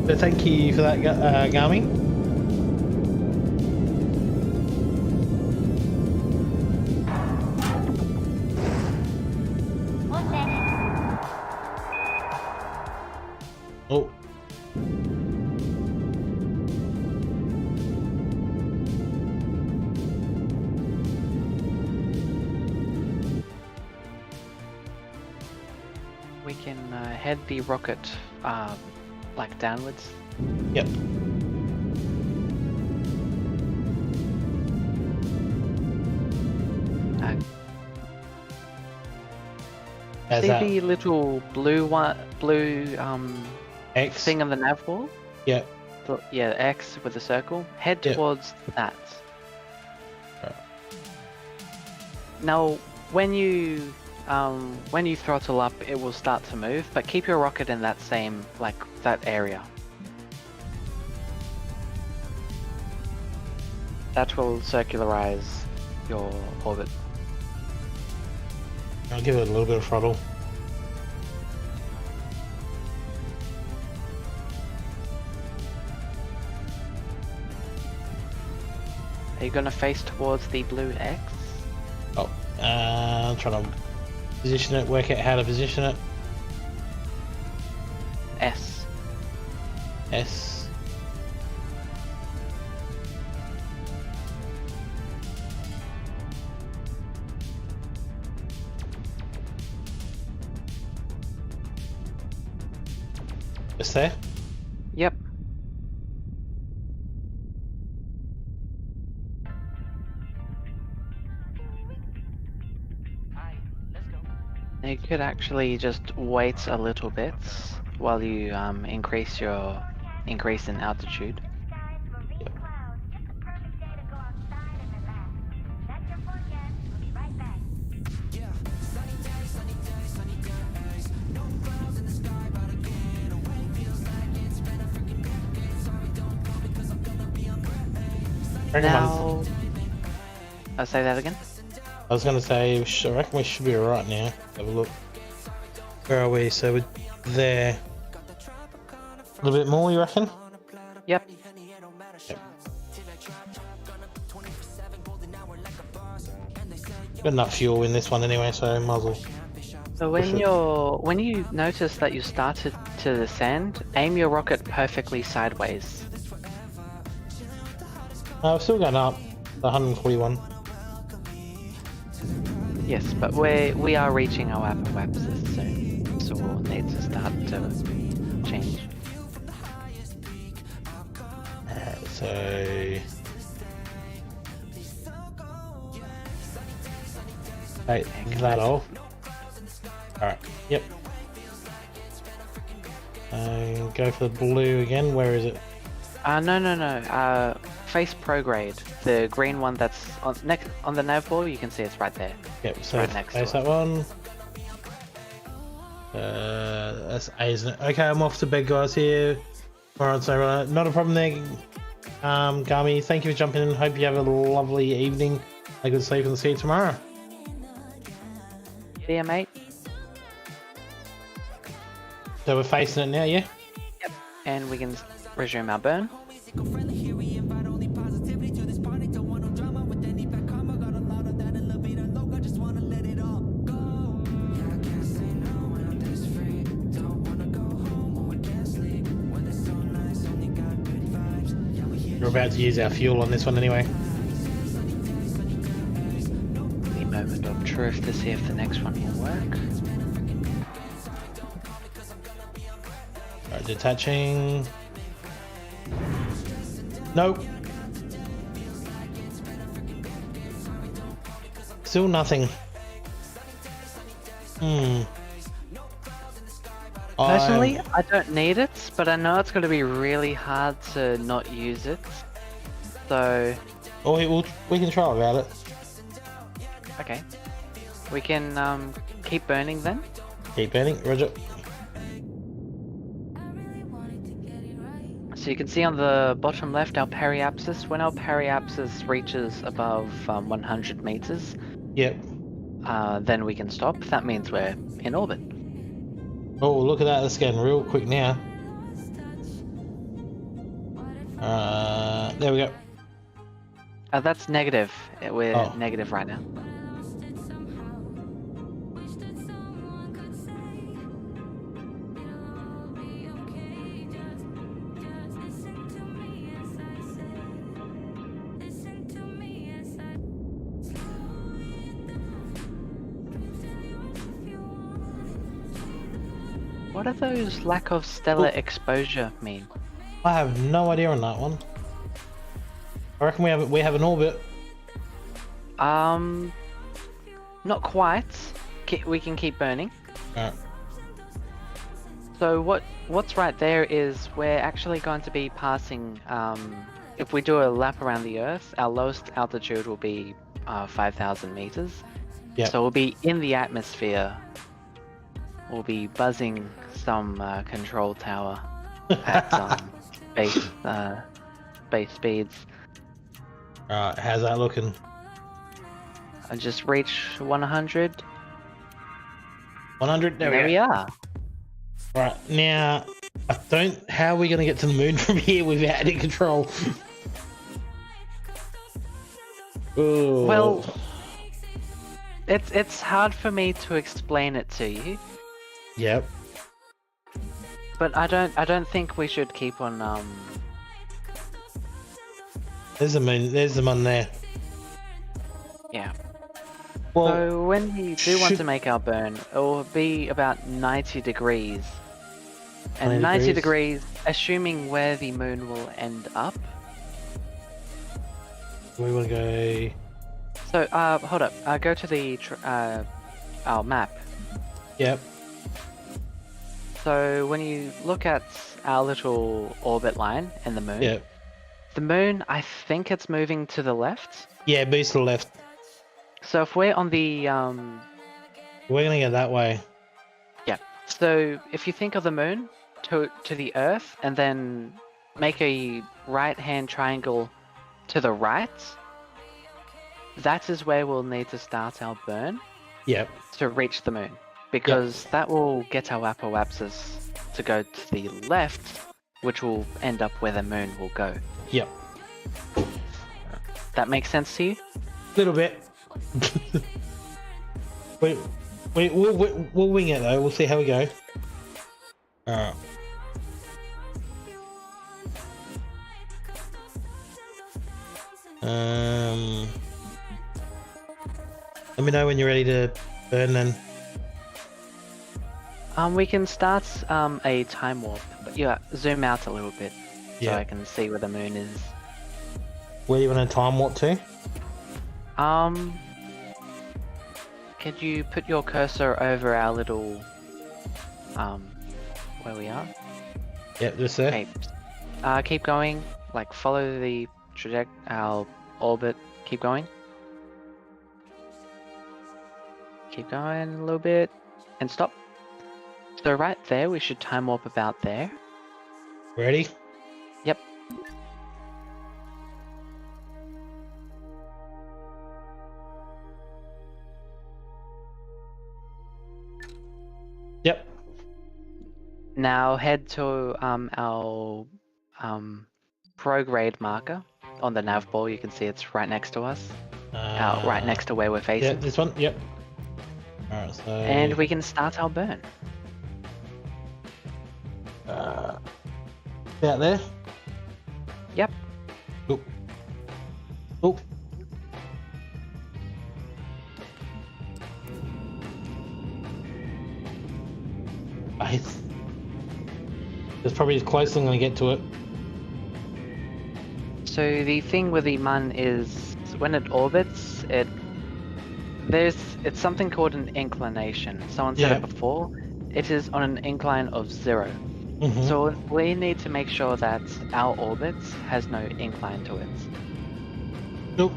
So thank you for that, Gami. One second. Oh. We can head the rocket like downwards. Yep. How's See that? the little blue X? thing on the nav wall? Yep. Yeah, X with a circle. Head Yep. towards that. Right. Now, when you throttle up, it will start to move, but keep your rocket in that same, like, that area. That will circularize your orbit. I'll give it a little bit of throttle. Are you gonna face towards the blue X? Oh, I'm trying to position it, work out how to position it. S. S. It's there? Yep. You could actually just wait a little bit while you increase in altitude. Skies will be clouds. Just a perfect day to go outside and relax. That's your forecast. We'll be right back. Now, I'll say that again. I was going to say, I reckon we should be alright now. Have a look. Where are we? So we're there. A little bit more, you reckon? Yep. Yep. Got enough fuel in this one anyway, so might as well. So when you notice that you started to descend, aim your rocket perfectly sideways. We're still going up. 141. Yes, but we are reaching our apoapsis soon, so we'll need to start to change. Alright, so... Hey, is that off? Alright, yep. Go for the blue again, where is it? No. Face prograde. The green one that's on the nav ball, you can see it's right there. Yep, so right next to face it. that one. That's A, isn't it? Okay, I'm off to bed, guys, here. Alright, so not a problem there. Gami, thank you for jumping in. Hope you have a lovely evening. A good sleep and see you tomorrow. See ya, mate. So we're facing it now, yeah? And we can resume our burn. about to use our fuel on this one anyway. The moment of truth to see if the next one will work. Alright, detaching. Nope. Still nothing. Personally, I don't need it, but I know it's going to be really hard to not use it. So, Oh, we can try about it. okay. We can keep burning then. Keep burning, roger. So you can see on the bottom left our periapsis. When our periapsis reaches above 100 meters, Yep. then we can stop. That means we're in orbit. Oh, look at that. That's getting real quick now. There we go. That's negative. We're Oh. negative right now. What do those lack of stellar exposure mean? I have no idea on that one. I reckon we have an orbit. Not quite. We can keep burning. Alright. So what's right there is we're actually going to be passing. If we do a lap around the Earth, our lowest altitude will be 5,000 meters. Yep. So we'll be in the atmosphere. We'll be buzzing some control tower at base speeds. Alright, how's that looking? I just reach 100. 100? There we are. Alright, now, how are we going to get to the moon from here without any control? Ooh. Well, it's hard for me to explain it to you, Yep. but I don't think we should keep on There's the moon, there's the moon there. yeah. Well, So when we do want to should- make our burn, it will be about 90 degrees. And 90 90 degrees? degrees, assuming where the moon will end up. we want to go... So, hold up. Go to the our map. Yep. So when you look at our little orbit line and the moon, Yep. the moon, I think it's moving to the left. Yeah, boost to the left. So if we're on the We're going to go that way. yeah. So if you think of the moon to the Earth and then make a right-hand triangle to the right, that is where we'll need to start our burn Yep. to reach the moon, because that will get our apoapsis to go to the left, which will end up where the moon will go. Yep. That makes sense to you? Little bit. We'll wing it though. We'll see how we go. Alright. Let me know when you're ready to burn then. We can start a time warp, but yeah, zoom out a little bit so Yeah. I can see where the moon is. Where do you want to time warp to? Could you put your cursor over our little where we are? Yep, just there. Okay. Keep going. Like follow the our orbit. Keep going. Keep going a little bit and stop. So right there, we should time warp about there. Ready? Yep. Yep. Now head to our prograde marker on the nav ball. You can see it's right next to us. Right next to where we're Yeah, facing. this one. Yep. Alright, so. And we can start our burn. Out there. Yep. Oh. Oh. It's probably as close as I'm going to get to it. So the thing with the mun is when it orbits, it's something called an inclination. Someone said it before. It is on an incline of 0. Mm-hmm. So we need to make sure that our orbit has no incline to it. Nope.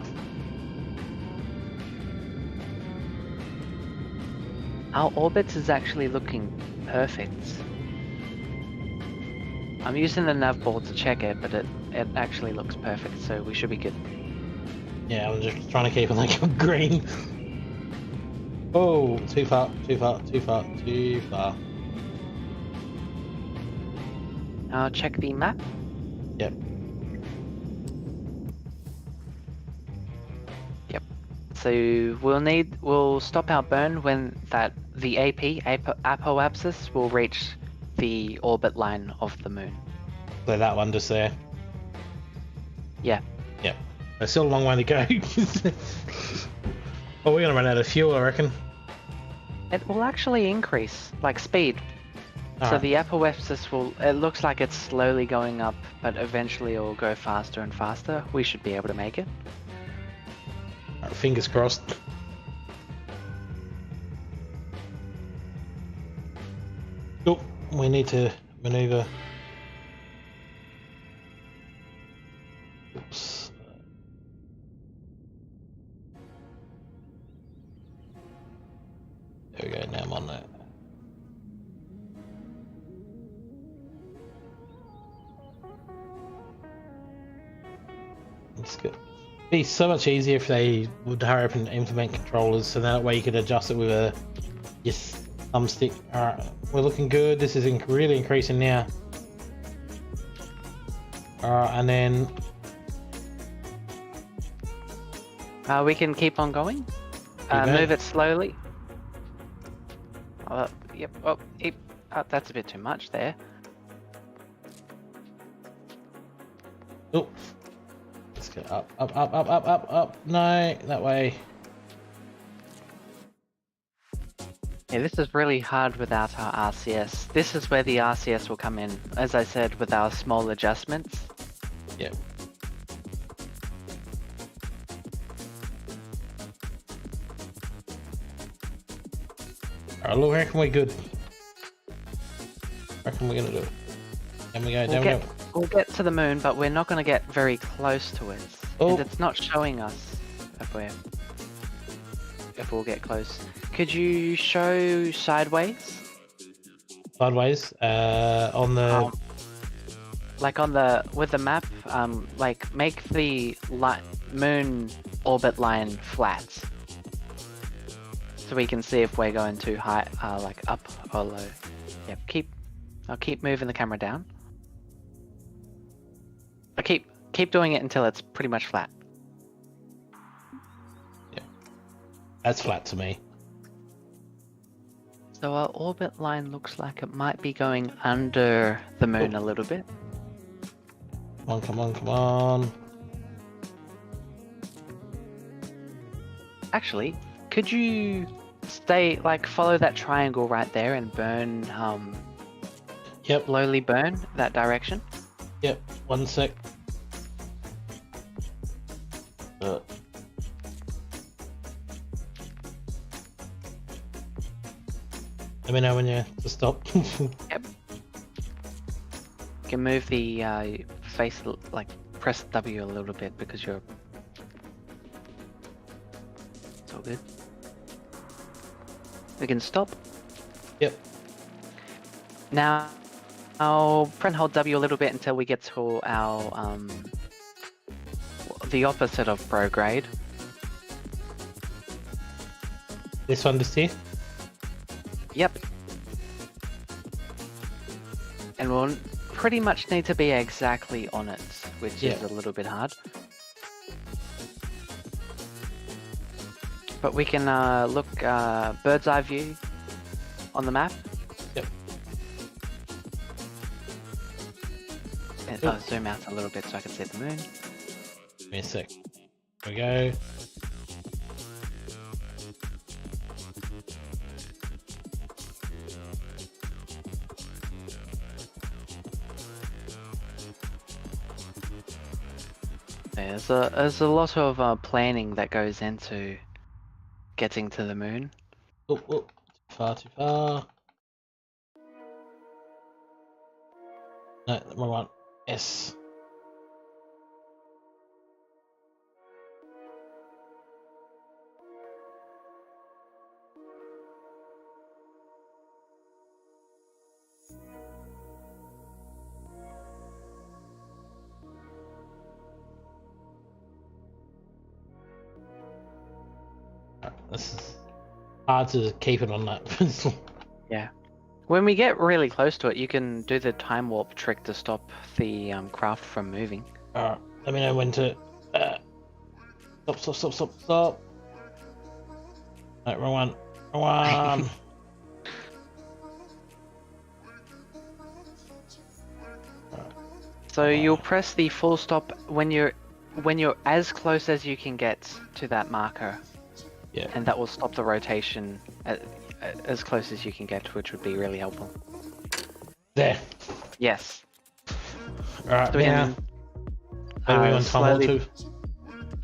Our orbit is actually looking perfect. I'm using the nav board to check it, but it actually looks perfect, so we should be good. Yeah, I'm just trying to keep it like green. Oh, too far, too far, too far, too far. Now check the map. Yep. Yep. So we'll stop our burn when the apoapsis will reach the orbit line of the moon. So that one just there. Yeah. Yep. There's still a long way to go. Oh, we're gonna run out of fuel, I reckon. It will actually increase, like speed. So Alright. the apoapsis it looks like it's slowly going up, but eventually it will go faster and faster. We should be able to make it. Alright, fingers crossed. Oh, we need to maneuver. Oops. There we go, now I'm on that. It's good. It'd be so much easier if they would hurry up and implement controllers, so that way you could adjust it with a thumbstick. Alright, we're looking good. This is really increasing now. Alright, and then We can keep on going. Move it slowly. Yep. Oh, that's a bit too much there. oh, let's go up, up, up, up, up, up, up. No, that way. Yeah, this is really hard without our RCS. This is where the RCS will come in, as I said, with our small adjustments. Yep. Alright, look, I reckon we're good. I reckon we're gonna do it. Down we go, down we go. We'll get to the moon, but we're not going to get very close to it. Oh. And it's not showing us if we'll get close. Could you show sideways? Sideways, on the... Like with the map, like make the moon orbit line flat. So we can see if we're going too high, like up or low. Yep, I'll keep moving the camera down. I keep doing it until it's pretty much flat. Yeah, that's flat to me. So our orbit line looks like it might be going under the moon a little bit. Come on, come on, come on. Actually, could you follow that triangle right there and burn, Yep, slowly burn that direction? yep, 1 sec. Let me know when you to stop. Yep. You can move the face, press W a little bit because you're... It's all good. We can stop. Yep. Now, I'll press and hold W a little bit until we get to our, the opposite of prograde. This one just here? Yep. And we'll pretty much need to be exactly on it, which is a little bit hard. But we can look bird's eye view on the map. Yep. And, zoom out a little bit so I can see the moon. me a sec. There we go. There's a lot of planning that goes into getting to the moon. Oh, too far. No, wrong one. S. This is hard to keep it on that pencil. Yeah. When we get really close to it, you can do the time warp trick to stop the craft from moving. Alright, let me know when to stop. No, wrong one. Wrong one. So you'll press the full stop when you're as close as you can get to that marker. Yeah. And that will stop the rotation as close as you can get, which would be really helpful. There. Yes. Alright, So we now. can, Where do we want time warp slowly-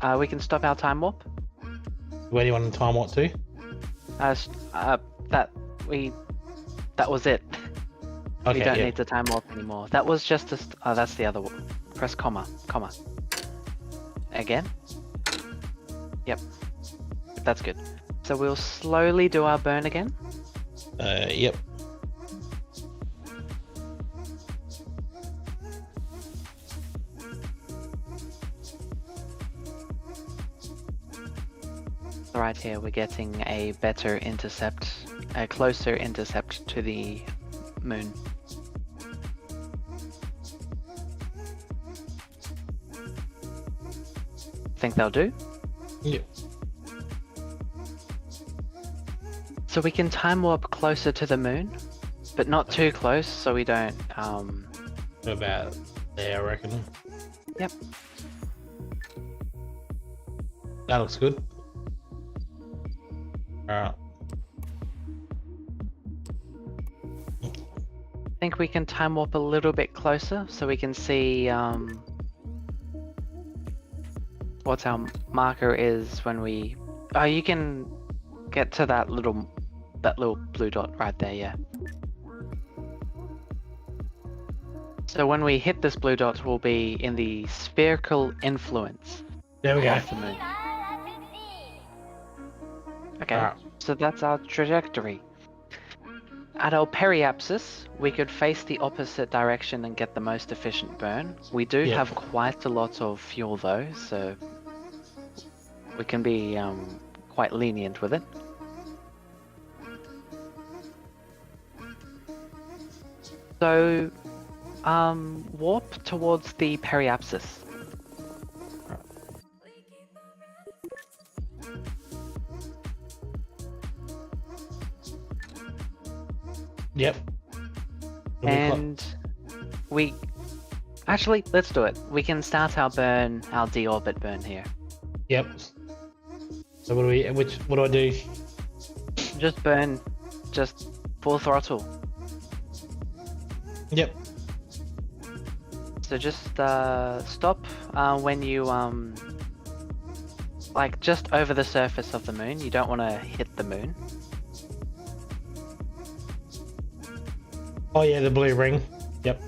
to? we can stop our time warp. Where do you want time warp to? That was it. Okay, We don't yeah. need to time warp anymore. That was just a. That's the other one. Press comma. Again. Yep. That's good. So we'll slowly do our burn again. Yep. Right here, we're getting a better intercept, a closer intercept to the moon. Think they'll do? Yep. So we can time warp closer to the moon, but not too close so we don't, About there, I reckon. Yep. That looks good. Alright. I think we can time warp a little bit closer so we can see, what our marker is when we... Oh, you can get to that little blue dot right there, yeah. So when we hit this blue dot, we'll be in the spherical influence There we go. of the moon. Okay, Alright. so that's our trajectory. At our periapsis, we could face the opposite direction and get the most efficient burn. We do Yeah. have quite a lot of fuel though, so we can be quite lenient with it. So, warp towards the periapsis. Yep. And we... Actually, let's do it. We can start our burn, our deorbit burn here. Yep. So what do I do? Just burn, just full throttle. Yep. So just stop when you like just over the surface of the moon. You don't want to hit the moon. Oh yeah, the blue ring. Yep.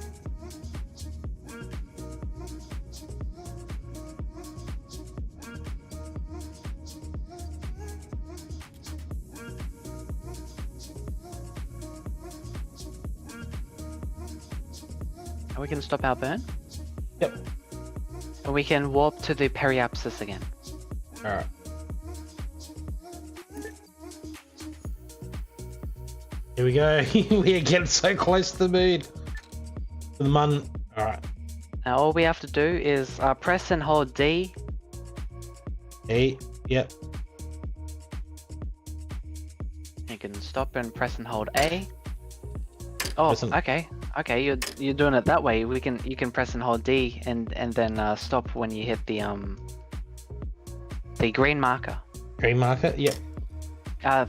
And we can stop our burn. Yep. And we can warp to the periapsis again. Alright. Here we go. We are getting so close to the moon. To the mun. Alright. Now all we have to do is press and hold D. E. Yep. You can stop and press and hold A. Oh, Press and- okay. Okay, you're doing it that way. You can press and hold D and then stop when you hit the green marker. Green marker. Yep.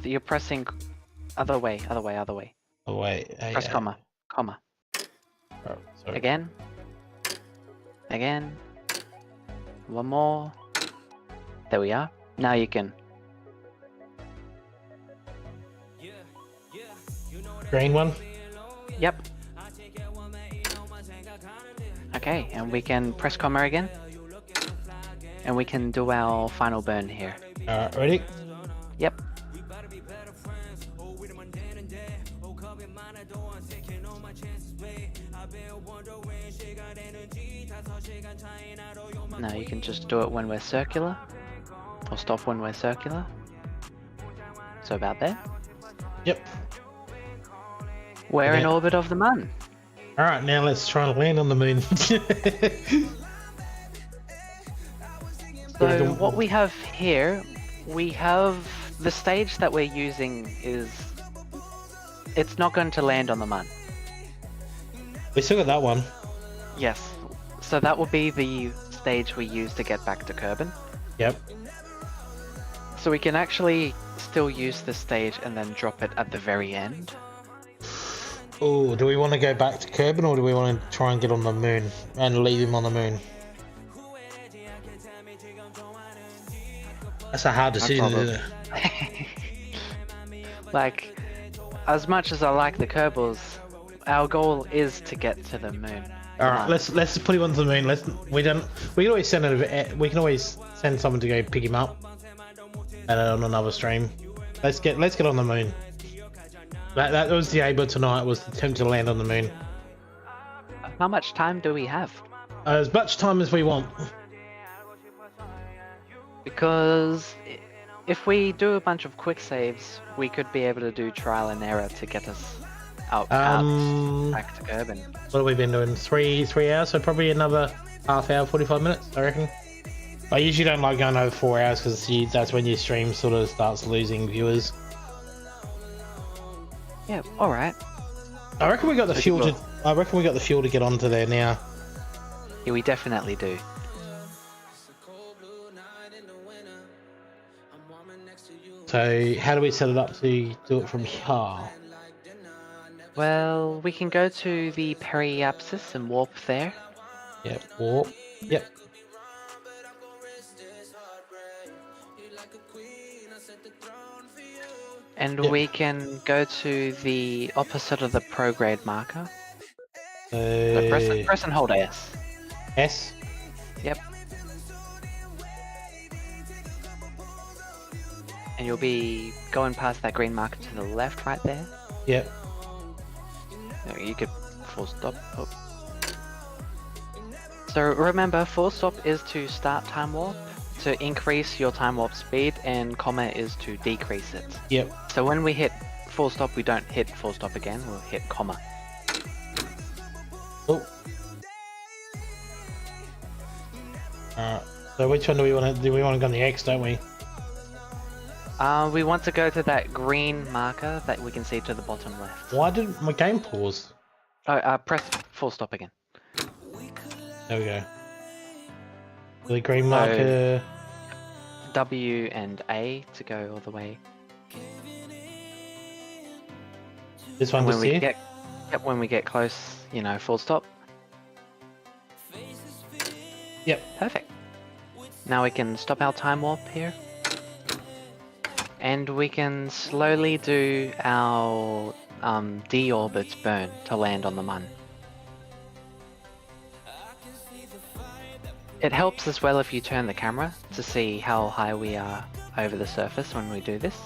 You're pressing other way. Oh wait. Press comma. Oh, sorry. Again. One more. There we are. Now you can. Green one. Yep. Okay, and we can press comma again. And we can do our final burn here. Alright, ready? Yep. Now you can just do it when we're circular. Or stop when we're circular. So about there. Yep. We're in Okay. orbit of the moon. Alright, now let's try and land on the moon. So what we have here, we have the stage that we're using is, it's not going to land on the moon. We still got that one. Yes. So that will be the stage we use to get back to Kerbal. Yep. So we can actually still use this stage and then drop it at the very end. Oh, do we want to go back to Kerbal or do we want to try and get on the moon and leave him on the moon? That's a hard decision, isn't it? Like, as much as I like the Kerbals, our goal is to get to the moon. All right, let's put him onto the moon. We can always send someone to go pick him up, and on another stream. Let's get on the moon. That was the aim of tonight, was to attempt to land on the moon. How much time do we have? As much time as we want. Because if we do a bunch of quick saves, we could be able to do trial and error to get us out back to Kerbal. What have we been doing? 3 hours, so probably another half hour, 45 minutes, I reckon. I usually don't like going over 4 hours because that's when your stream sort of starts losing viewers. Yeah, all right. I reckon we got the fuel to. I reckon we got the fuel to get onto there now. Yeah, we definitely do. So how do we set it up to do it from here? Well, we can go to the periapsis and warp there. Yep. Warp. Yep. And Yep. we can go to the opposite of the prograde marker. So So press and hold S. S. Yep. And you'll be going past that green marker to the left right there. Yep. No, you could full stop. Oh. So remember, full stop is to start time warp, to increase your time warp speed, and comma is to decrease it. Yep. So when we hit full stop, we don't hit full stop again, we'll hit comma. Oh. Alright. So which one do we want to do? We want to go on the X, don't we? We want to go to that green marker that we can see to the bottom left. Why did my game pause? Oh, press full stop again. There we go. The green marker. W and A to go all the way. This one And just here. when we get close, you know, full stop. Yep. Perfect. Now we can stop our time warp here. And we can slowly do our deorbit burn to land on the Mun. It helps as well if you turn the camera to see how high we are over the surface when we do this.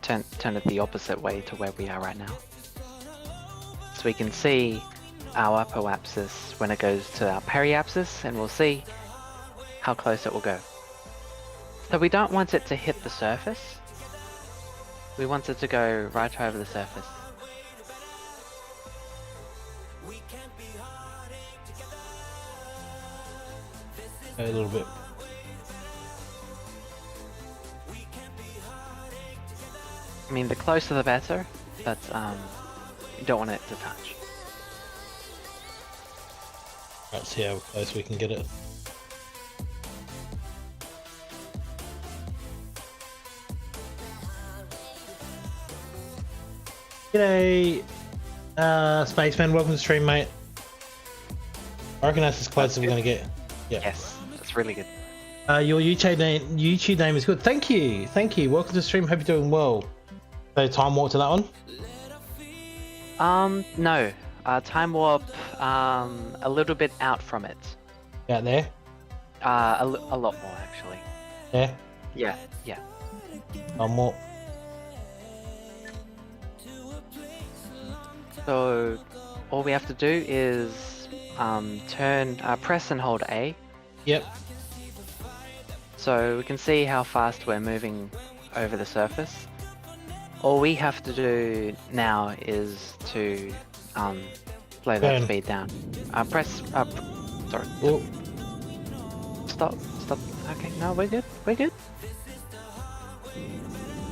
Turn it the opposite way to where we are right now. So we can see our apoapsis when it goes to our periapsis, and we'll see how close it will go. So we don't want it to hit the surface. We want it to go right over the surface. A little bit. I mean, the closer the better, but You don't want it to touch. Let's see how close we can get it. G'day, Spaceman. Welcome to the stream, mate. I reckon that's as close as we're gonna get. Yeah. Yes, that's really good. Your YouTube name is good. Thank you. Welcome to the stream. Hope you're doing well. So time walk to that one. No. Time warp, a little bit out from it. Out there. A lot more actually. Yeah. Yeah. Time warp. So all we have to do is press and hold A. Yep. So we can see how fast we're moving over the surface. All we have to do now is to slow that speed down. Press up. Sorry. Oh. Stop. Okay, no, we're good.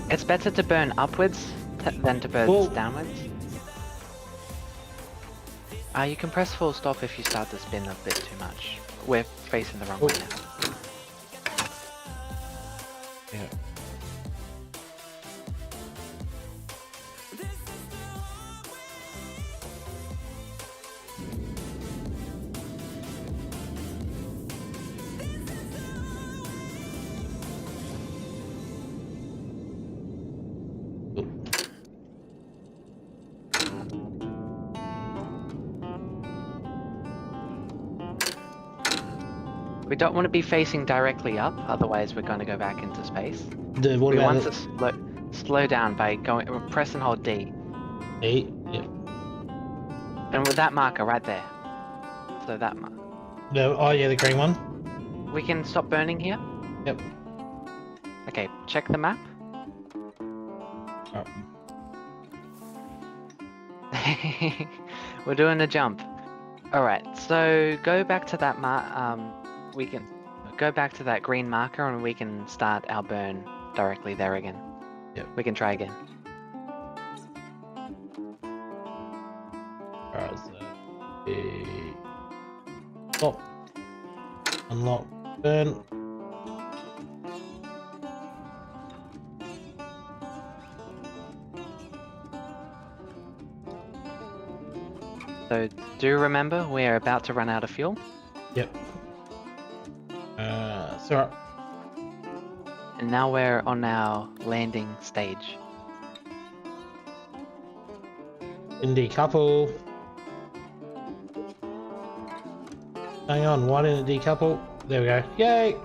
It's better to burn upwards than to burn downwards. You can press full stop if you start to spin a bit too much. We're facing the wrong way now. Yeah. We don't want to be facing directly up, otherwise we're going to go back into space. What We about want to slow down by press and hold D. D? Yep. And with that marker right there. So that marker. Oh yeah, the green one. We can stop burning here. Yep. Okay, check the map. Oh. We're doing a jump. Alright, so go back to that we can go back to that green marker and we can start our burn directly there again. Yep. We can try again. Alright, so stop. Unlock. Burn. So do remember we are about to run out of fuel. Yep. So And now we're on our landing stage. in decouple. Hang on, why didn't it decouple? There we go. Yay!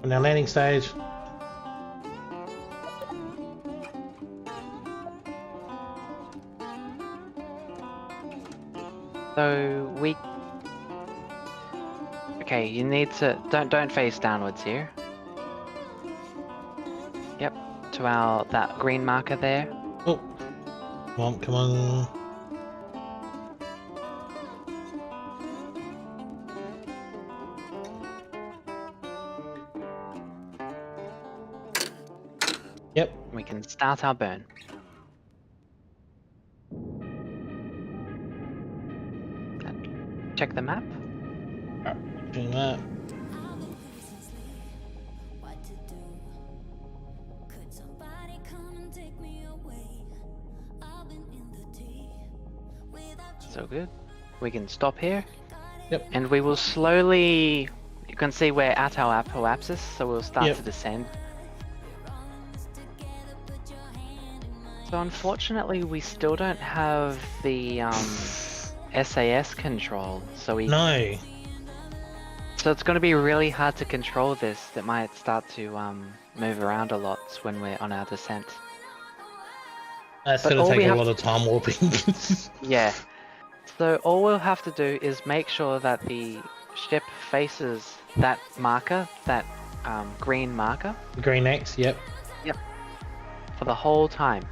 On our landing stage. So we. Okay, you need to don't face downwards here. Yep, to that green marker there. Oh, come on. Yep. We can start our burn. Check the map. Doing that. So good. We can stop here. Yep. And we will slowly. You can see we're at our apoapsis, so we'll start Yep. to descend. So unfortunately, we still don't have the SAS control. So we. No. So it's going to be really hard to control this. That might start to move around a lot when we're on our descent. That's But gonna all take we a have lot of time warping. Yeah. So all we'll have to do is make sure that the ship faces that marker, that green marker, Green X, yep. for the whole time.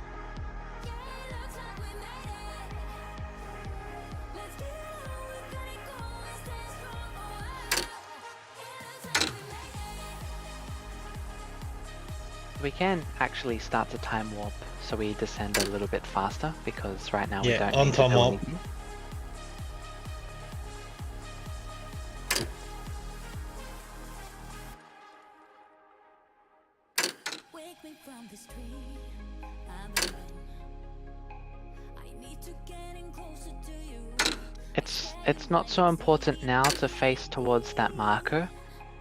We can actually start to time warp so we descend a little bit faster because right now we Yeah, don't on need to time do up. anything. Wake me from this dream. I'm alone. I need to get in closer to you. It's not so important now to face towards that marker.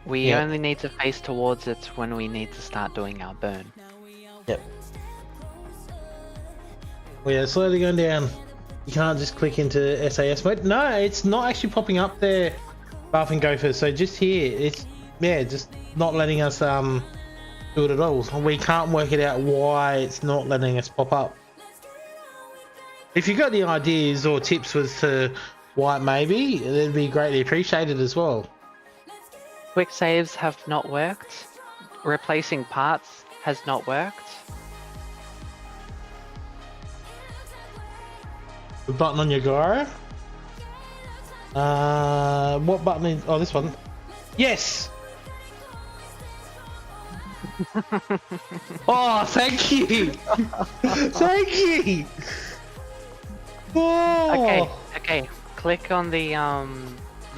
We Yeah. only need to face towards it when we need to start doing our burn. Yep. We are slowly going down. You can't just click into SAS mode. No, it's not actually popping up there, Buff and Gopher. So just here, it's just not letting us do it at all. We can't work it out why it's not letting us pop up. If you got any ideas or tips as to why it may be, that'd be greatly appreciated as well. Quick saves have not worked. Replacing parts has not worked. The button on your gyro. What button is? Oh, this one. Yes. Oh, thank you. Thank you. Oh. Okay. Click on the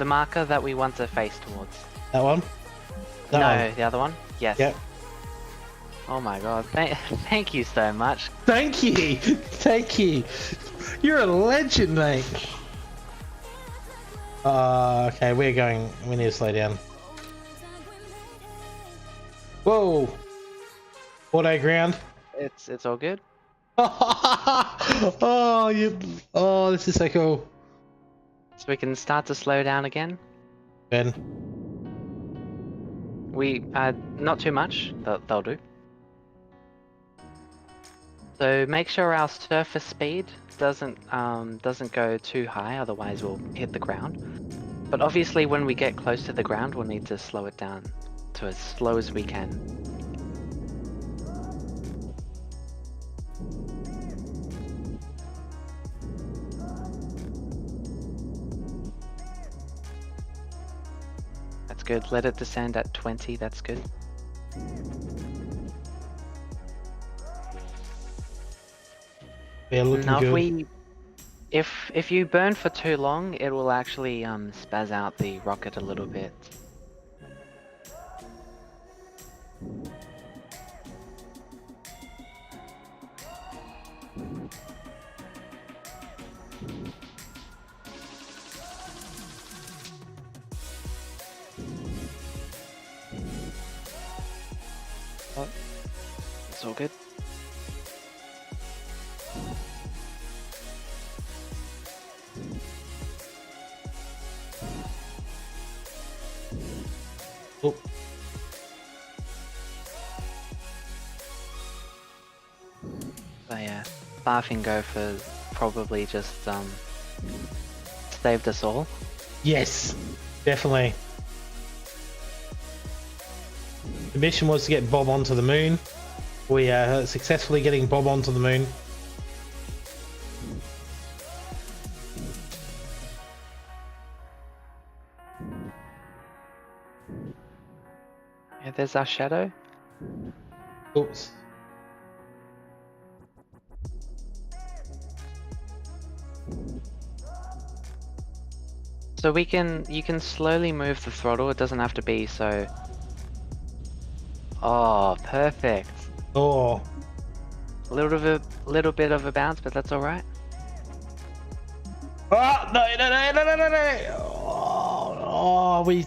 marker that we want to face towards. That one. That No, one. the other one. Yes. Yep. Oh my god. Thank you so much. Thank you. Thank you. You're a legend, mate. Okay, we need to slow down. Whoa. Auto ground. It's all good. Oh, this is so cool. So we can start to slow down again. Ben. We not too much. They'll do. So make sure our surface speed doesn't go too high, otherwise we'll hit the ground. But obviously when we get close to the ground, we'll need to slow it down to as slow as we can. That's good. Let it descend at 20. That's good. Yeah, looking Now, good. if you burn for too long, it will actually spaz out the rocket a little bit. Oh, it's all good. Oh. So yeah, Barfing Gopher probably just saved us all. Yes, definitely. The mission was to get Bob onto the moon. We are successfully getting Bob onto the moon. Yeah, there's our shadow. Oops. So you can slowly move the throttle. It doesn't have to be so. Oh, perfect. Oh, A little bit of a bounce, but that's all right. oh no. Oh, we.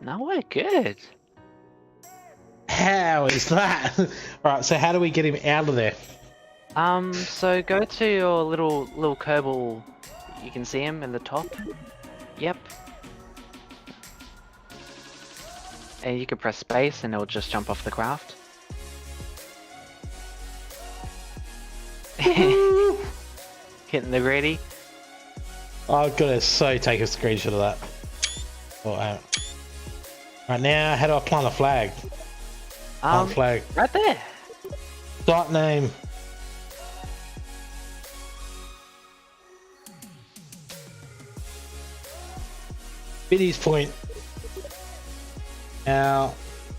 No, we're good. How is that? Alright, so how do we get him out of there? So go to your little Kerbal. You can see him in the top. Yep. And you can press space and it'll just jump off the craft. Hitting the gritty. I've got to take a screenshot of that. Oh, right now, how do I plant a flag? Plant flag. Right there. Site name. Biddy's Point. Our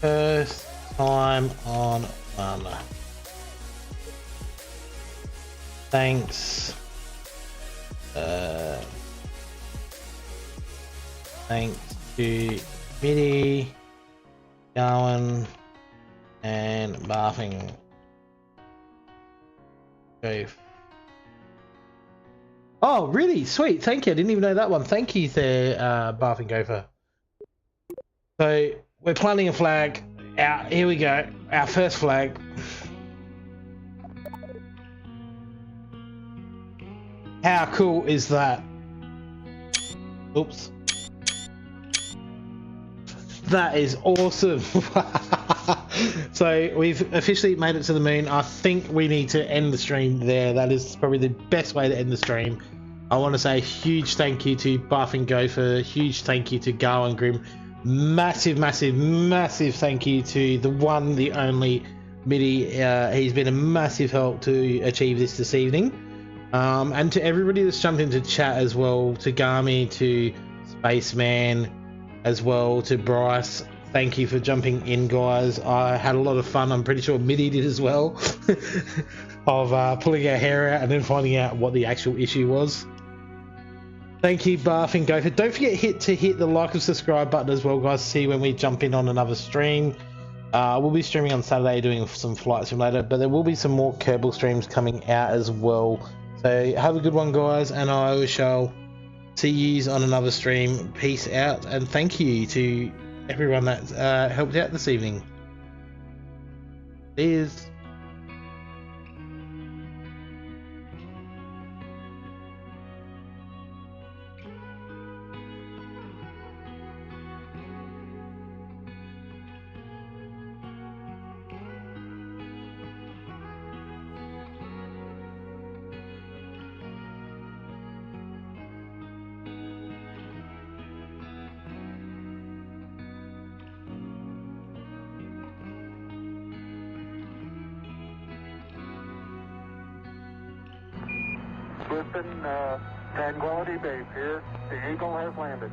first time on Thanks. Thanks to Mitty, Gawin, and Barfing. Go. Oh, really? Sweet. Thank you. I didn't even know that one. Thank you there, Barfing Gopher. So we're planting a flag. Out. Here we go. Our first flag. How cool is that? Oops. That is awesome. So we've officially made it to the moon. I think we need to end the stream there. That is probably the best way to end the stream. I want to say a huge thank you to Buff and Gopher. Huge thank you to Gawin Grim. Massive, massive, massive thank you to the one, the only Mitty. He's been a massive help to achieve this evening. And to everybody that's jumped into chat as well, to Gami, to Spaceman, as well, to Bryce. Thank you for jumping in, guys. I had a lot of fun. I'm pretty sure Mitty did as well, of pulling our hair out and then finding out what the actual issue was. Thank you, Barf and Gopher. Don't forget to hit the like and subscribe button as well, guys, to see when we jump in on another stream. We'll be streaming on Saturday, doing some Flight Simulator, but there will be some more Kerbal streams coming out as well. So have a good one, guys, and I shall see you on another stream. Peace out, and thank you to everyone that helped out this evening. Cheers. Listen, Tranquility Base here. The Eagle has landed.